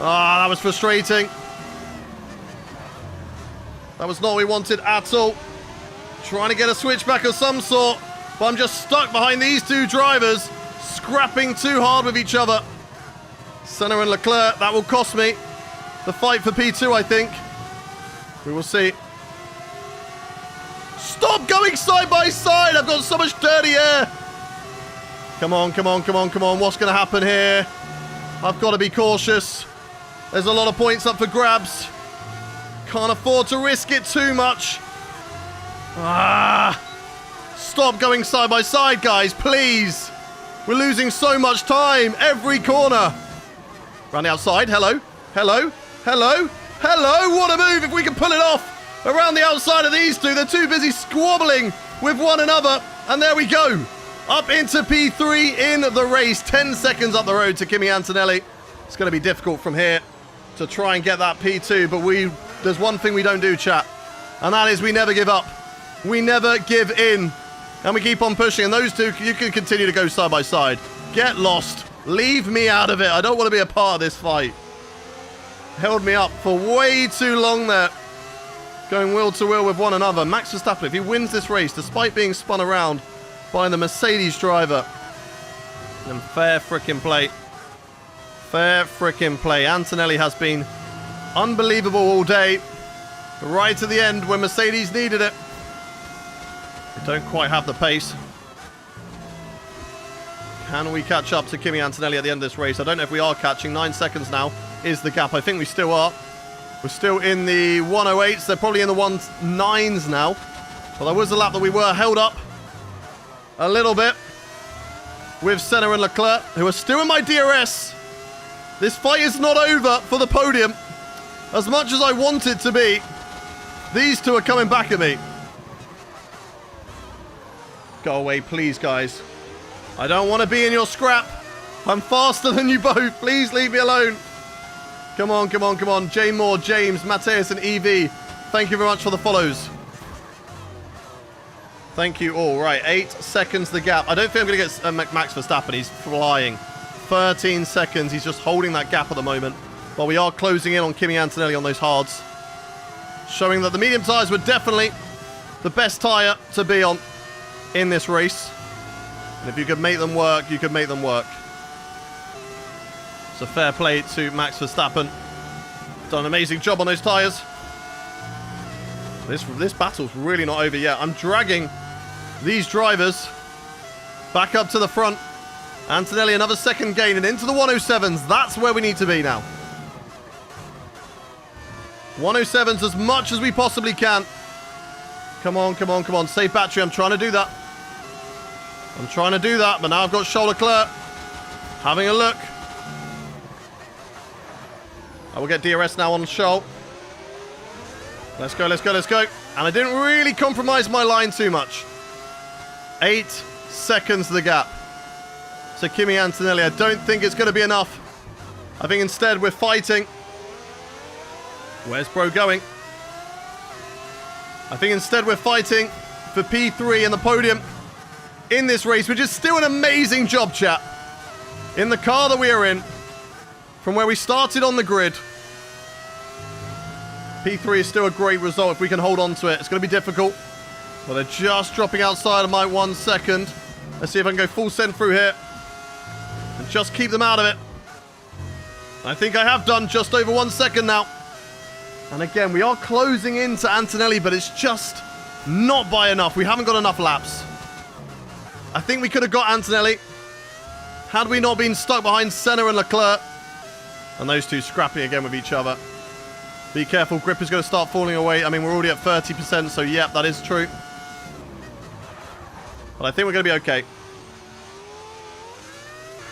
Ah, that was frustrating. That was not what we wanted at all. Trying to get a switchback of some sort. But I'm just stuck behind these 2 drivers. Scrapping too hard with each other. Senna and Leclerc. That will cost me the fight for P2, I think. We will see. Stop going side by side! I've got so much dirty air! Come on. What's going to happen here? I've got to be cautious. There's a lot of points up for grabs. Can't afford to risk it too much. Stop going side by side, guys, please. We're losing so much time. Every corner. Round the outside. Hello. What a move if we can pull it off. Around the outside of these 2. They're too busy squabbling with one another. And there we go. Up into P3 in the race. 10 seconds up the road to Kimi Antonelli. It's going to be difficult from here to try and get that P2. But there's one thing we don't do, chat. And that is we never give up. We never give in. And we keep on pushing. And those 2, you can continue to go side by side. Get lost. Leave me out of it. I don't want to be a part of this fight. Held me up for way too long there. Going wheel to wheel with one another. Max Verstappen, if he wins this race, despite being spun around by the Mercedes driver, then fair frickin' play. Fair frickin' play. Antonelli has been unbelievable all day. Right to the end when Mercedes needed it. We don't quite have the pace. Can we catch up to Kimi Antonelli at the end of this race? I don't know if we are catching. 9 seconds now is the gap. I think we still are. We're still in the 108s. They're probably in the 109s now. Well, there was a lap that we were held up a little bit with Senna and Leclerc, who are still in my DRS. This fight is not over for the podium. As much as I want it to be, these two are coming back at me. Go away, please, guys. I don't want to be in your scrap. I'm faster than you both. Please leave me alone. Come on, come on, come on. Jay Moore, James, Mateus, and EV. Thank you very much for the follows. Thank you all. Right, 8 seconds the gap. I don't think I'm going to get Max Verstappen. He's flying. 13 seconds. He's just holding that gap at the moment. But we are closing in on Kimi Antonelli on those hards. Showing that the medium tyres were definitely the best tyre to be on in this race. And if you could make them work, you could make them work. So fair play to Max Verstappen. Done an amazing job on those tyres. This battle's really not over yet. I'm dragging these drivers back up to the front. Antonelli another second gain and into the 107s. That's where we need to be now. 107s as much as we possibly can. Come on, come on, come on. Save battery. I'm trying to do that. I'm trying to do that, but now I've got Charles Leclerc. Having a look. I will get DRS now on Charles. Let's go, let's go, let's go. And I didn't really compromise my line too much. 8 seconds the gap. So Kimi Antonelli, I don't think it's going to be enough. I think instead we're fighting. Where's Bro going? I think instead we're fighting for P3 and the podium in this race, which is still an amazing job, chat. In the car that we are in, from where we started on the grid, P3 is still a great result if we can hold on to it. It's going to be difficult, but they're just dropping outside of my 1 second. Let's see if I can go full send through here and just keep them out of it. I think I have done just over 1 second now. And again, we are closing into Antonelli, but it's just not by enough. We haven't got enough laps. I think we could have got Antonelli had we not been stuck behind Senna and Leclerc. And those two scrapping again with each other. Be careful, grip is going to start falling away. I mean, we're already at 30%, so yep, that is true. But I think we're going to be okay.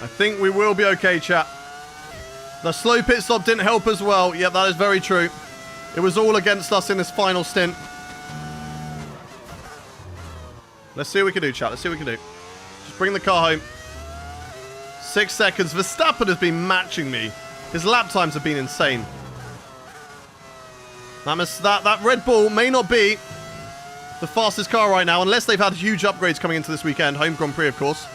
I think we will be okay, chat. The slow pit stop didn't help as well. Yep, that is very true. It was all against us in this final stint. Let's see what we can do, chat. Let's see what we can do. Just bring the car home. 6 seconds. Verstappen has been matching me. His lap times have been insane. That Red Bull may not be the fastest car right now, unless they've had huge upgrades coming into this weekend. Home Grand Prix, of course.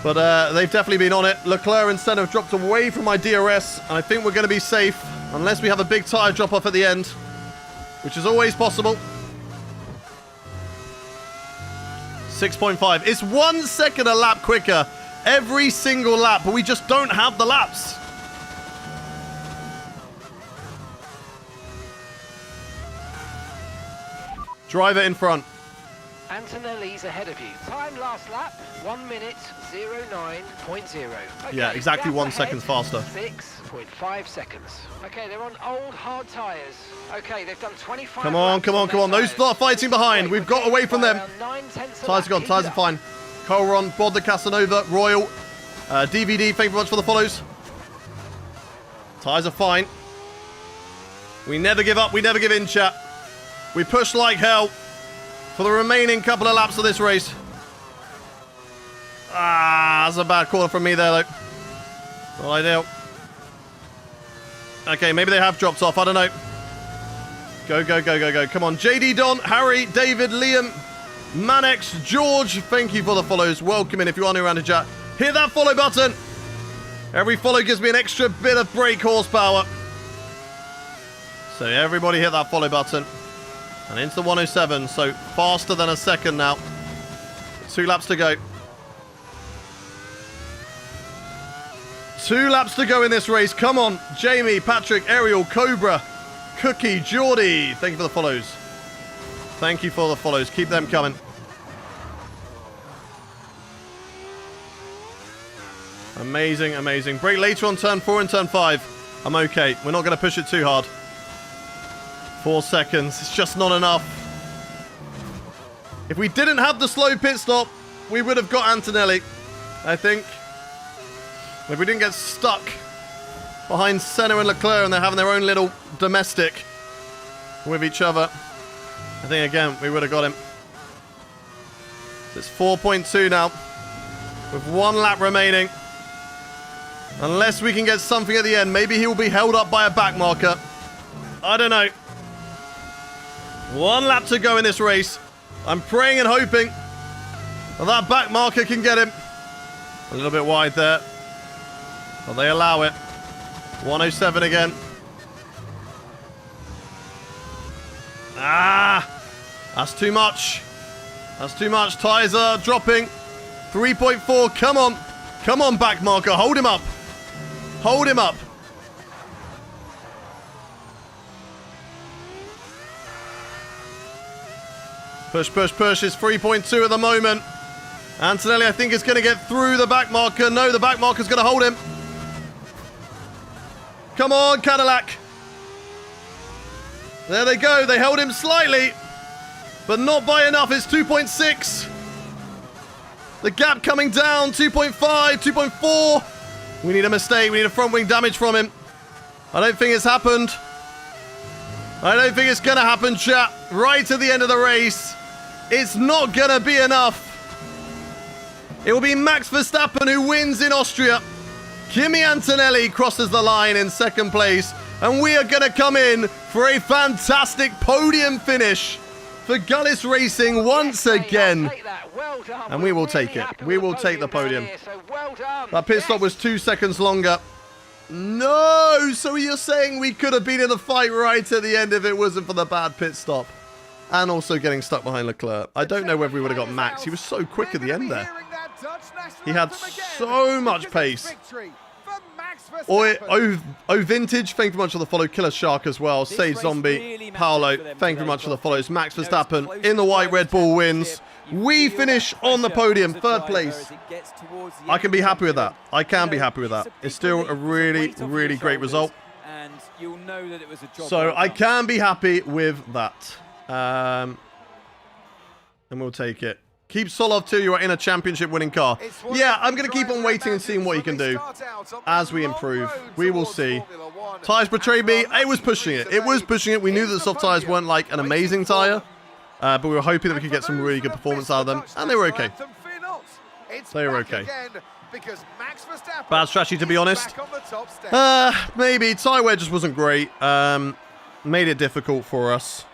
But they've definitely been on it. Leclerc and Senna have dropped away from my DRS, and I think we're going to be safe, unless we have a big tyre drop-off at the end, which is always possible. 6.5. It's 1 second a lap quicker every single lap, but we just don't have the laps. Driver in front. Antonelli's ahead of you. Time last lap, 1 minute 09.0. Okay, Yeah, exactly gap 1 ahead, second faster. 6.5 seconds. Okay, they're on old hard tyres. Okay, they've done 25 Come on, laps come on, come on. their Those tyres. lot are fighting behind. We've got away from them. Tyres are gone, tyres are fine. Colron, Bod the Casanova, Royal, DVD, thank you very much for the follows. Tyres are fine. We never give up, we never give in, chat. We push like hell for the remaining couple of laps of this race. Ah, that's a bad corner from me there, though. Not ideal. Okay, maybe they have dropped off, I don't know. Go, go, go, go, go. Come on, JD Don, Harry, David, Liam, Manex, George, thank you for the follows. Welcome in if you are new around the chat. Hit that follow button. Every follow gives me an extra bit of brake horsepower. So everybody hit that follow button. And into the 107, so faster than a second now. 2 laps to go. 2 laps to go in this race. Come on, Jamie, Patrick, Ariel, Cobra, Cookie, Geordie. Thank you for the follows. Thank you for the follows. Keep them coming. Amazing, amazing. Break later on turn 4 and turn 5. I'm okay. We're not going to push it too hard. 4 seconds. It's just not enough. If we didn't have the slow pit stop, we would have got Antonelli, I think. If we didn't get stuck behind Senna and Leclerc and they're having their own little domestic with each other, I think, again, we would have got him. So it's 4.2 now with 1 lap remaining. Unless we can get something at the end. Maybe he will be held up by a back marker. I don't know. 1 lap to go in this race. I'm praying and hoping that back marker can get him. A little bit wide there. But they allow it. 107 again. Ah! That's too much. That's too much. Tyres are dropping. 3.4. Come on. Come on, back marker. Hold him up. Hold him up. Push, push, push. It's 3.2 at the moment. Antonelli, I think, is going to get through the back marker. No, the back marker's going to hold him. Come on, Cadillac. There they go. They held him slightly, but not by enough. It's 2.6. The gap coming down. 2.5, 2.4. We need a mistake. We need a front wing damage from him. I don't think it's happened. I don't think it's going to happen, chat. Right at the end of the race. It's not going to be enough. It will be Max Verstappen who wins in Austria. Kimi Antonelli crosses the line in second place. And we are going to come in for a fantastic podium finish for Gullis Racing once again. Well done. And we will take it. We will take the podium. That pit stop was 2 seconds longer. No! So you're saying we could have been in the fight right at the end if it wasn't for the bad pit stop. And also getting stuck behind Leclerc. I don't know whether we would have got Max. He was so quick at the end there. He had so much pace. Oh, Vintage, thank you very much for the follow. Killer Shark as well. Say Zombie. Paolo, thank you very much for the follows. Max Verstappen in the white Red Bull wins. We finish on the podium, 3rd place. I can be happy with that. I can be happy with that. It's still a really, really great result. So I can be happy with that. And we'll take it. Keep Solov till you are in a championship winning car. Yeah, I'm going to keep on waiting and seeing what he can do as we improve. We will see. Tyres betrayed me. It was pushing it. It was pushing it. We knew that the soft tyres weren't like an amazing tyre. But we were hoping that we could get some really good performance out of them. And they were okay. They were okay. Bad strategy, to be honest. Maybe. Tyre wear just wasn't great. Made it difficult for us.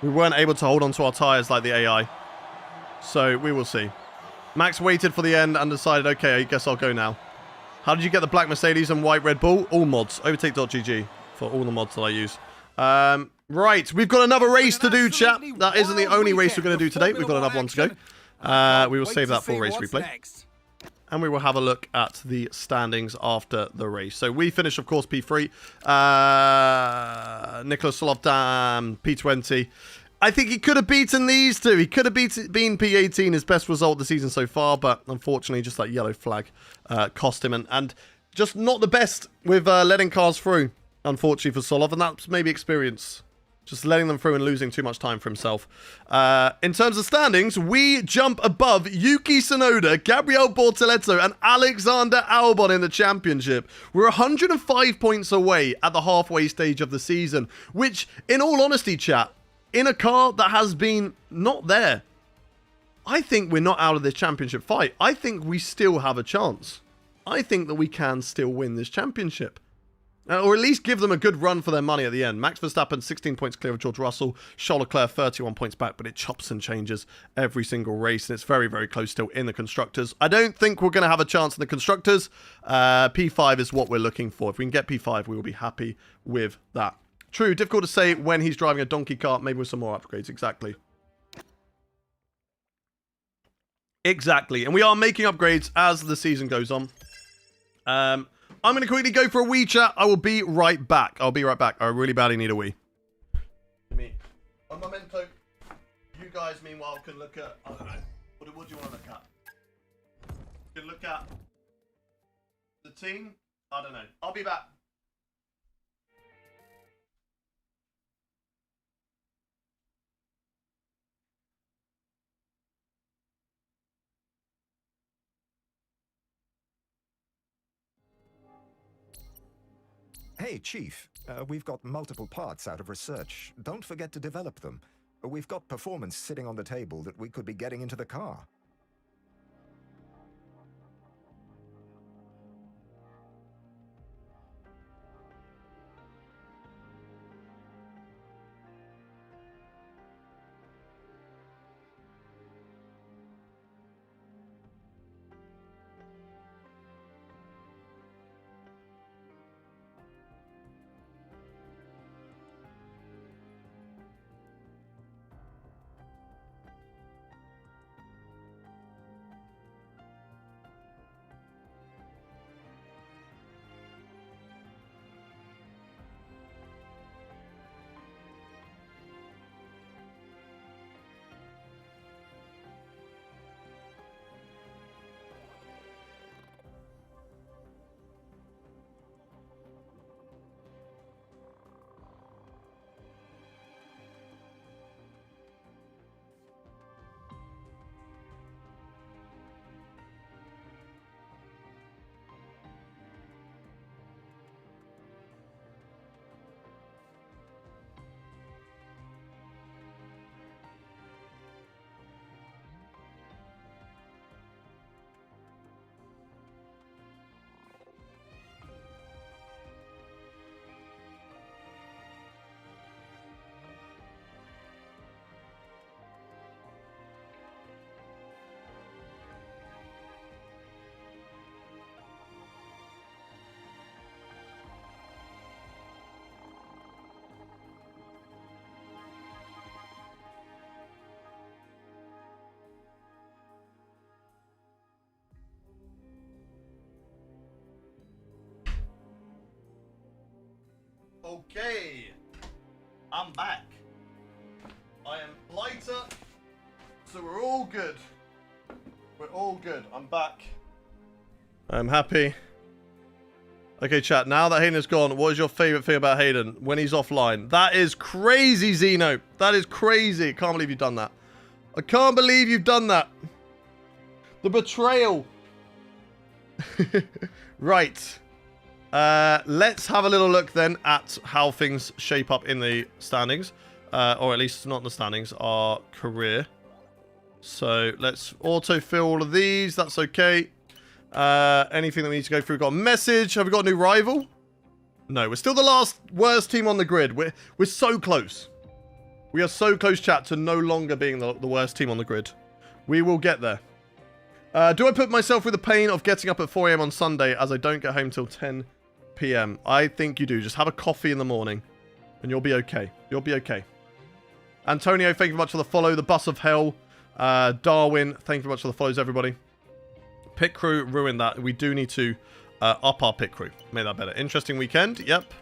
We weren't able to hold on to our tyres like the AI. So, we will see. Max waited for the end and decided, okay, I guess I'll go now. How did you get the black Mercedes and white Red Bull? All mods. Overtake.gg for all the mods that I use. Right, we've got another race to do, chat. That isn't the only race we're going to do today. We've got another one to go. We will save that for race replay. And we will have a look at the standings after the race. So we finish, of course, P3. Nicholas Solovdam, P20. I think he could have beaten these two. He could have been P18, his best result of the season so far. But unfortunately, just that yellow flag cost him. And just not the best with letting cars through, unfortunately, for Solov. And that's maybe experience. Just letting them through and losing too much time for himself. In terms of standings, we jump above Yuki Tsunoda, Gabriel Bortoleto, and Alexander Albon in the championship. We're 105 points away at the halfway stage of the season, which, in all honesty, chat, in a car that has been not there, I think we're not out of this championship fight. I think we still have a chance. I think that we can still win this championship. Or at least give them a good run for their money at the end. Max Verstappen, 16 points clear of George Russell. Charles Leclerc, 31 points back, but it chops and changes every single race, and it's very, very close still in the Constructors. I don't think we're going to have a chance in the Constructors. P5 is what we're looking for. If we can get P5, we will be happy with that. True, difficult to say when he's driving a donkey cart, maybe with some more upgrades, exactly. Exactly, and we are making upgrades as the season goes on. I'm going to quickly go for a wee chat. I will be right back. I'll be right back. I really badly need a wee. Give me a memento. guys, meanwhile, can look at... I don't know. What do you want to look at? You can look at the team. I don't know. I'll be back. Hey, Chief. We've got multiple parts out of research. Don't forget to develop them. We've got performance sitting on the table that we could be getting into the car. Okay, I'm back. I am lighter, so we're all good. We're all good. I'm back. I'm happy. Okay, chat. Now that Hayden is gone, what is your favorite thing about Hayden when he's offline? That is crazy, Zeno. That is crazy. I can't believe you've done that. I can't believe you've done that. The betrayal. Right. Let's have a little look then at how things shape up in the standings. Or at least not in the standings, our career. So let's auto-fill all of these. That's okay. Anything that we need to go through? We've got a message. Have we got a new rival? No, we're still the last worst team on the grid. We're so close. We are so close, chat, to no longer being the worst team on the grid. We will get there. Do I put myself through the pain of getting up at 4 AM on Sunday as I don't get home till 10 PM? I think you do. Just have a coffee in the morning and you'll be okay. You'll be okay. Antonio, thank you very much for the follow. The Bus of Hell. Darwin, thank you very much for the follows, everybody. Pit crew ruined that. We do need to up our pit crew. Make that better. Interesting weekend. Yep.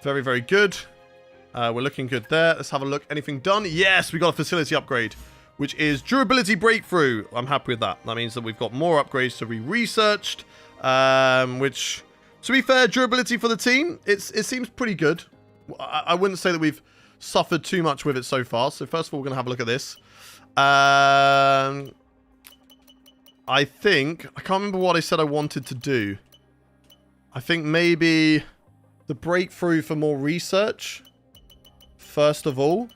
Very, very good. We're looking good there. Let's have a look. Anything done? Yes, we got a facility upgrade, which is durability breakthrough. I'm happy with that. That means that we've got more upgrades to be researched, which, to be fair, durability for the team, it seems pretty good. I wouldn't say that we've suffered too much with it so far. So first of all, we're going to have a look at this. I think, I can't remember what I said I wanted to do. I think maybe the breakthrough for more research, first of all.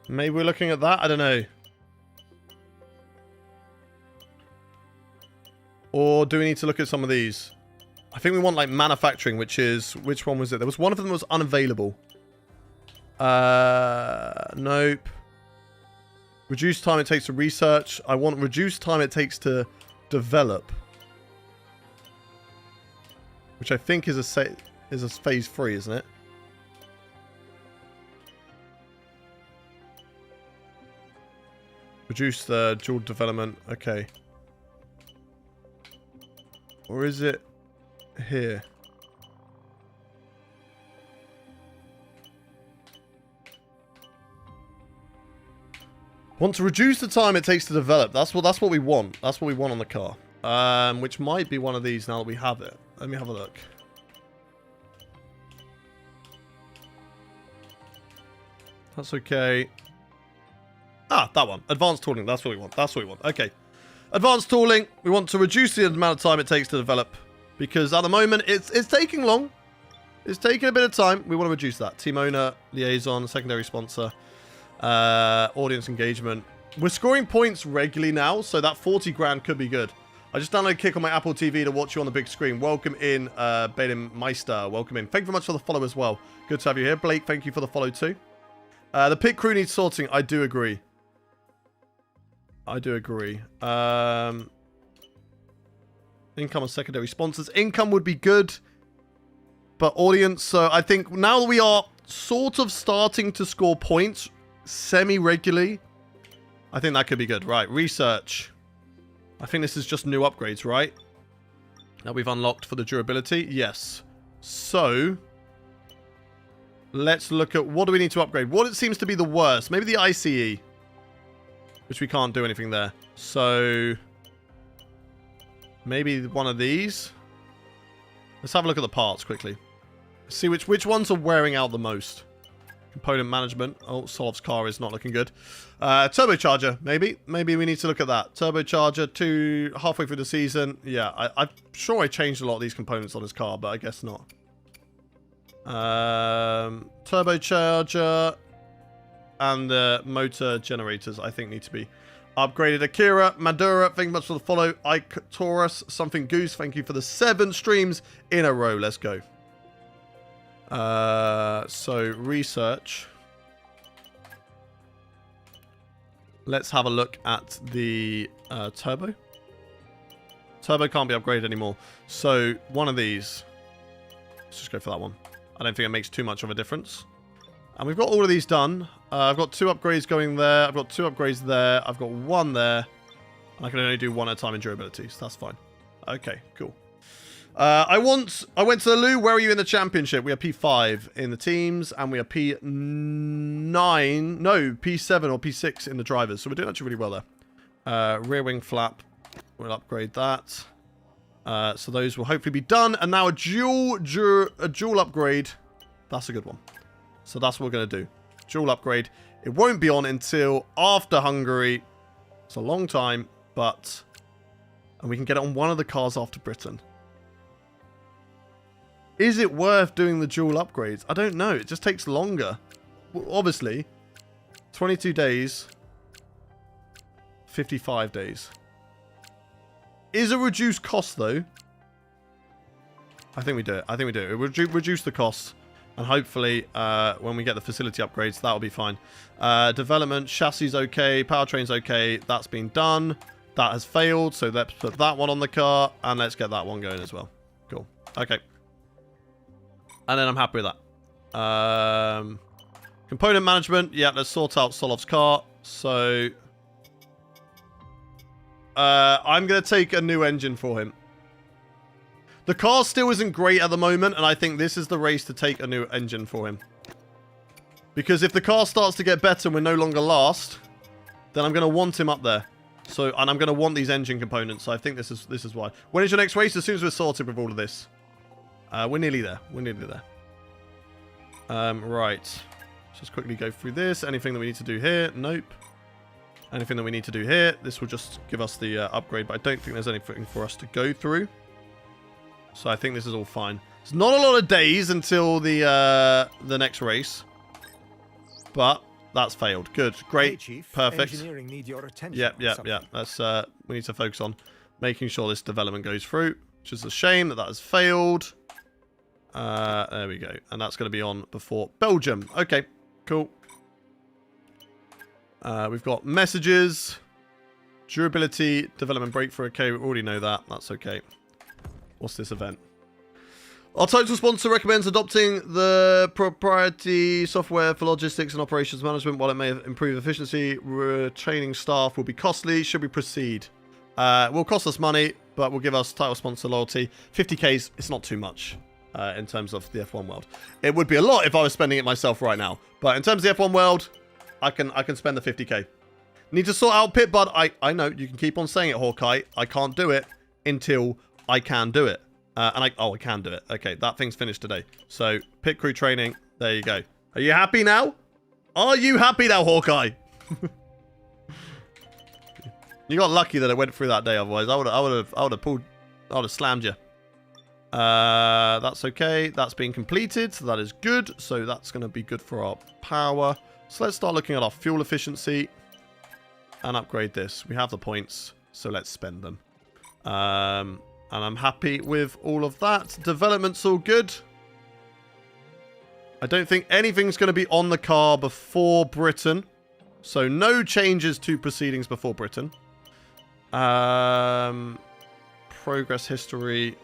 Maybe we're looking at that? I don't know. Or do we need to look at some of these? I think we want, like, manufacturing, which is... Which one was it? There was one of them that was unavailable. Nope. Reduced time it takes to research. I want reduced time it takes to develop. Which I think is a phase 3, isn't it? Reduce the dual development. Okay. Or is it here? Want to reduce the time it takes to develop. That's what we want. That's what we want on the car. Which might be one of these now that we have it. Let me have a look. That's okay. Ah, that one. Advanced tooling. That's what we want. That's what we want. Okay. Advanced tooling. We want to reduce the amount of time it takes to develop. Because at the moment, it's taking long. It's taking a bit of time. We want to reduce that. Team owner, liaison, secondary sponsor, audience engagement. We're scoring points regularly now, so that 40 grand could be good. I just downloaded Kick on my Apple TV to watch you on the big screen. Welcome in, Baden Meister. Welcome in. Thank you very much for the follow as well. Good to have you here. Blake, thank you for the follow too. The pit crew needs sorting. I do agree. I do agree. Income and secondary sponsors. Income would be good. But audience, so I think now that we are sort of starting to score points semi-regularly, I think that could be good. Right, research. I think this is just new upgrades, right? That we've unlocked for the durability. Yes. So, let's look at what do we need to upgrade. What it seems to be the worst. Maybe the ICE, which we can't do anything there. So, maybe one of these. Let's have a look at the parts quickly. See which ones are wearing out the most. Component management. Oh, Solov's car is not looking good. Turbocharger, maybe. Maybe we need to look at that. Turbocharger, halfway through the season. Yeah, I'm sure I changed a lot of these components on his car, but I guess not. Turbocharger and the motor generators, I think, need to be upgraded. Akira, Madura, thank you much for the follow. Ike Taurus, Something Goose, thank you for the 7 streams in a row. Let's go. So, research. Let's have a look at the turbo. Turbo can't be upgraded anymore. So, one of these. Let's just go for that one. I don't think it makes too much of a difference. And we've got all of these done. I've got 2 upgrades going there. I've got 2 upgrades there. I've got 1 there. And I can only do 1 at a time in durability, so that's fine. Okay, cool. I went to the loo. Where are you in the championship? We are P5 in the teams, and we are P9. No, P7 or P6 in the drivers. So we're doing actually really well there. Rear wing flap. We'll upgrade that. So those will hopefully be done. And now a dual upgrade. That's a good one. So that's what we're going to do. Dual upgrade. It won't be on until after Hungary. It's a long time, but... And we can get it on one of the cars after Britain. Is it worth doing the dual upgrades? I don't know. It just takes longer. Well, obviously, 22 days, 55 days. Is a reduced cost, though? I think we do it. I think we do it. It reduce the costs. And hopefully, when we get the facility upgrades, that'll be fine. Development, chassis okay. Powertrain's okay. That's been done. That has failed. So let's put that one on the car. And let's get that one going as well. Cool. Okay. And then I'm happy with that. Component management. Yeah, let's sort out Solov's car. So, I'm going to take a new engine for him. The car still isn't great at the moment, and I think this is the race to take a new engine for him. Because if the car starts to get better and we're no longer last, then I'm going to want him up there. So, and I'm going to want these engine components. So I think this is why. When is your next race? As soon as we're sorted with all of this. We're nearly there. We're nearly there. Right. Let's just quickly go through this. Anything that we need to do here? Nope. Anything that we need to do here? This will just give us the upgrade, but I don't think there's anything for us to go through. So I think this is all fine. It's not a lot of days until the next race, but that's failed. Good, great, Hey, Chief. perfect. Engineering need your attention Yep. on something. That's we need to focus on making sure this development goes through, which is a shame that has failed. There we go, and that's going to be on before Belgium. Okay, cool. We've got messages, durability, development breakthrough. Okay, we already know that. That's okay. What's this event? Our total sponsor recommends adopting the proprietary software for logistics and operations management. While it may improve efficiency, training staff will be costly. Should we proceed? Will cost us money, but will give us title sponsor loyalty. 50K, it's not too much in terms of the F1 world. It would be a lot if I was spending it myself right now. But in terms of the F1 world, I can spend the 50K. Need to sort out pit bud. I know, you can keep on saying it, Hawkeye. I can't do it until I can do it. I can do it. Okay, that thing's finished today. So, pit crew training. There you go. Are you happy now? Are you happy now, Hawkeye? You got lucky that it went through that day. Otherwise, I would have slammed you. That's okay. That's been completed, so that is good. So that's going to be good for our power. So let's start looking at our fuel efficiency and upgrade this. We have the points, so let's spend them. And I'm happy with all of that. Development's all good. I don't think anything's going to be on the car before Britain. So no changes to proceedings before Britain. Progress history.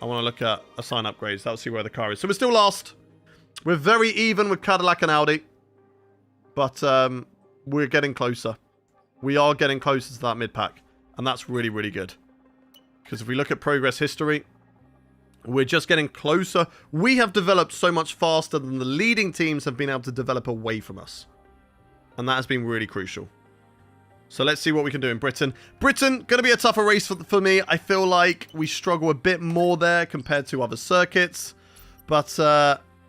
I want to look at assign upgrades. That'll see where the car is. So we're still last. We're very even with Cadillac and Audi. But we're getting closer. We are getting closer to that mid-pack. And that's really, really good. Because if we look at progress history, we're just getting closer. We have developed so much faster than the leading teams have been able to develop away from us. And that has been really crucial. So let's see what we can do in Britain. Britain, going to be a tougher race for me. I feel like we struggle a bit more there compared to other circuits. But,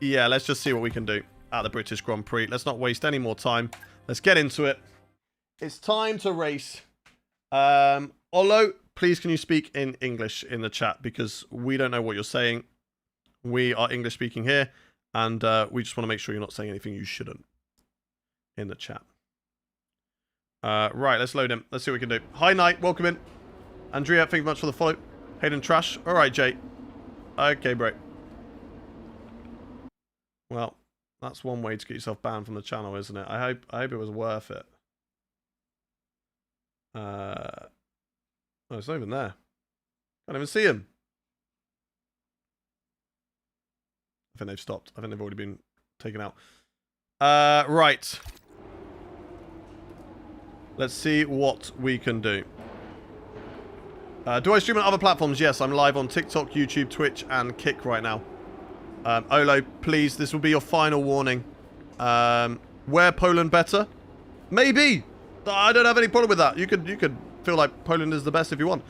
yeah, let's just see what we can do at the British Grand Prix. Let's not waste any more time. Let's get into it. It's time to race. Olo, please can you speak in English in the chat? Because we don't know what you're saying. We are English speaking here. And we just want to make sure you're not saying anything you shouldn't in the chat. Right, let's load him. Let's see what we can do. Hi, Knight. Welcome in. Andrea, thank you much for the follow. Hayden Trash. All right, Jay. Okay, bro. Well, that's one way to get yourself banned from the channel, isn't it? I hope it was worth it. Oh, it's not even there. Can't even see him. I think they've stopped. I think they've already been taken out. Right. Let's see what we can do. Do I stream on other platforms? Yes, I'm live on TikTok, YouTube, Twitch, and Kick right now. Olo, please, this will be your final warning. Wear Poland better? Maybe. I don't have any problem with that. You could feel like Poland is the best if you want.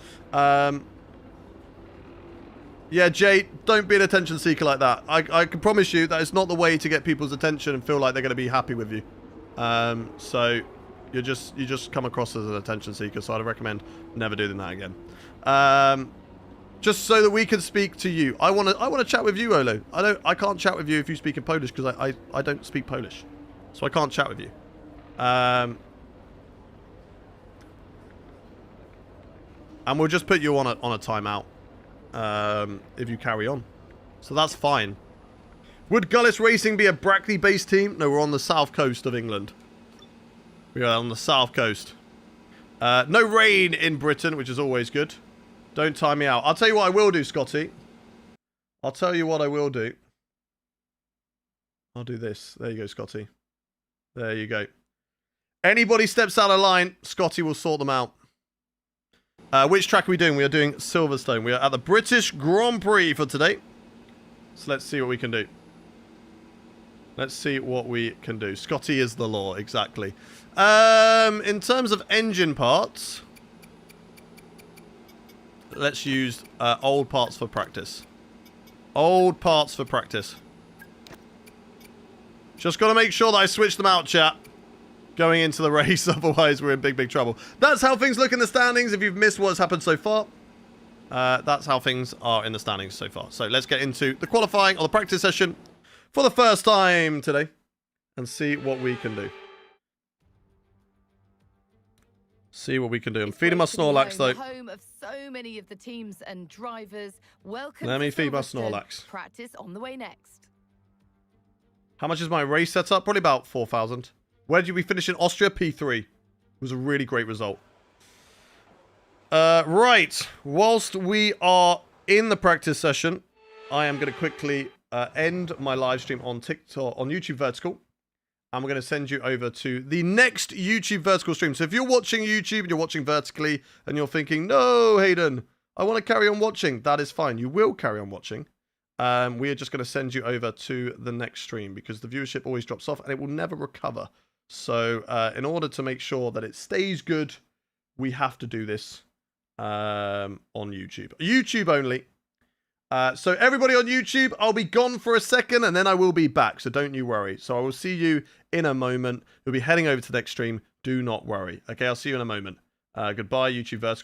Yeah, Jay, don't be an attention seeker like that. I can promise you that it's not the way to get people's attention and feel like they're going to be happy with you. So you just come across as an attention seeker, so I'd recommend never doing that again. Just so that we can speak to you. I want to chat with you, Olo. I can't chat with you if you speak in Polish because I don't speak Polish. So I can't chat with you. And we'll just put you on a timeout if you carry on. So that's fine. Would Gullis Racing be a Brackley-based team? No, we're on the south coast of England. We are on the south coast. No rain in Britain, which is always good. Don't time me out. I'll tell you what I will do, Scotty. I'll tell you what I will do. I'll do this. There you go, Scotty. There you go. Anybody steps out of line, Scotty will sort them out. Which track are we doing? We are doing Silverstone. We are at the British Grand Prix for today. So let's see what we can do. Let's see what we can do. Scotty is the law, exactly. In terms of engine parts, let's use old parts for practice. Old parts for practice. Just got to make sure that I switch them out, chat. Going into the race, otherwise we're in big, big trouble. That's how things look in the standings. If you've missed what's happened so far, that's how things are in the standings so far. So let's get into the qualifying or the practice session for the first time today and see what we can do. See what we can do. I'm feeding my Snorlax though. Home of so many of the teams and drivers. Welcome. Let me to feed my Silverstone. Snorlax. Practice on the way next. How much is my race setup? Probably about 4,000. Where did we finish in Austria? P3. It was a really great result. Right. Whilst we are in the practice session, I am going to quickly end my live stream on TikTok, on YouTube Vertical. And we're going to send you over to the next YouTube Vertical stream. So if you're watching YouTube and you're watching vertically and you're thinking, no, Hayden, I want to carry on watching, that is fine. You will carry on watching. We are just going to send you over to the next stream because the viewership always drops off and it will never recover So in order to make sure that it stays good, we have to do this on YouTube. YouTube only. So everybody on YouTube, I'll be gone for a second and then I will be back. So don't you worry. So I will see you in a moment. We'll be heading over to the next stream. Do not worry. Okay, I'll see you in a moment. Goodbye, YouTube Vertical.